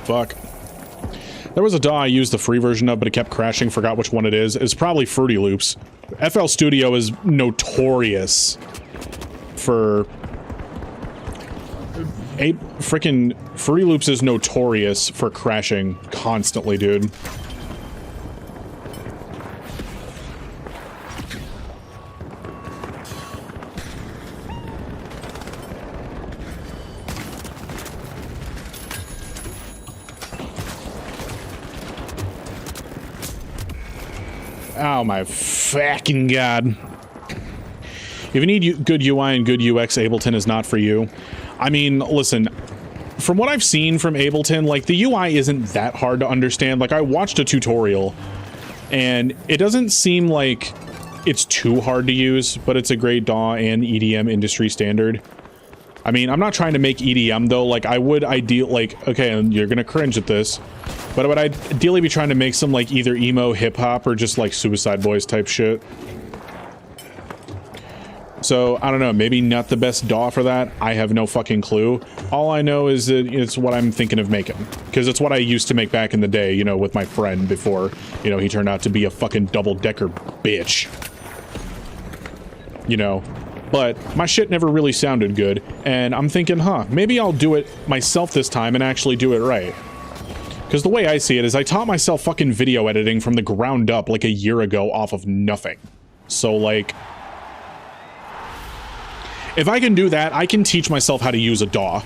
Fuck. There was a DAW I used the free version of, but it kept crashing, forgot which one it is. It's probably Fruity Loops. FL Studio is notorious for... Frickin' Fruity Loops is notorious for crashing constantly, dude. Oh my fucking god. If you need good UI and good UX, Ableton is not for you. I mean, listen, from what I've seen from Ableton, like, the UI isn't that hard to understand. Like, I watched a tutorial, and it doesn't seem like it's too hard to use, but it's a great DAW and EDM industry standard. I mean, I'm not trying to make EDM, though. Like, I would okay, and you're gonna cringe at this, but I would ideally be trying to make some, like, either emo, hip-hop, or just, like, Suicide Boys type shit. So, I don't know, maybe not the best DAW for that. I have no fucking clue. All I know is that it's what I'm thinking of making. Because it's what I used to make back in the day, you know, with my friend before, you know, he turned out to be a fucking double-decker bitch. You know? But my shit never really sounded good, and I'm thinking, huh, maybe I'll do it myself this time and actually do it right. Because the way I see it is I taught myself fucking video editing from the ground up like a year ago off of nothing. So, like... if I can do that, I can teach myself how to use a DAW.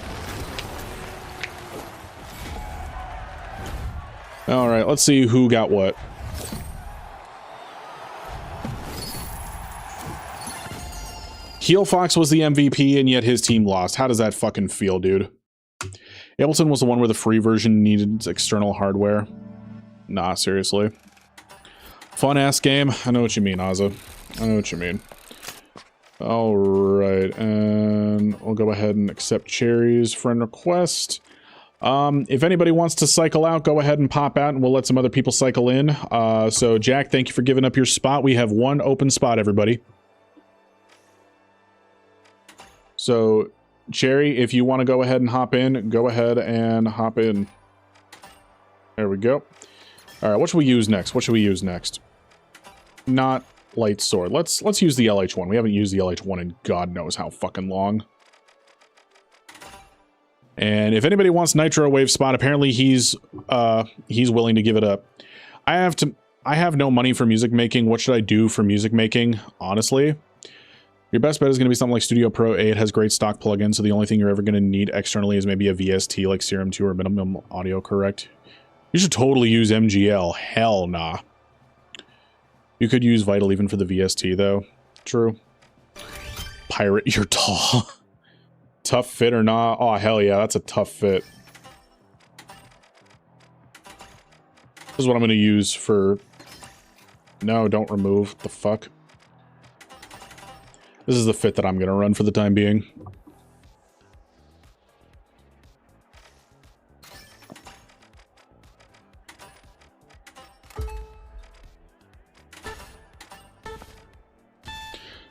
Alright, let's see who got what. Heel Fox was the MVP, and yet his team lost. How does that fucking feel, dude? Ableton was the one where the free version needed external hardware. Nah, seriously. Fun-ass game. I know what you mean, Ozza. I know what you mean. Alright, and we'll go ahead and accept Cherry's friend request. If anybody wants to cycle out, go ahead and pop out, and we'll let some other people cycle in. So, Jack, thank you for giving up your spot. We have one open spot, everybody. So, Cherry, if you want to go ahead and hop in, go ahead and hop in. There we go. Alright, what should we use next? What should we use next? Not... Light Sword. Let's use the LH1. We haven't used the LH1 in God knows how fucking long. And if anybody wants Nitro Wave spot, apparently he's willing to give it up. I have no money for music making. What should I do for music making? Honestly, your best bet is going to be something like Studio Pro 8. It has great stock plugins, so the only thing you're ever going to need externally is maybe a VST like Serum 2 or Minimum Audio Correct. You should totally use MGL. Hell nah. You could use Vital even for the VST, though. True. Pirate your DAW. Tough fit or not? Oh, hell yeah, that's a tough fit. This is what I'm going to use for... No, don't remove. The fuck? This is the fit that I'm going to run for the time being.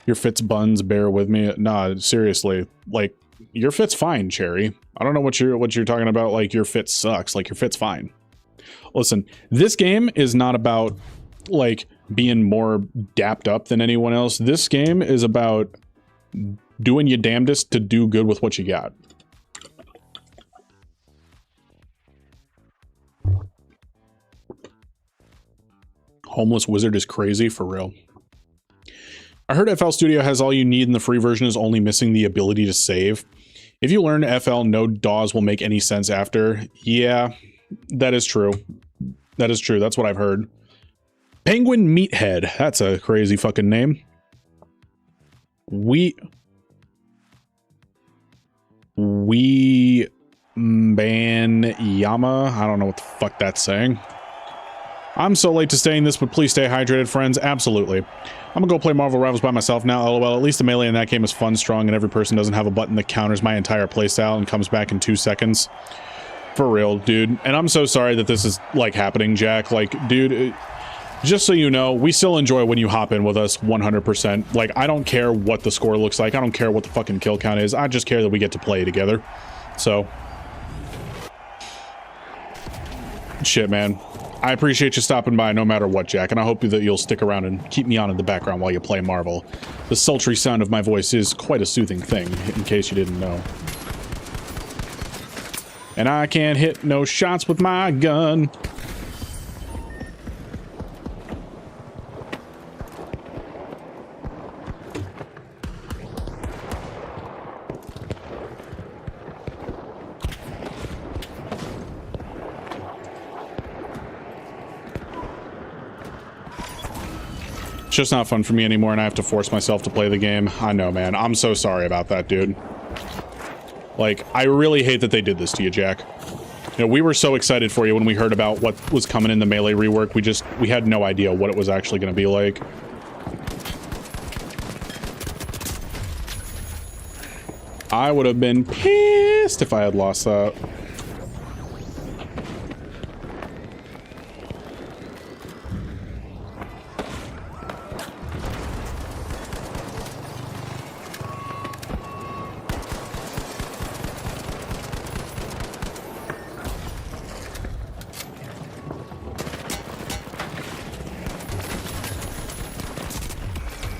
Your fit's buns, bear with me. Nah, seriously. Like, your fit's fine, Cherry. I don't know what you're talking about, like, your fit sucks. Like, your fit's fine. Listen, this game is not about, like, being more dapped up than anyone else. This game is about doing your damnedest to do good with what you got. Homeless Wizard is crazy, for real. I heard FL Studio has all you need and the free version is only missing the ability to save. If you learn FL, no DAWs will make any sense after. Yeah, that is true. That is true. That's what I've heard. Penguin Meathead. That's a crazy fucking name. Ban Yama. I don't know what the fuck that's saying. I'm so late to staying this, but please stay hydrated, friends. Absolutely. I'm gonna go play Marvel Rivals by myself now. LOL. At least the melee in that game is fun, strong, and every person doesn't have a button that counters my entire playstyle and comes back in 2 seconds. For real, dude. And I'm so sorry that this is, like, happening, Jack. Like, dude, just so you know, we still enjoy when you hop in with us 100%. Like, I don't care what the score looks like. I don't care what the fucking kill count is. I just care that we get to play together. So. Shit, man. I appreciate you stopping by no matter what, Jack, and I hope that you'll stick around and keep me on in the background while you play Marvel. The sultry sound of my voice is quite a soothing thing, in case you didn't know. And I can't hit no shots with my gun. It's just not fun for me anymore, and I have to force myself to play the game. I know, man. I'm so sorry about that, dude. Like, I really hate that they did this to you, Jack. You know, we were so excited for you when we heard about what was coming in the Melee rework. We had no idea what it was actually going to be like. I would have been pissed if I had lost that.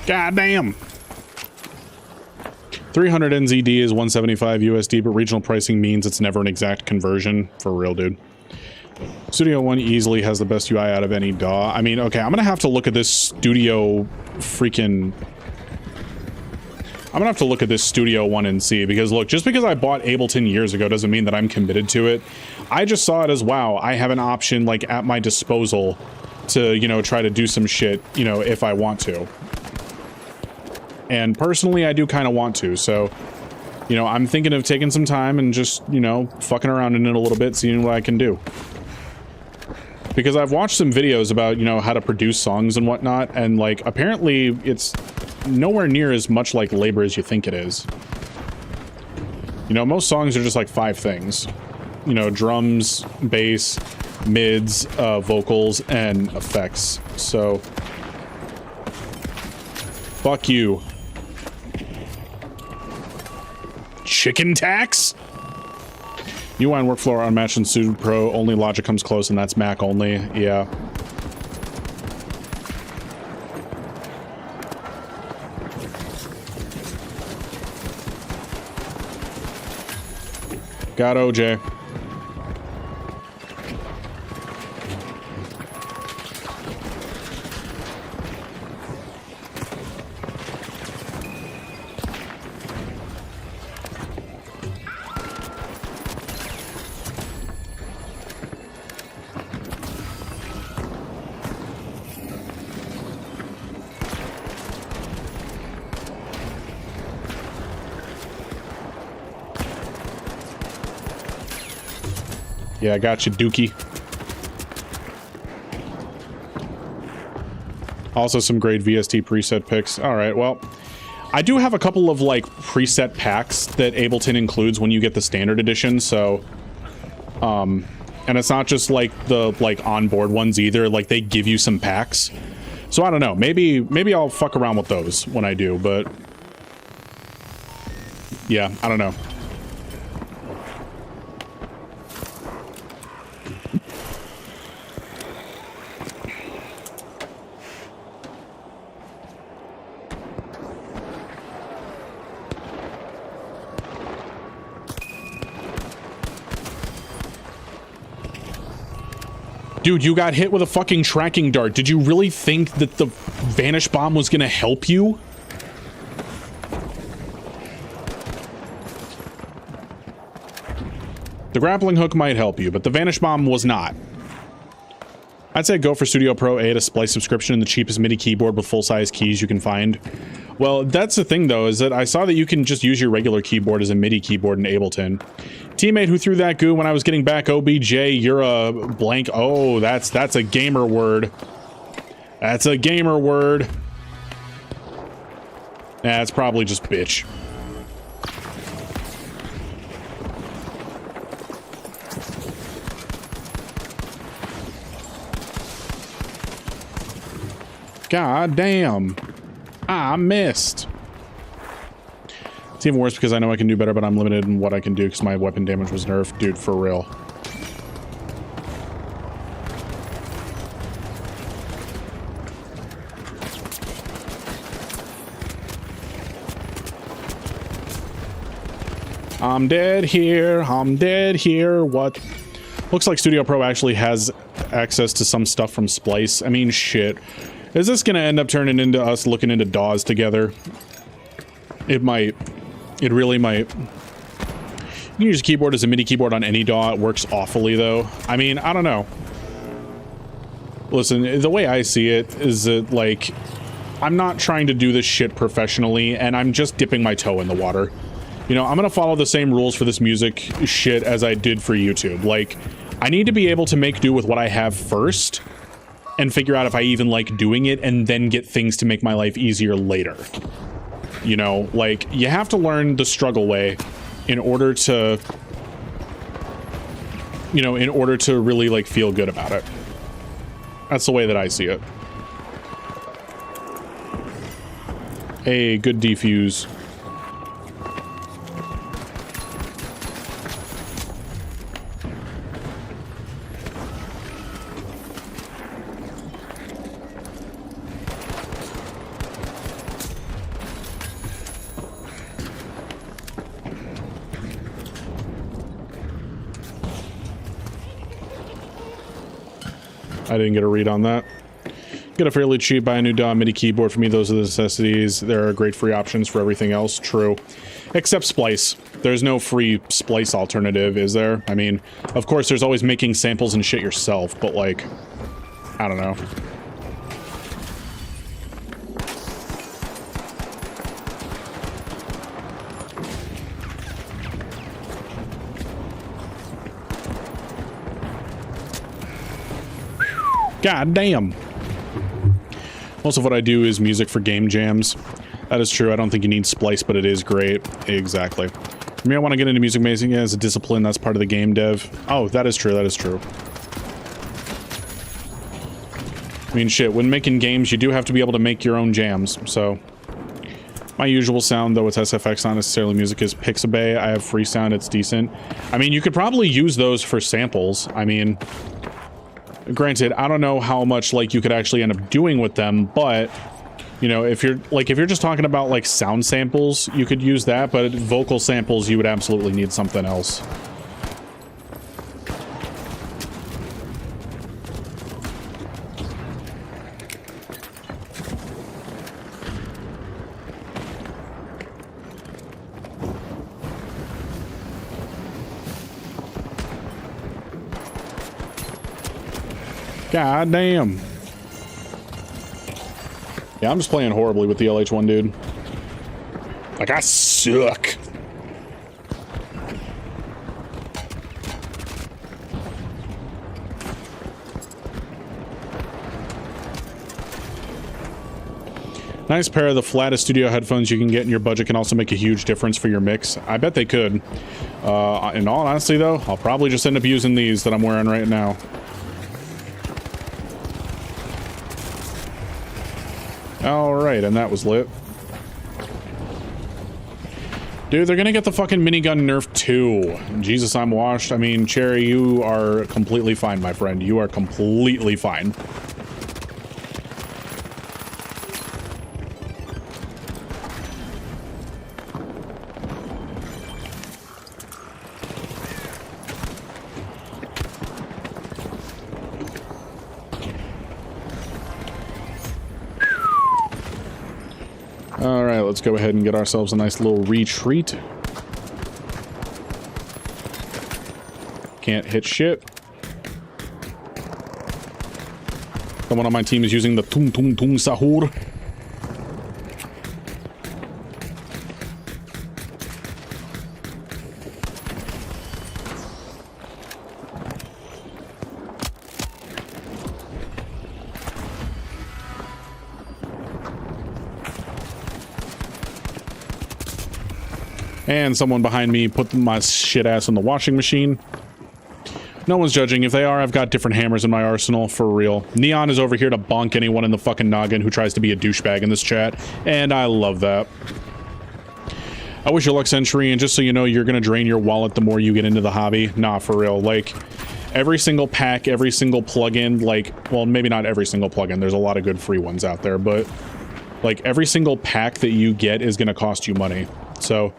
God damn. 300 NZD is 175 USD, but regional pricing means it's never an exact conversion. For real, dude. Studio One easily has the best UI out of any DAW. I mean, okay, I'm gonna have to look at this Studio freaking... I'm gonna have to look at this Studio One and see, because look, just because I bought Ableton years ago doesn't mean that I'm committed to it. I just saw it as, wow, I have an option, like, at my disposal to, you know, try to do some shit, you know, if I want to. And personally, I do kind of want to, so, you know, I'm thinking of taking some time and just, you know, fucking around in it a little bit, seeing what I can do. Because I've watched some videos about, you know, how to produce songs and whatnot, and, like, apparently it's nowhere near as much like labor as you think it is. You know, most songs are just like 5 things. You know, drums, bass, mids, vocals, and effects. So, fuck you. Chicken tax? UI and workflow are unmatched in Studio Pro. Only Logic comes close, and that's Mac only. Yeah. Got OJ. Yeah, I got you, Dookie. Also some great VST preset picks. Alright, well, I do have a couple of, like, preset packs that Ableton includes when you get the standard edition, so... and it's not just, like, the, like, onboard ones either. Like, they give you some packs. So, I don't know. Maybe I'll fuck around with those when I do, but... yeah, I don't know. Dude, you got hit with a fucking tracking dart. Did you really think that the vanish bomb was gonna help you? The grappling hook might help you, but the vanish bomb was not. I'd say go for Studio Pro 8, a Splice subscription, and the cheapest MIDI keyboard with full-size keys you can find. Well, that's the thing, though, is that I saw that you can just use your regular keyboard as a MIDI keyboard in Ableton. Teammate who threw that goo when I was getting back, OBJ, you're a blank. Oh, that's a gamer word. That's a gamer word. Nah, it's probably just bitch. God damn. I missed. It's even worse because I know I can do better, but I'm limited in what I can do because my weapon damage was nerfed. Dude, for real. I'm dead here. I'm dead here. What? Looks like Studio Pro actually has access to some stuff from Splice. I mean, shit. Is this gonna end up turning into us looking into DAWs together? It might. It really might. You can use a keyboard as a MIDI keyboard on any DAW. It works awfully, though. I mean, I don't know. Listen, the way I see it is that, like, I'm not trying to do this shit professionally, and I'm just dipping my toe in the water. You know, I'm gonna follow the same rules for this music shit as I did for YouTube. Like, I need to be able to make do with what I have first, and figure out if I even like doing it, and then get things to make my life easier later. You know, like, you have to learn the struggle way in order to, you know, in order to really, like, feel good about it. That's the way that I see it. Hey, good defuse. I didn't get a read on that. Get a fairly cheap, buy a new DAW MIDI keyboard. For me, those are the necessities. There are great free options for everything else. True. Except Splice. There's no free Splice alternative, is there? I mean, of course, there's always making samples and shit yourself, but, like, I don't know. God damn. Most of what I do is music for game jams. That is true. I don't think you need Splice, but it is great. Exactly. For me, I want to get into music making as a discipline. That's part of the game dev. Oh, that is true. That is true. I mean, shit, when making games, you do have to be able to make your own jams, so... My usual sound, though it's SFX, not necessarily music, is Pixabay. I have free sound, it's decent. I mean, you could probably use those for samples. I mean... Granted, I don't know how much, like, you could actually end up doing with them, but, you know, if you're just talking about, like, sound samples, you could use that, but vocal samples, you would absolutely need something else. God damn. Yeah, I'm just playing horribly with the LH1, dude. Like, I suck. Nice pair of the flattest studio headphones you can get in your budget can also make a huge difference for your mix. I bet they could. In all honesty, though, I'll probably just end up using these that I'm wearing right now. Alright, and that was lit. Dude, they're gonna get the fucking minigun nerfed too. Jesus, I'm washed. I mean, Cherry, you are completely fine, my friend. You are completely fine. let's go ahead and get ourselves a nice little retreat. Can't hit shit. Someone on my team is using the tung tung tung sahur. And someone behind me put my shit ass in the washing machine. No one's judging. If they are, I've got different hammers in my arsenal, for real. Neon is over here to bonk anyone in the fucking noggin who tries to be a douchebag in this chat, and I love that. I wish you luck, Century, and just so you know, you're gonna drain your wallet the more you get into the hobby. Nah, for real. Like, every single pack, every single plugin, like, well, maybe not every single plugin. There's a lot of good free ones out there, but, like, every single pack that you get is gonna cost you money. So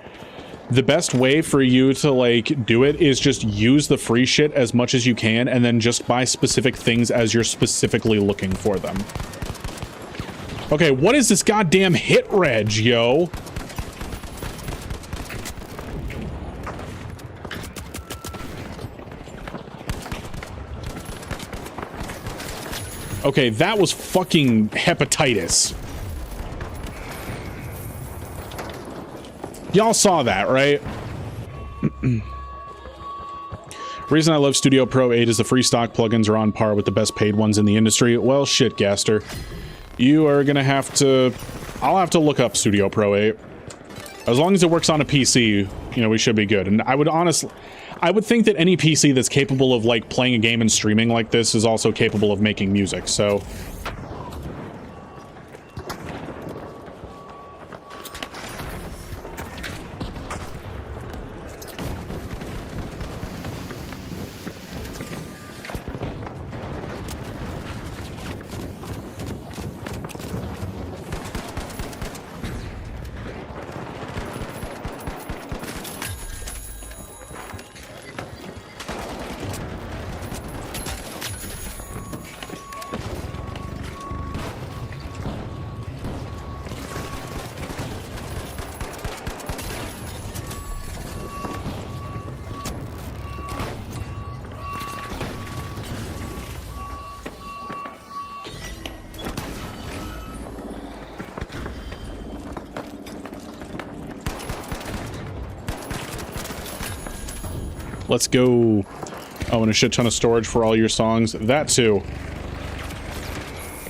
the best way for you to, like, do it is just use the free shit as much as you can, and then just buy specific things as you're specifically looking for them. Okay, what is this goddamn hit reg, yo? Okay, that was fucking hepatitis. Y'all saw that, right? Reason I love Studio Pro 8 is the free stock plugins are on par with the best paid ones in the industry. Well, shit, Gaster. You are gonna have to... I'll have to look up Studio Pro 8. As long as it works on a PC, you know, we should be good. And I would honestly... I would think that any PC that's capable of, like, playing a game and streaming like this is also capable of making music, so... Let's go. Oh, and a shit ton of storage for all your songs. That too.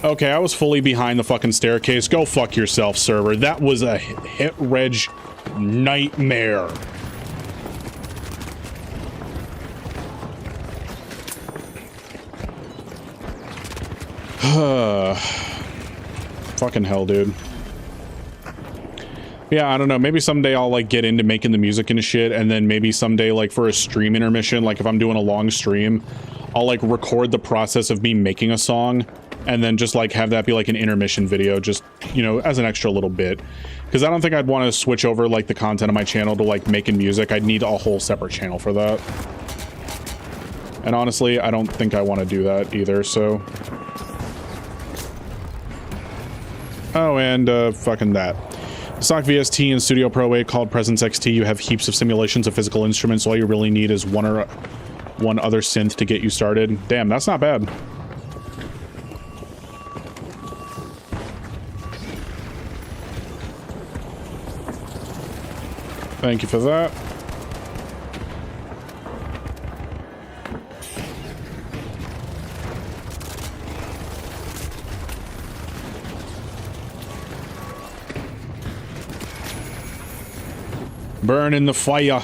Okay, I was fully behind the fucking staircase. Go fuck yourself, server. That was a hit reg nightmare. Fucking hell, dude. Yeah, I don't know. Maybe someday I'll, like, get into making the music and shit, and then maybe someday, like, for a stream intermission, like, if I'm doing a long stream, I'll, like, record the process of me making a song, and then just, like, have that be, like, an intermission video, just, you know, as an extra little bit. Because I don't think I'd want to switch over, like, the content of my channel to, like, making music. I'd need a whole separate channel for that. And honestly, I don't think I want to do that either, so... Oh, and, fucking that. Stock VST and Studio Pro 8 called Presence XT, you have heaps of simulations of physical instruments. All you really need is one other synth to get you started. Damn, that's not bad. Thank you for that. Burn in the fire.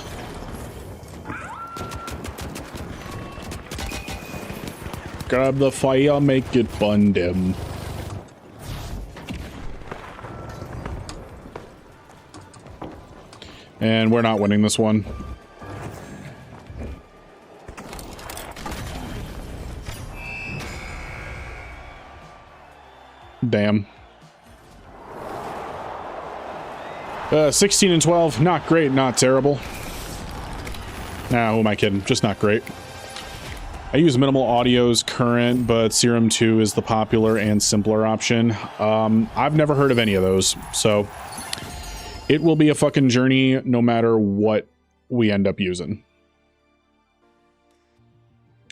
Grab the fire, make it burn them. And we're not winning this one. Damn. 16 and 12, not great, not terrible. Nah, who am I kidding? Just not great. I use Minimal Audio's current, but Serum 2 is the popular and simpler option. I've never heard of any of those, so it will be a fucking journey no matter what we end up using.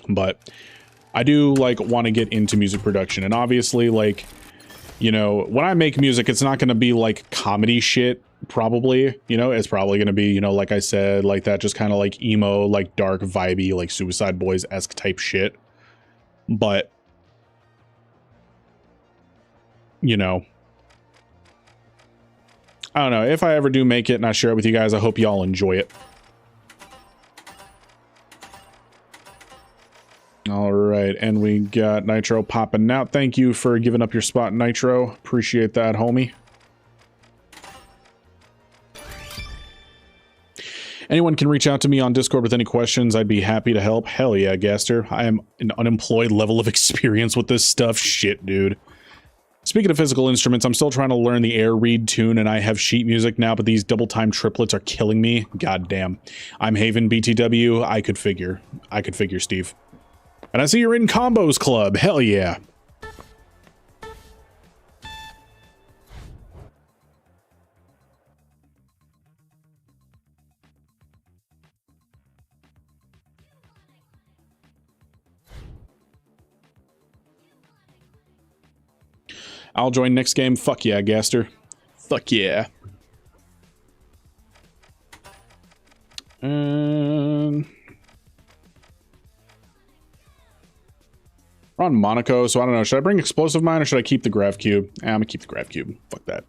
But I do like want to get into music production, and obviously, like, you know, when I make music, it's not going to be like comedy shit, probably, you know, it's probably going to be, you know, like I said, like that just kind of like emo, like dark, vibey, like Suicide Boys-esque type shit. But, you know, I don't know, if I ever do make it and I share it with you guys, I hope y'all enjoy it. All right, and we got Nitro popping out. Thank you for giving up your spot, Nitro. Appreciate that, homie. Anyone can reach out to me on Discord with any questions. I'd be happy to help. Hell yeah, Gaster. I am an unemployed level of experience with this stuff. Shit, dude. Speaking of physical instruments, I'm still trying to learn the air reed tune, and I have sheet music now, but these double time triplets are killing me. God damn. I'm Haven BTW. I could figure, Steve. And I see you're in Combos Club. Hell yeah. I'll join next game. Fuck yeah, Gaster. Fuck yeah. We're on Monaco, so I don't know. Should I bring Explosive Mine or should I keep the Grav Cube? I'm gonna keep the Grav Cube. Fuck that.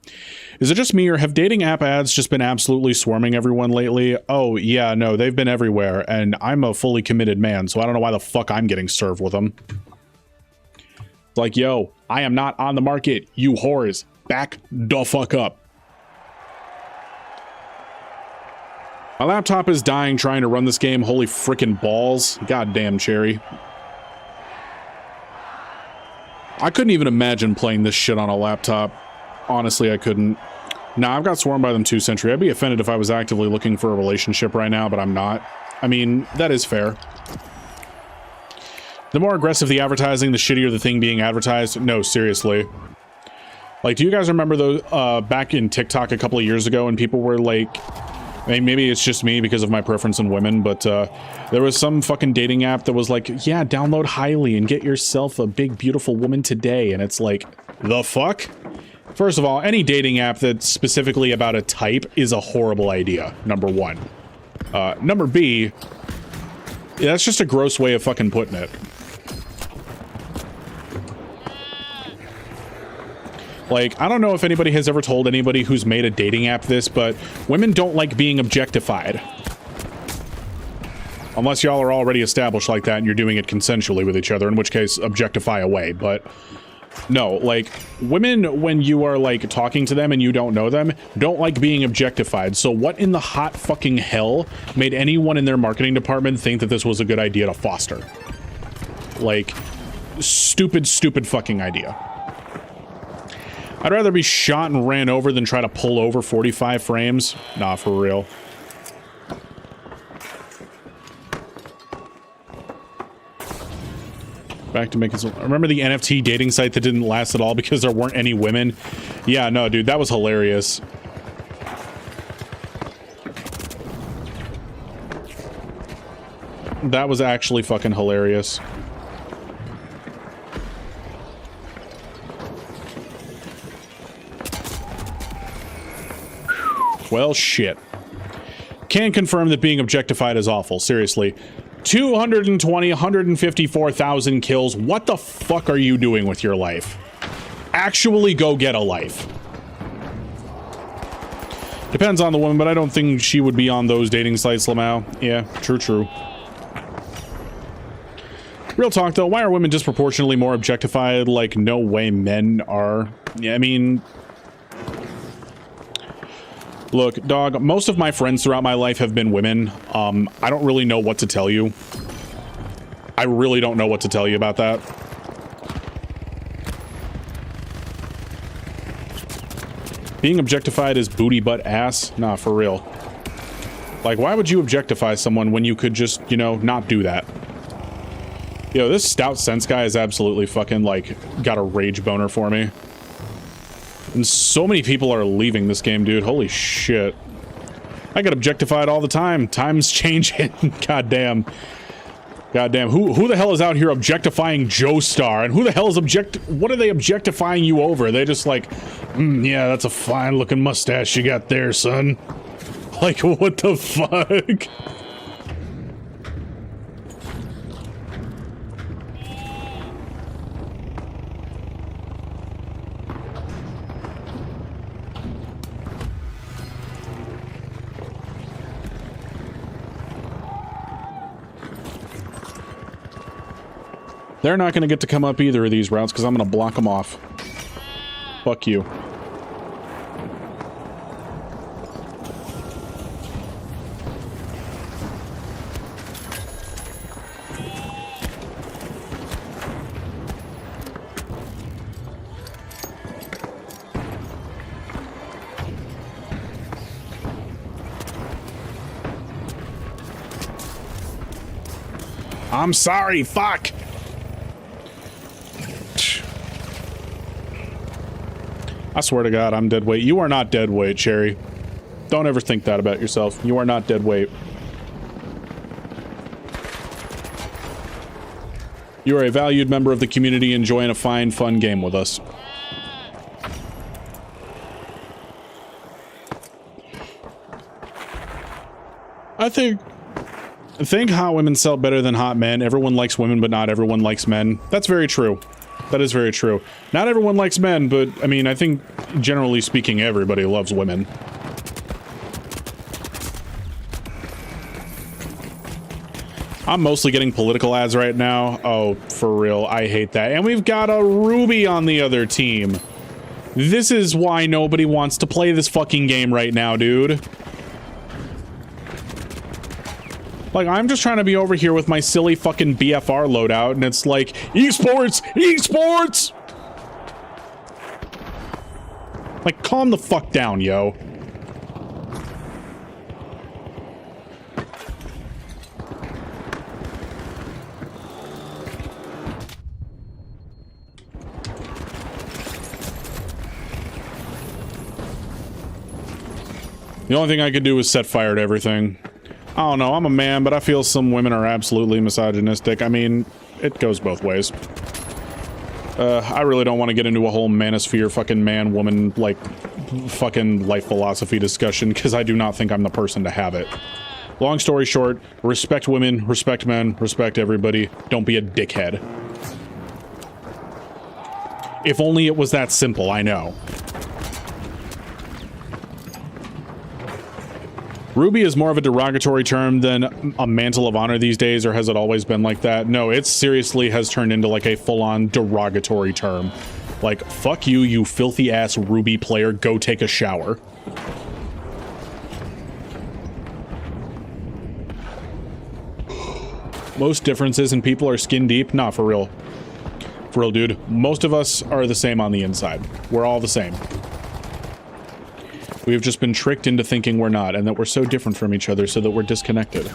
Is it just me or have dating app ads just been absolutely swarming everyone lately? Oh, yeah, no, they've been everywhere, and I'm a fully committed man, so I don't know why the fuck I'm getting served with them. It's like, yo, I am not on the market, you whores. Back the fuck up. My laptop is dying trying to run this game. Holy frickin' balls. Goddamn, Cherry. I couldn't even imagine playing this shit on a laptop. Honestly, I couldn't. Nah, I've got swarmed by them too, Sentry. I'd be offended if I was actively looking for a relationship right now, but I'm not. I mean, that is fair. The more aggressive the advertising, the shittier the thing being advertised. No, seriously. Like, do you guys remember those, back in TikTok a couple of years ago, and people were like... I mean, maybe it's just me because of my preference in women, but there was some fucking dating app that was like, yeah, download Highly and get yourself a big, beautiful woman today. And it's like, the fuck? First of all, any dating app that's specifically about a type is a horrible idea, number one. Number B, that's just a gross way of fucking putting it. Like, I don't know if anybody has ever told anybody who's made a dating app this, but women don't like being objectified. Unless y'all are already established like that and you're doing it consensually with each other, in which case, objectify away. But, no, like, women, when you are, like, talking to them and you don't know them, don't like being objectified. So what in the hot fucking hell made anyone in their marketing department think that this was a good idea to foster? Like, stupid, stupid fucking idea. I'd rather be shot and ran over than try to pull over 45 frames. Nah, for real. Back to making some... Remember the NFT dating site that didn't last at all because there weren't any women? Yeah, no, dude, that was hilarious. That was actually fucking hilarious. Well, shit. Can confirm that being objectified is awful. Seriously. 154,000 kills. What the fuck are you doing with your life? Actually go get a life. Depends on the woman, but I don't think she would be on those dating sites, Lamau. Yeah, true, true. Real talk, though, why are women disproportionately more objectified? Like, no way men are. Yeah, I mean... Look, dog, most of my friends throughout my life have been women. I don't really know what to tell you. I really don't know what to tell you about that. Being objectified is booty butt ass? Nah, for real. Like, why would you objectify someone when you could just, you know, not do that? Yo, this Stout Sense guy is absolutely fucking, like, got a rage boner for me. And so many people are leaving this game, dude. Holy shit. I get objectified all the time. Time's changing. Goddamn. Goddamn. Who the hell is out here objectifying Joestar? And who the hell is what are they objectifying you over? They just like, yeah, that's a fine looking mustache you got there, son. Like, what the fuck? They're not going to get to come up either of these routes because I'm going to block them off. Fuck you. I'm sorry, fuck! I swear to God, I'm dead weight. You are not dead weight, Cherry. Don't ever think that about yourself. You are not dead weight. You are a valued member of the community enjoying a fine, fun game with us. I think hot women sell better than hot men. Everyone likes women, but not everyone likes men. That's very true. That is very true. Not everyone likes men, but, I mean, I think, generally speaking, everybody loves women. I'm mostly getting political ads right now. Oh, for real, I hate that. And we've got a Ruby on the other team. This is why nobody wants to play this fucking game right now, dude. Like, I'm just trying to be over here with my silly fucking BFR loadout, and it's like, esports! Esports! Like, calm the fuck down, yo. The only thing I could do is set fire to everything. I don't know, I'm a man, but I feel some women are absolutely misogynistic. I mean, it goes both ways. I really don't want to get into a whole manosphere fucking man-woman, like, fucking life philosophy discussion, because I do not think I'm the person to have it. Long story short, respect women, respect men, respect everybody. Don't be a dickhead. If only it was that simple, I know. Ruby is more of a derogatory term than a mantle of honor these days, or has it always been like that? No, it seriously has turned into like a full-on derogatory term. Like, fuck you, you filthy-ass Ruby player, go take a shower. Most differences in people are skin deep? Nah, for real. For real, dude. Most of us are the same on the inside. We're all the same. We've just been tricked into thinking we're not, and that we're so different from each other so that we're disconnected.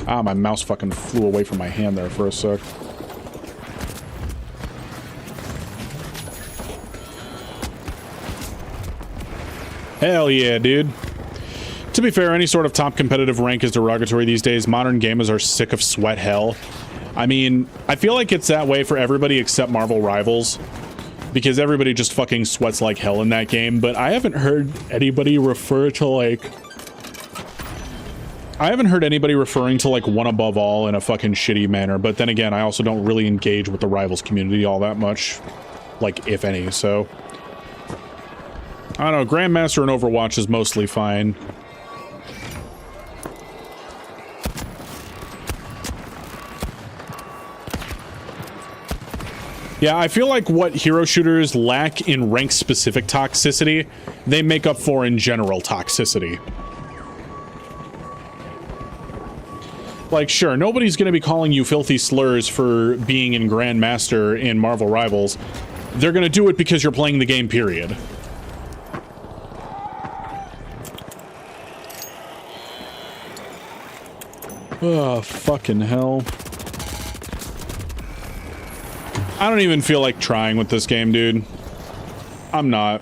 Ah, my mouse fucking flew away from my hand there for a sec. Hell yeah, dude. To be fair, any sort of top competitive rank is derogatory these days. Modern gamers are sick of sweat hell. I mean, I feel like it's that way for everybody except Marvel Rivals. Because everybody just fucking sweats like hell in that game, but I haven't heard anybody refer to, like... I haven't heard anybody referring to, like, one above all in a fucking shitty manner, but then again, I also don't really engage with the Rivals community all that much. Like, if any, so... I don't know, Grandmaster and Overwatch is mostly fine. Yeah, I feel like what hero shooters lack in rank-specific toxicity, they make up for in general toxicity. Like, sure, nobody's gonna be calling you filthy slurs for being in Grandmaster in Marvel Rivals. They're gonna do it because you're playing the game, period. Oh, fucking hell. I don't even feel like trying with this game, dude. I'm not.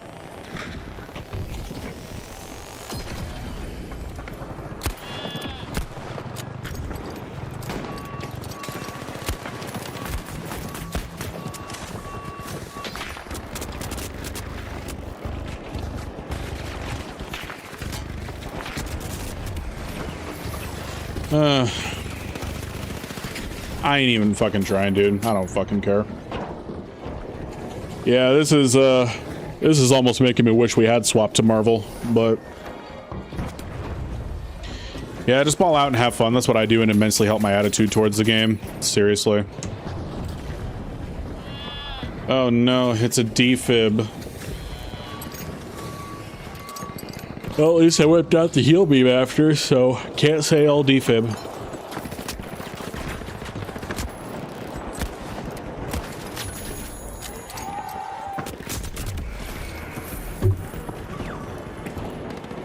I ain't even fucking trying, dude. I don't fucking care. Yeah, this is almost making me wish we had swapped to Marvel, but yeah, just ball out and have fun. That's what I do and immensely help my attitude towards the game. Seriously. Oh no, it's a defib. Well, at least I whipped out the heal beam after, so can't say all defib.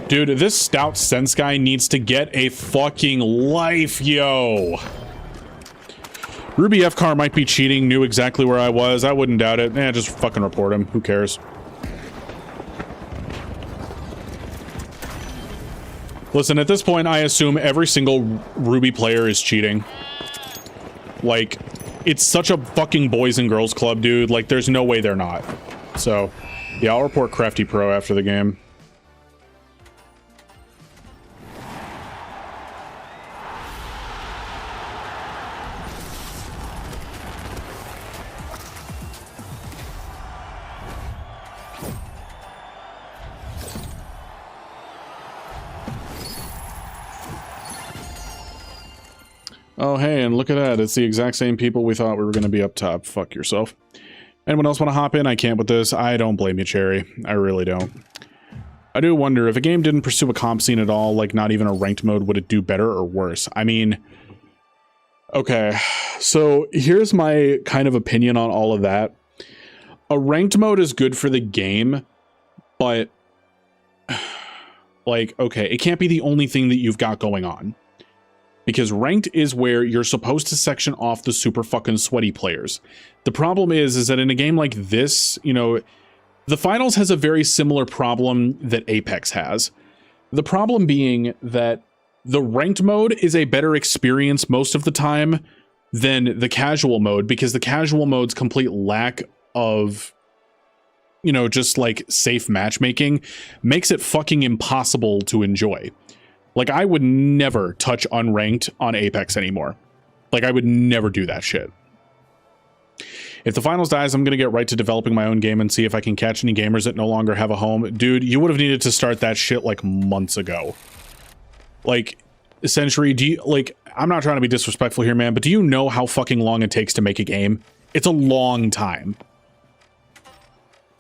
Dude, this stout sense guy needs to get a fucking life, yo. Ruby F-Car might be cheating, knew exactly where I was. I wouldn't doubt it. Just fucking report him. Who cares? Listen, at this point, I assume every single Ruby player is cheating. Like, it's such a fucking boys and girls club, dude. Like, there's no way they're not. So, yeah, I'll report Crafty Pro after the game. Oh, hey, and look at that. It's the exact same people we thought we were going to be up top. Fuck yourself. Anyone else want to hop in? I can't with this. I don't blame you, Cherry. I really don't. I do wonder, if a game didn't pursue a comp scene at all, like not even a ranked mode, would it do better or worse? I mean, okay, so here's my kind of opinion on all of that. A ranked mode is good for the game, but, like, okay, it can't be the only thing that you've got going on. Because ranked is where you're supposed to section off the super fucking sweaty players. The problem is that in a game like this, you know, the finals has a very similar problem that Apex has. The problem being that the ranked mode is a better experience most of the time than the casual mode, because the casual mode's complete lack of, you know, just like safe matchmaking makes it fucking impossible to enjoy. Like, I would never touch unranked on Apex anymore. Like, I would never do that shit. If the finals dies, I'm going to get right to developing my own game and see if I can catch any gamers that no longer have a home. Dude, you would have needed to start that shit, like, months ago. Like, Century, do you, like, I'm not trying to be disrespectful here, man, but do you know how fucking long it takes to make a game? It's a long time.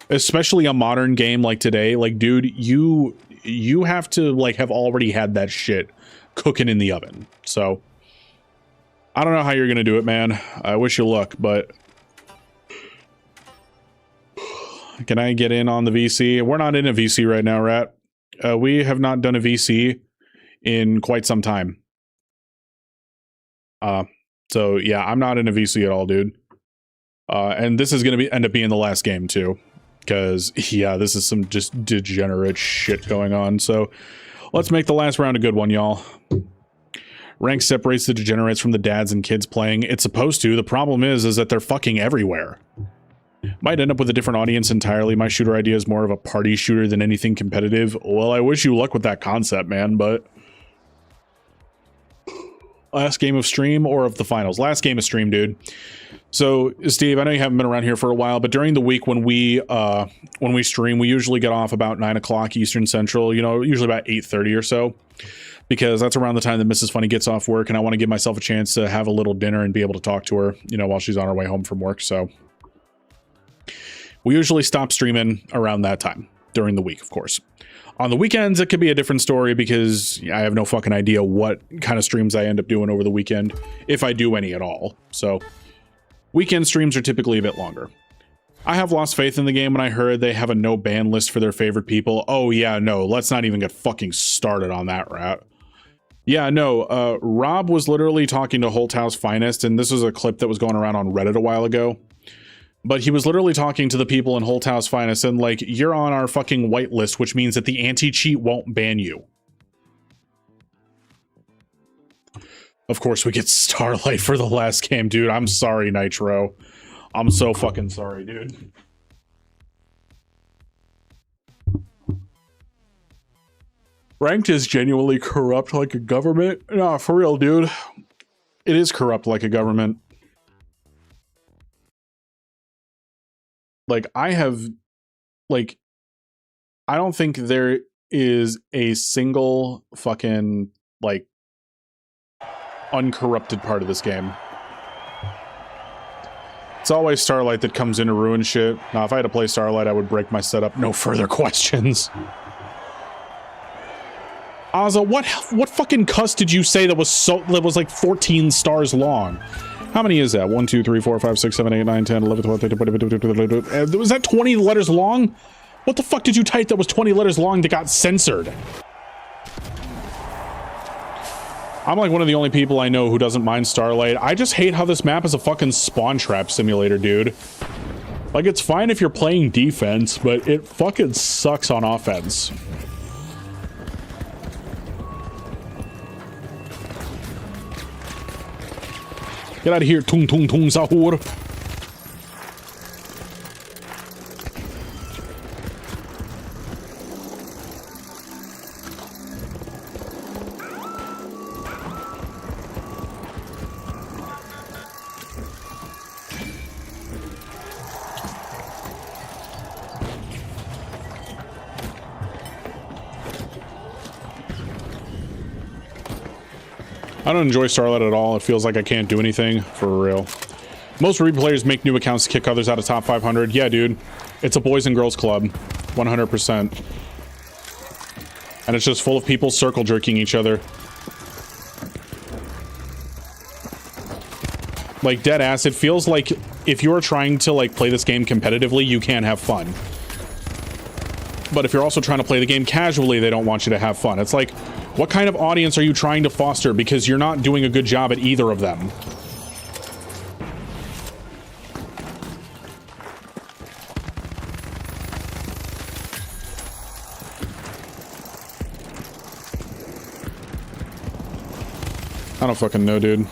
Especially a modern game like today. Like, dude, you have to, like, have already had that shit cooking in the oven. So, I don't know how you're gonna do it, man. I wish you luck, but... Can I get in on the VC? We're not in a VC right now, Rat. We have not done a VC in quite some time. So, yeah, I'm not in a VC at all, dude. And this is gonna end up being the last game, too. Because, yeah, this is some just degenerate shit going on. So, let's make the last round a good one, y'all. Rank separates the degenerates from the dads and kids playing. It's supposed to. The problem is that they're fucking everywhere. Might end up with a different audience entirely. My shooter idea is more of a party shooter than anything competitive. Well, I wish you luck with that concept, man, but... Last game of stream or of the finals? Last game of stream, dude. So, Steve, I know you haven't been around here for a while, but during the week when we stream, we usually get off about 9 o'clock Eastern Central, you know, usually about 8:30 or so, because that's around the time that Mrs. Funny gets off work, and I want to give myself a chance to have a little dinner and be able to talk to her, you know, while she's on her way home from work. So, we usually stop streaming around that time, during the week, of course. On the weekends, it could be a different story because I have no fucking idea what kind of streams I end up doing over the weekend, if I do any at all. So, weekend streams are typically a bit longer. I have lost faith in the game when I heard they have a no ban list for their favorite people. Oh yeah, no, let's not even get fucking started on that, Rat. Yeah, no, Rob was literally talking to Holthouse Finest, and this was a clip that was going around on Reddit a while ago. But he was literally talking to the people in Holt House Finest and like, you're on our fucking whitelist, which means that the anti-cheat won't ban you. Of course, we get Starlight for the last game, dude. I'm sorry, Nitro. I'm so fucking sorry, dude. Ranked is genuinely corrupt like a government. Nah, for real, dude. It is corrupt like a government. Like, I don't think there is a single fucking, like, uncorrupted part of this game. It's always Starlight that comes in to ruin shit. Now, if I had to play Starlight, I would break my setup. No further questions. Ozza, what fucking cuss did you say that was like 14 stars long? How many is that? 1, 2, 3, 4, 5, 6, 7, 8, 9, 10, 11, 12, 13, was that 20 letters long? What the fuck did you type that was 20 letters long that got censored? I'm like one of the only people I know who doesn't mind Starlight. I just hate how this map is a fucking spawn trap simulator, dude. Like, it's fine if you're playing defense, but it fucking sucks on offense. Get out of here, tung tung tung sahur. I don't enjoy Starlight at all. It feels like I can't do anything, for real. Most Ruby players make new accounts to kick others out of top 500. Yeah, dude. It's a boys and girls club. 100%. And it's just full of people circle jerking each other. Like, dead ass, it feels like if you're trying to, like, play this game competitively, you can't have fun. But if you're also trying to play the game casually, they don't want you to have fun. It's like, what kind of audience are you trying to foster? Because you're not doing a good job at either of them. I don't fucking know, dude.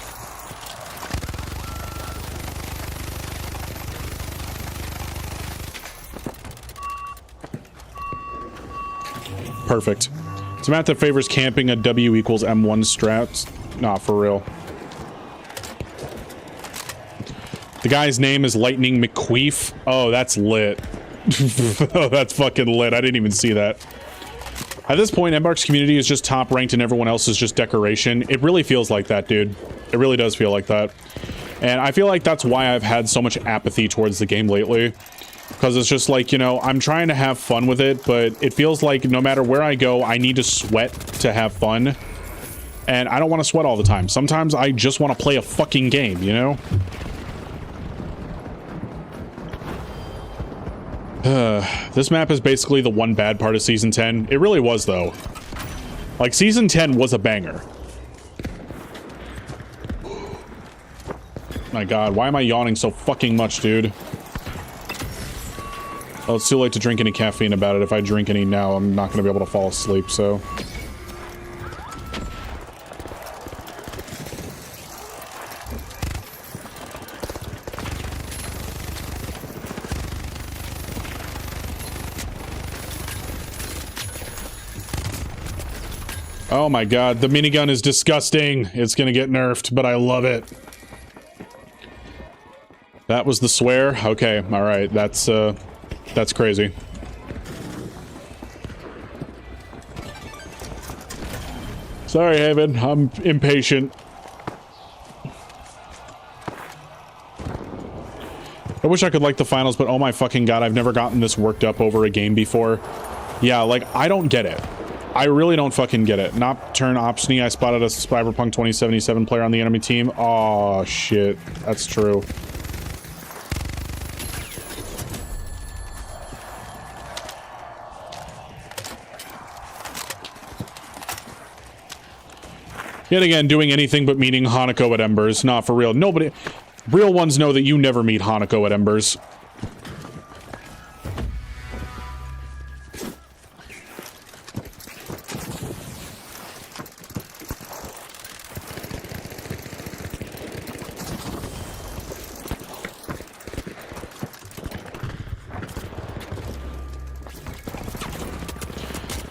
Perfect. It's a map that favors camping a W equals M1 strats. Nah, for real. The guy's name is Lightning McQueef. Oh, that's lit. Oh, that's fucking lit. I didn't even see that. At this point, Embark's community is just top ranked and everyone else is just decoration. It really feels like that, dude. It really does feel like that. And I feel like that's why I've had so much apathy towards the game lately. Because it's just like, you know, I'm trying to have fun with it, but it feels like no matter where I go, I need to sweat to have fun. And I don't want to sweat all the time. Sometimes I just want to play a fucking game, you know? This map is basically the one bad part of Season 10. It really was, though. Like, Season 10 was a banger. My god, why am I yawning so fucking much, dude? Well, it's too late to drink any caffeine about it. If I drink any now, I'm not going to be able to fall asleep, so... Oh my god, the minigun is disgusting. It's gonna get nerfed, but I love it. That was the swear? Okay, alright, that's crazy. Sorry, Haven, I'm impatient. I wish I could like the finals, but oh my fucking god, I've never gotten this worked up over a game before. Yeah, like, I don't get it. I really don't fucking get it. Nocturne Opsney, I spotted a Cyberpunk 2077 player on the enemy team. Oh shit, that's true. Yet again, doing anything but meeting Hanako at Embers. Not for real. Nobody... Real ones know that you never meet Hanako at Embers.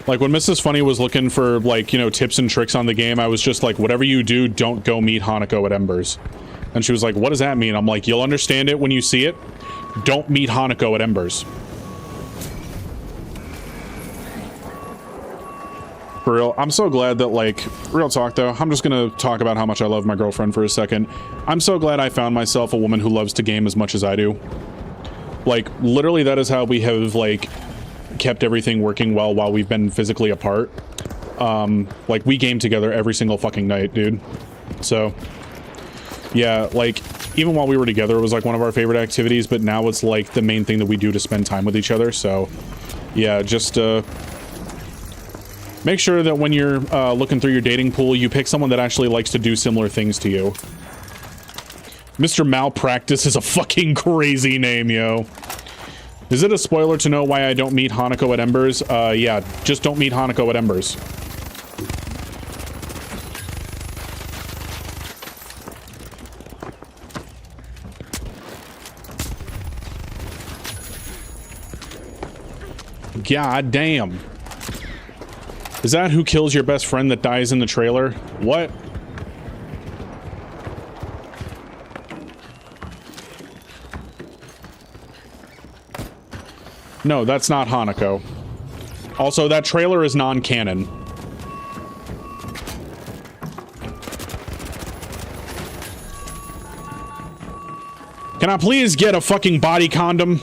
Like, when Mrs. Funny was looking for, like, you know, tips and tricks on the game, I was just like, whatever you do, don't go meet Hanako at Embers. And she was like, what does that mean? I'm like, you'll understand it when you see it. Don't meet Hanako at Embers. For real, I'm so glad that, like, real talk though, I'm just gonna talk about how much I love my girlfriend for a second. I'm so glad I found myself a woman who loves to game as much as I do. Like, literally that is how we have, like, kept everything working well while we've been physically apart. Like, we game together every single fucking night, dude. So, yeah, like, even while we were together, it was, like, one of our favorite activities, but now it's, like, the main thing that we do to spend time with each other, so, yeah, just, make sure that when you're, looking through your dating pool, you pick someone that actually likes to do similar things to you. Mr. Malpractice is a fucking crazy name, yo. Is it a spoiler to know why I don't meet Hanako at Embers? Yeah, just don't meet Hanako at Embers. God damn. Is that who kills your best friend that dies in the trailer? What? No, that's not Hanako. Also, that trailer is non-canon. Can I please get a fucking body condom?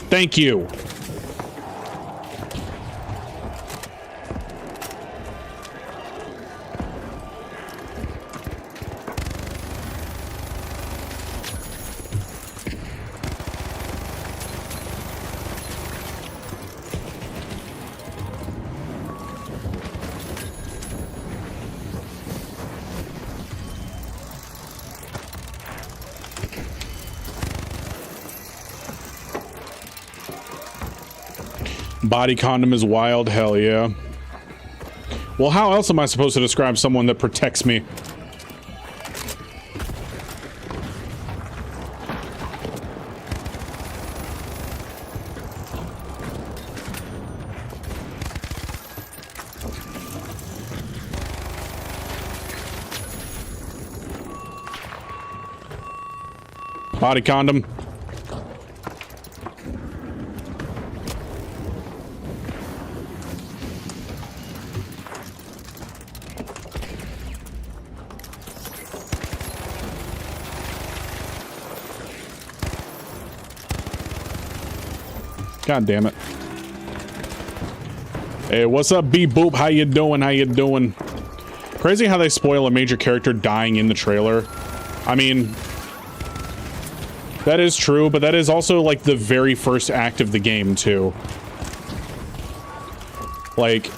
Thank you. Body condom is wild, hell yeah. Well, how else am I supposed to describe someone that protects me? Body condom. God damn it. Hey, what's up, B-Boop? How you doing? How you doing? Crazy how they spoil a major character dying in the trailer. I mean, that is true, but that is also, like, the very first act of the game, too. Like,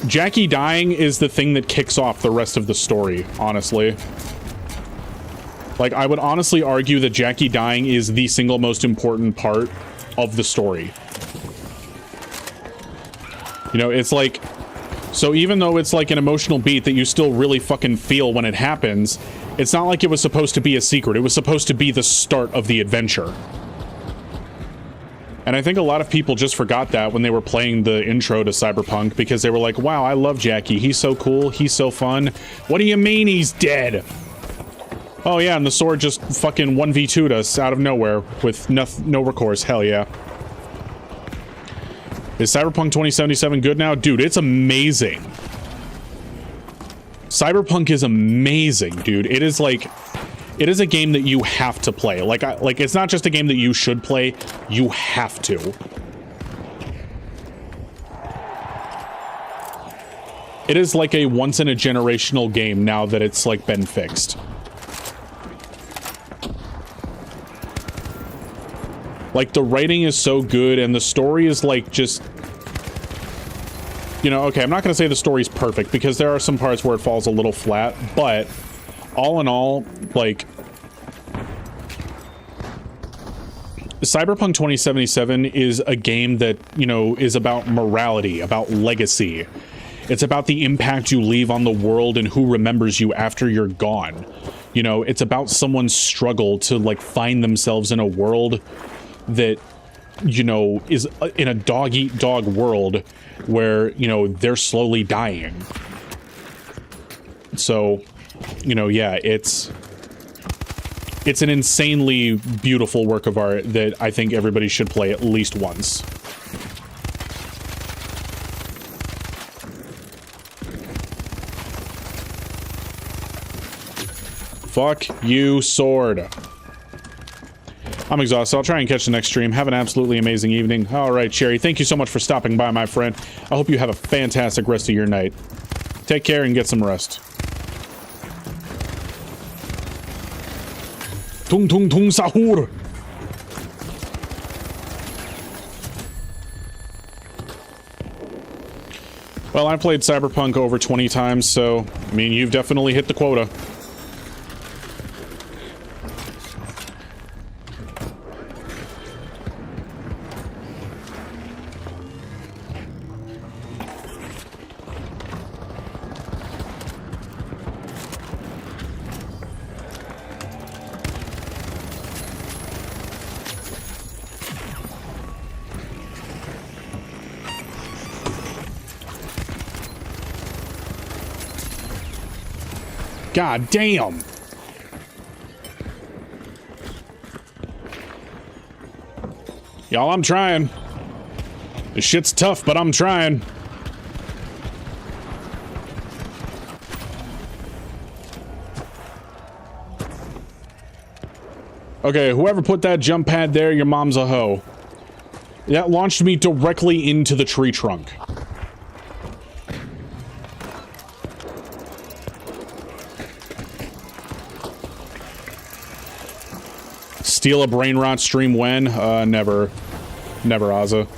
Jackie dying is the thing that kicks off the rest of the story, honestly. Like, I would honestly argue that Jackie dying is the single most important part of the story. You know, it's like, so even though it's like an emotional beat that you still really fucking feel when it happens, it's not like it was supposed to be a secret. It was supposed to be the start of the adventure. And I think a lot of people just forgot that when they were playing the intro to Cyberpunk, because they were like, wow, I love Jackie. He's so cool. He's so fun. What do you mean he's dead? Oh yeah, and the sword just fucking 1v2'd us out of nowhere with no recourse. Hell yeah. Is Cyberpunk 2077 good now? Dude, it's amazing. Cyberpunk is amazing, dude. It is like, it is a game that you have to play. Like, it's not just a game that you should play, you have to. It is like a once-in-a-generational game now that it's, like, been fixed. Like, the writing is so good, and the story is, like, just... You know, okay, I'm not going to say the story's perfect, because there are some parts where it falls a little flat, but all in all, like... Cyberpunk 2077 is a game that, you know, is about morality, about legacy. It's about the impact you leave on the world and who remembers you after you're gone. You know, it's about someone's struggle to, like, find themselves in a world that you know, is in a dog-eat-dog world where, you know, they're slowly dying. So, you know, yeah, it's an insanely beautiful work of art that I think everybody should play at least once. Fuck you, sword. I'm exhausted. I'll try and catch the next stream. Have an absolutely amazing evening. All right, Cherry. Thank you so much for stopping by, my friend. I hope you have a fantastic rest of your night. Take care and get some rest. Tung tung tung sahur. Well, I played Cyberpunk over 20 times, so, I mean, you've definitely hit the quota. God damn! Y'all, I'm trying. This shit's tough, but I'm trying. Okay, whoever put that jump pad there, your mom's a hoe. That launched me directly into the tree trunk. Steal a brain rot stream when? Never. Never, Azza.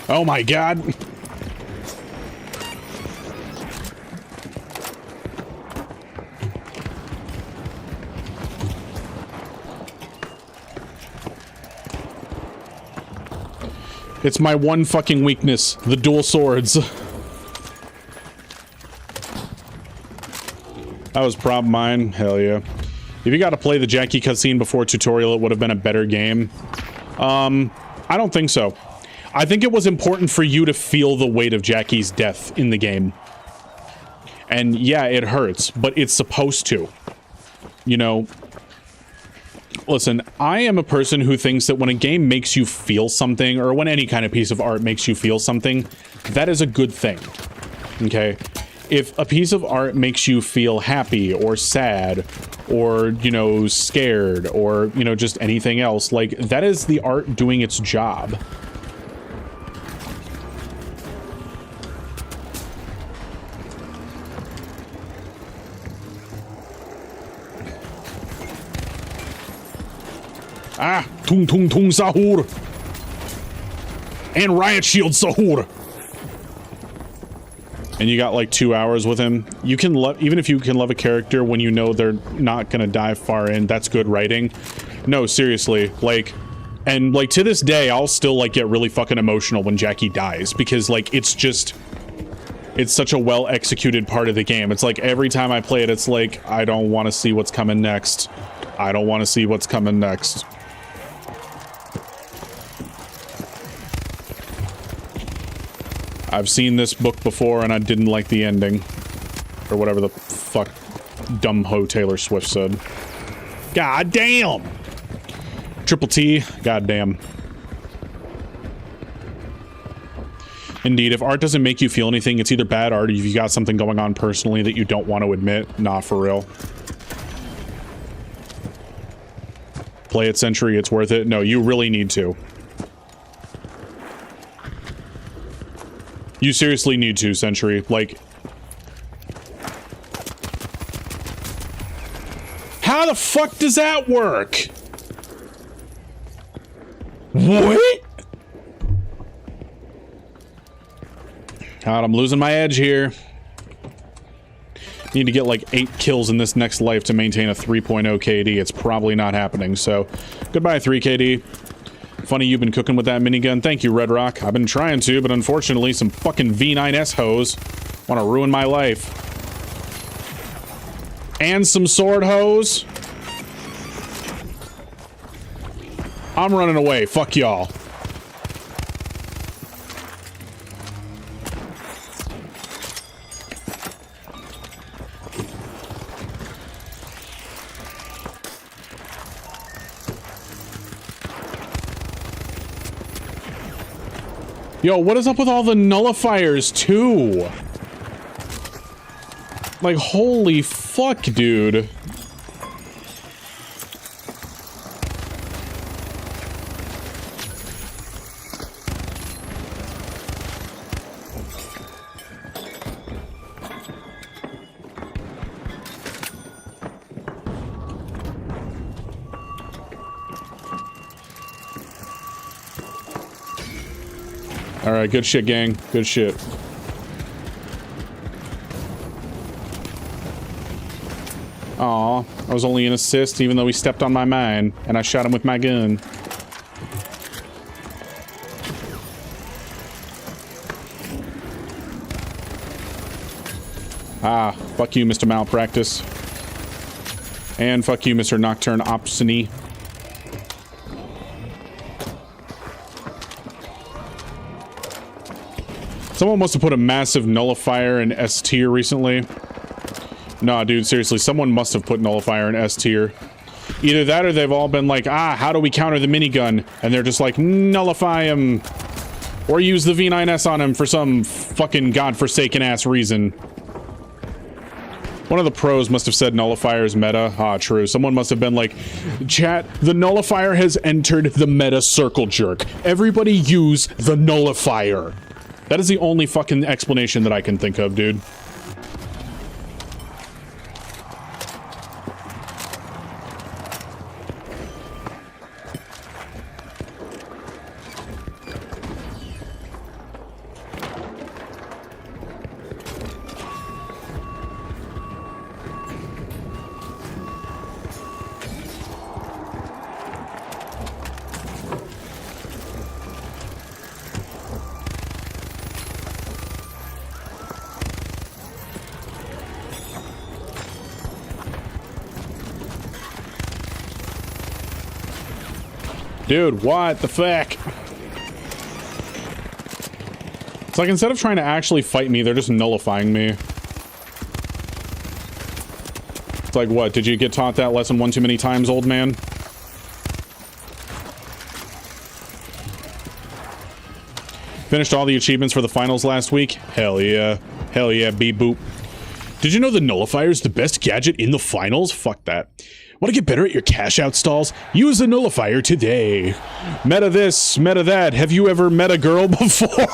Oh my god. It's my one fucking weakness, the dual swords. That was prop mine. Hell yeah. If you got to play the Jackie cutscene before tutorial, it would have been a better game. I don't think so. I think it was important for you to feel the weight of Jackie's death in the game. And yeah, it hurts, but it's supposed to. You know, listen, I am a person who thinks that when a game makes you feel something, or when any kind of piece of art makes you feel something, that is a good thing. Okay? If a piece of art makes you feel happy or sad or, you know, scared or, you know, just anything else, like, that is the art doing its job. Ah, tung tung tung sahur. And riot shield sahur. And you got like 2 hours with him. You can love, even if you can love a character when you know they're not gonna die far in, that's good writing. No, seriously, like, and like to this day, I'll still like get really fucking emotional when Jackie dies because like it's just, it's such a well executed part of the game. It's like every time I play it, it's like, I don't want to see what's coming next. I don't want to see what's coming next. I've seen this book before and I didn't like the ending. Or whatever the fuck dumb ho Taylor Swift said. God damn! Triple T, god damn. Indeed, if art doesn't make you feel anything, it's either bad art or you've got something going on personally that you don't want to admit. Nah, for real. Play it, Century, it's worth it. No, you really need to. You seriously need to, Century. Like... How the fuck does that work? What? God, I'm losing my edge here. Need to get like 8 kills in this next life to maintain a 3.0 KD. It's probably not happening, so... Goodbye, 3 KD. Funny you've been cooking with that minigun. Thank you, Red Rock. I've been trying to, but unfortunately some fucking V9S hoes want to ruin my life. And some sword hose. I'm running away. Fuck y'all. Yo, what is up with all the nullifiers, too? Like, holy fuck, dude. Alright, good shit, gang. Good shit. Aw, I was only an assist even though he stepped on my mine, and I shot him with my gun. Ah, fuck you, Mr. Malpractice. And fuck you, Mr. Nocturne Obscene. Someone must have put a massive nullifier in S tier recently. Nah, dude, seriously, someone must have put nullifier in S tier. Either that or they've all been like, ah, how do we counter the minigun? And they're just like, nullify him. Or use the V9S on him for some fucking godforsaken ass reason. One of the pros must have said nullifier is meta. Ah, true. Someone must have been like, chat, the nullifier has entered the meta circle jerk. Everybody use the nullifier. That is the only fucking explanation that I can think of, dude. Dude, what the fuck? It's like instead of trying to actually fight me, they're just nullifying me. It's like, what? Did you get taught that lesson one too many times, old man? Finished all the achievements for the finals last week? Hell yeah. Hell yeah, beep boop. Did you know the nullifier is the best gadget in the finals? Fuck that. Want to get better at your cash out stalls? Use the nullifier today. Meta this, meta that. Have you ever met a girl before?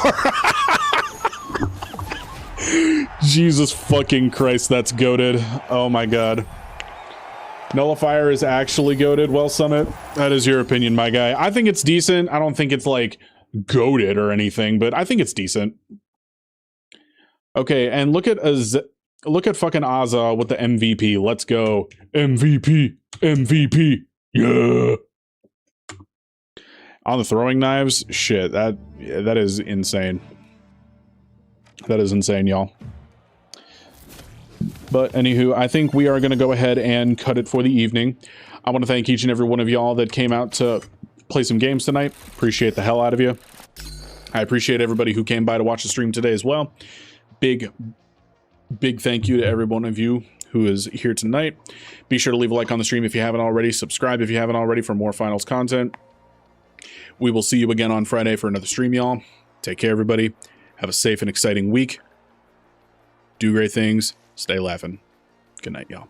Jesus fucking Christ, that's goated. Oh my god. Nullifier is actually goated. Well, Summit, that is your opinion, my guy. I think it's decent. I don't think it's like goated or anything, but I think it's decent. Okay, and look at fucking Azza with the MVP. Let's go. MVP. MVP. Yeah. On the throwing knives, shit, that is insane. That is insane, y'all. But anywho, I think we are going to go ahead and cut it for the evening. I want to thank each and every one of y'all that came out to play some games tonight. Appreciate the hell out of you. I appreciate everybody who came by to watch the stream today as well. Big thank you to every one of you who is here tonight. Be sure to leave a like on the stream if you haven't already. Subscribe if you haven't already for more finals content. We will see you again on Friday for another stream, y'all. Take care, everybody. Have a safe and exciting week. Do great things. Stay laughing. Good night, y'all.